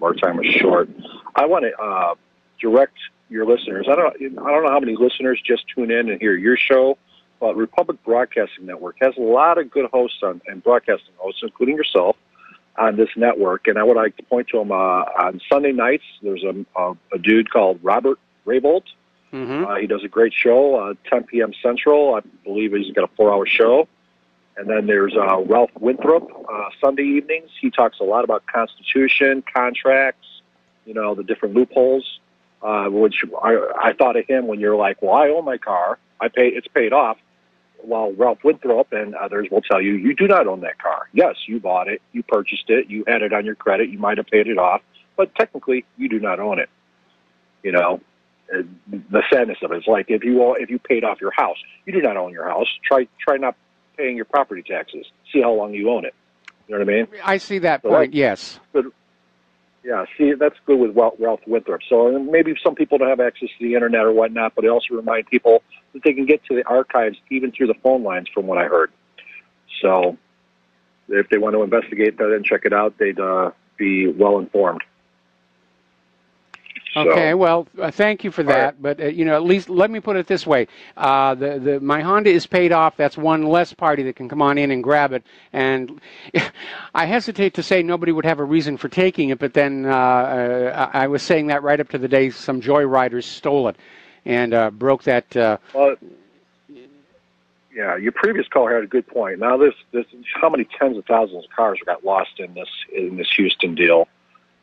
our time is short. I want to direct your listeners. I don't know how many listeners just tune in and hear your show, but Republic Broadcasting Network has a lot of good hosts and broadcasting hosts, including yourself, on this network. And I would like to point to them on Sunday nights. There's a dude called Robert Raybould. Mm-hmm. He does a great show, 10 p.m. Central. I believe he's got a 4-hour show. And then there's Ralph Winthrop, Sunday evenings. He talks a lot about Constitution, contracts, you know, the different loopholes. Which I thought of him when you're like, well, I own my car, it's paid off, while Ralph Winthrop and others will tell you, you do not own that car. Yes, you bought it, you purchased it, you had it on your credit, you might have paid it off, but technically you do not own it. You know, the sadness of it is like if you paid off your house, you do not own your house. Try not paying your property taxes. See how long you own it. You know what I mean? I see that point. Yes. Good. Yeah, see, that's good with Ralph Winthrop. So maybe some people don't have access to the internet or whatnot, but I also remind people that they can get to the archives even through the phone lines, from what I heard. So if they want to investigate that and check it out, they'd be well informed. Okay, well, thank you for that. Right. But, you know, at least let me put it this way. My Honda is paid off. That's one less party that can come on in and grab it. And I hesitate to say nobody would have a reason for taking it, but then I was saying that right up to the day some joyriders stole it and broke that. Well, yeah, your previous caller had a good point. Now, this how many tens of thousands of cars got lost in this Houston deal?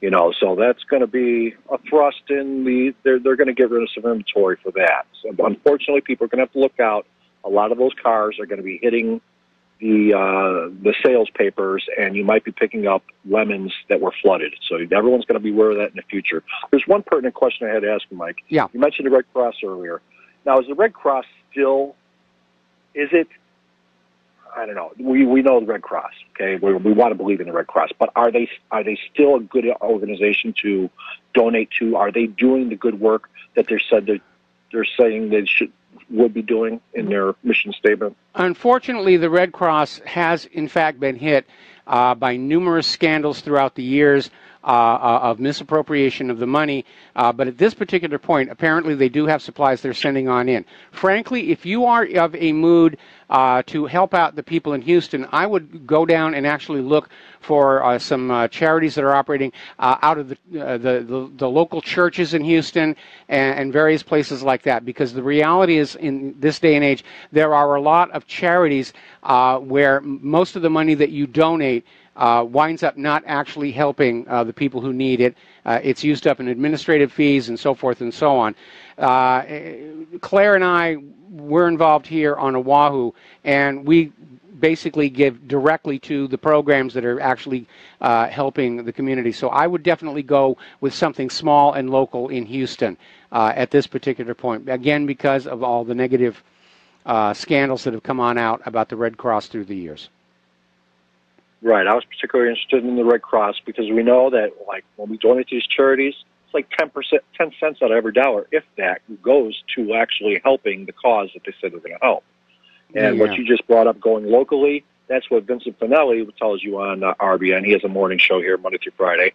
You know, so that's going to be a thrust in they're going to get rid of some inventory for that. So unfortunately, people are going to have to look out. A lot of those cars are going to be hitting the sales papers, and you might be picking up lemons that were flooded. So everyone's going to be aware of that in the future. There's one pertinent question I had to ask you, Mike. Yeah. You mentioned the Red Cross earlier. Now, is the Red Cross still, is it, I don't know. We know the Red Cross, okay? We want to believe in the Red Cross, but are they still a good organization to donate to? Are they doing the good work that they're saying they would be doing in their mission statement? Unfortunately, the Red Cross has in fact been hit by numerous scandals throughout the years of misappropriation of the money, but at this particular point, apparently they do have supplies they're sending on in. Frankly, if you are of a mood to help out the people in Houston, I would go down and actually look for some charities that are operating out of the local churches in Houston and various places like that, because the reality is in this day and age, there are a lot of charities where most of the money that you donate winds up not actually helping the people who need it. It's used up in administrative fees and so forth and so on. Claire and I, we're involved here on Oahu, and we basically give directly to the programs that are actually helping the community. So I would definitely go with something small and local in Houston at this particular point. Again, because of all the negative scandals that have come on out about the Red Cross through the years. Right. I was particularly interested in the Red Cross because we know that, like, when we donate to these charities, it's like 10 cents out of every dollar, if that, goes to actually helping the cause that they said they're going to help. And what you just brought up, going locally, that's what Vincent Finelli tells you on RBN. He has a morning show here Monday through Friday.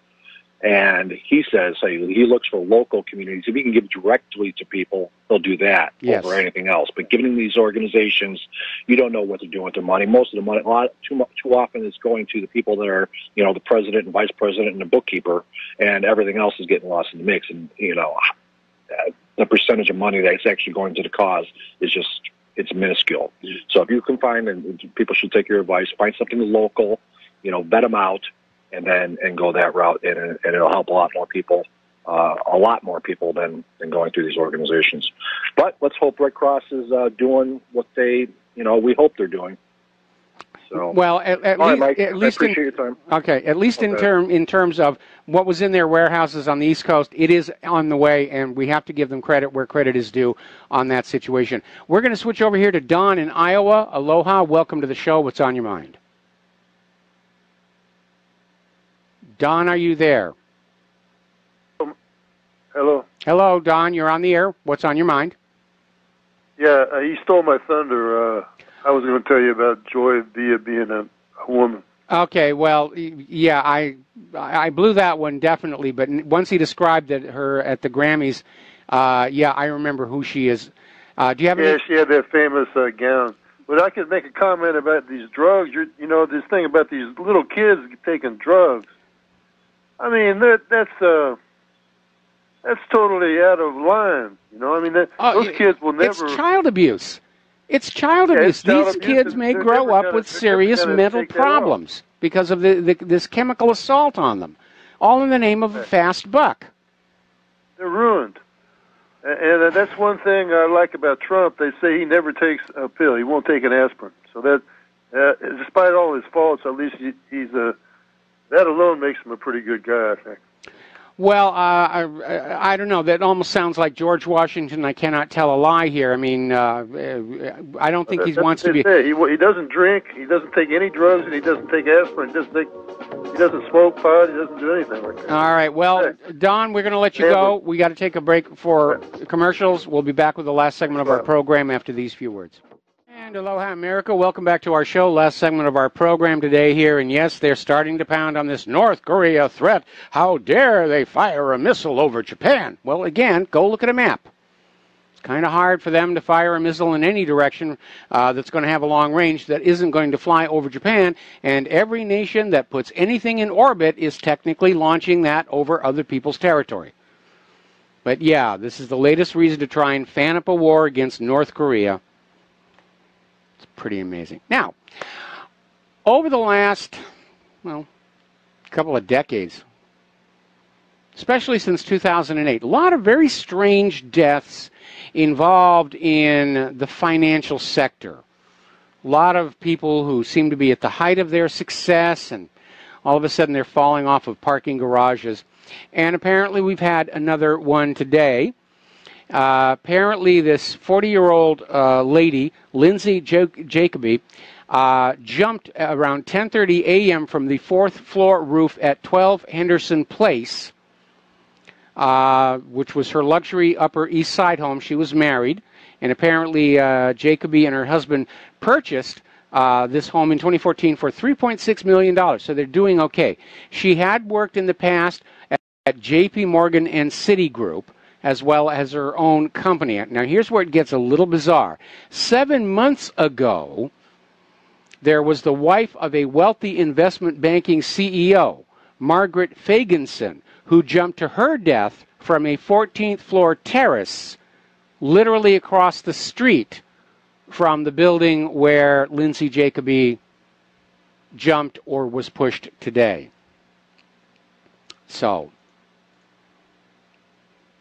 And he says, hey, he looks for local communities. If he can give directly to people, he'll do that over anything else. But giving these organizations, you don't know what they're doing with their money. Most of the money, too often, is going to the people that are, you know, the president and vice president and the bookkeeper, and everything else is getting lost in the mix. And, you know, the percentage of money that's actually going to the cause is just, it's minuscule. So if you can find, and people should take your advice, find something local, you know, vet them out, and go that route, and it'll help a lot more people than going through these organizations. But let's hope Red Cross is doing what they, you know, we hope they're doing. So, well, at least, Mike, at least I appreciate your time. Okay, at least in terms of what was in their warehouses on the East Coast, it is on the way, and we have to give them credit where credit is due on that situation. We're going to switch over here to Don in Iowa. Aloha, welcome to the show. What's on your mind? Don, are you there? Hello. Hello, Don. You're on the air. What's on your mind? Yeah, he stole my thunder. I was going to tell you about Joy Villa being a woman. Okay, well, yeah, I blew that one definitely, but once he described her at the Grammys, yeah, I remember who she is. Do you have any? Yeah, she had that famous gown. But I could make a comment about these drugs. You know, this thing about these little kids taking drugs. I mean, that's totally out of line. You know, I mean, those kids will never. It's child abuse. It's child abuse. These kids may grow up with serious mental problems because of this chemical assault on them, all in the name of a fast buck. They're ruined. And that's one thing I like about Trump. They say he never takes a pill. He won't take an aspirin. So that, despite all his faults, at least he's that alone makes him a pretty good guy, I think. Well, I don't know. That almost sounds like George Washington. I cannot tell a lie here. I mean, I don't think he wants to be. He doesn't drink. He doesn't take any drugs, and he doesn't take aspirin. He doesn't smoke pot. He doesn't do anything like that. All right. Well, Don, we're going to let you go. We got to take a break for commercials. We'll be back with the last segment of our program after these few words. And aloha, America. Welcome back to our show. Last segment of our program today here. And yes, they're starting to pound on this North Korea threat. How dare they fire a missile over Japan? Well, again, go look at a map. It's kind of hard for them to fire a missile in any direction that's going to have a long range that isn't going to fly over Japan. And every nation that puts anything in orbit is technically launching that over other people's territory. But yeah, this is the latest reason to try and fan up a war against North Korea. Pretty amazing. Now, over the last, couple of decades, especially since 2008, a lot of very strange deaths involved in the financial sector. A lot of people who seem to be at the height of their success, and all of a sudden they're falling off of parking garages. And apparently we've had another one today. Apparently, this 40-year-old lady, Lindsay Jacoby, jumped around 10:30 a.m. from the fourth-floor roof at 12 Henderson Place, which was her luxury Upper East Side home. She was married, and apparently Jacoby and her husband purchased this home in 2014 for $3.6 million, so they're doing okay. She had worked in the past at J.P. Morgan and Citigroup, as well as her own company. Now, here's where it gets a little bizarre. 7 months ago, there was the wife of a wealthy investment banking CEO, Margaret Fagenson, who jumped to her death from a 14th floor terrace, literally across the street from the building where Lindsay Jacoby jumped or was pushed today. So,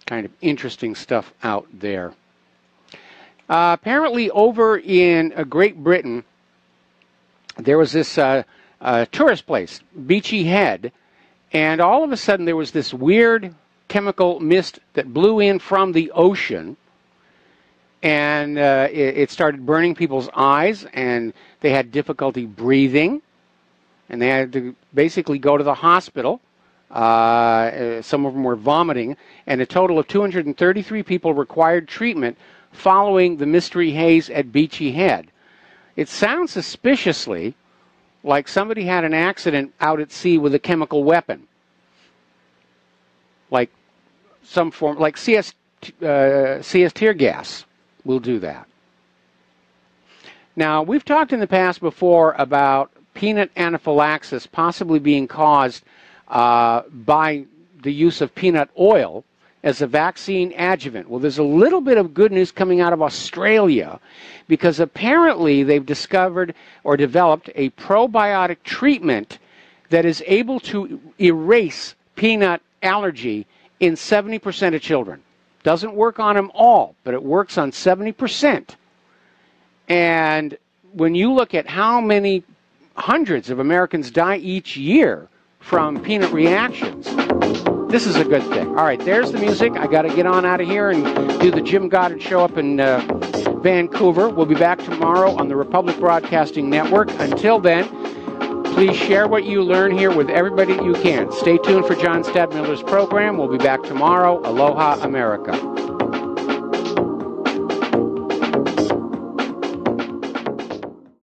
kind of interesting stuff out there. Apparently over in Great Britain, there was this tourist place, Beachy Head, and all of a sudden there was this weird chemical mist that blew in from the ocean, and it started burning people's eyes, and they had difficulty breathing, and they had to basically go to the hospital. Some of them were vomiting, and a total of 233 people required treatment following the mystery haze at Beachy Head. It sounds suspiciously like somebody had an accident out at sea with a chemical weapon, like some form, like CS tear gas will do that. Now, we've talked in the past before about peanut anaphylaxis possibly being caused by the use of peanut oil as a vaccine adjuvant. Well, there's a little bit of good news coming out of Australia, because apparently they've discovered or developed a probiotic treatment that is able to erase peanut allergy in 70% of children. Doesn't work on them all, but it works on 70%. And when you look at how many hundreds of Americans die each year from peanut reactions, this is a good thing. All right, there's the music. I got to get on out of here and do the Jim Goddard Show up in Vancouver. We'll be back tomorrow on the Republic Broadcasting Network. Until then, please share what you learn here with everybody you can. Stay tuned for John Stadtmiller's program. We'll be back tomorrow. Aloha, America.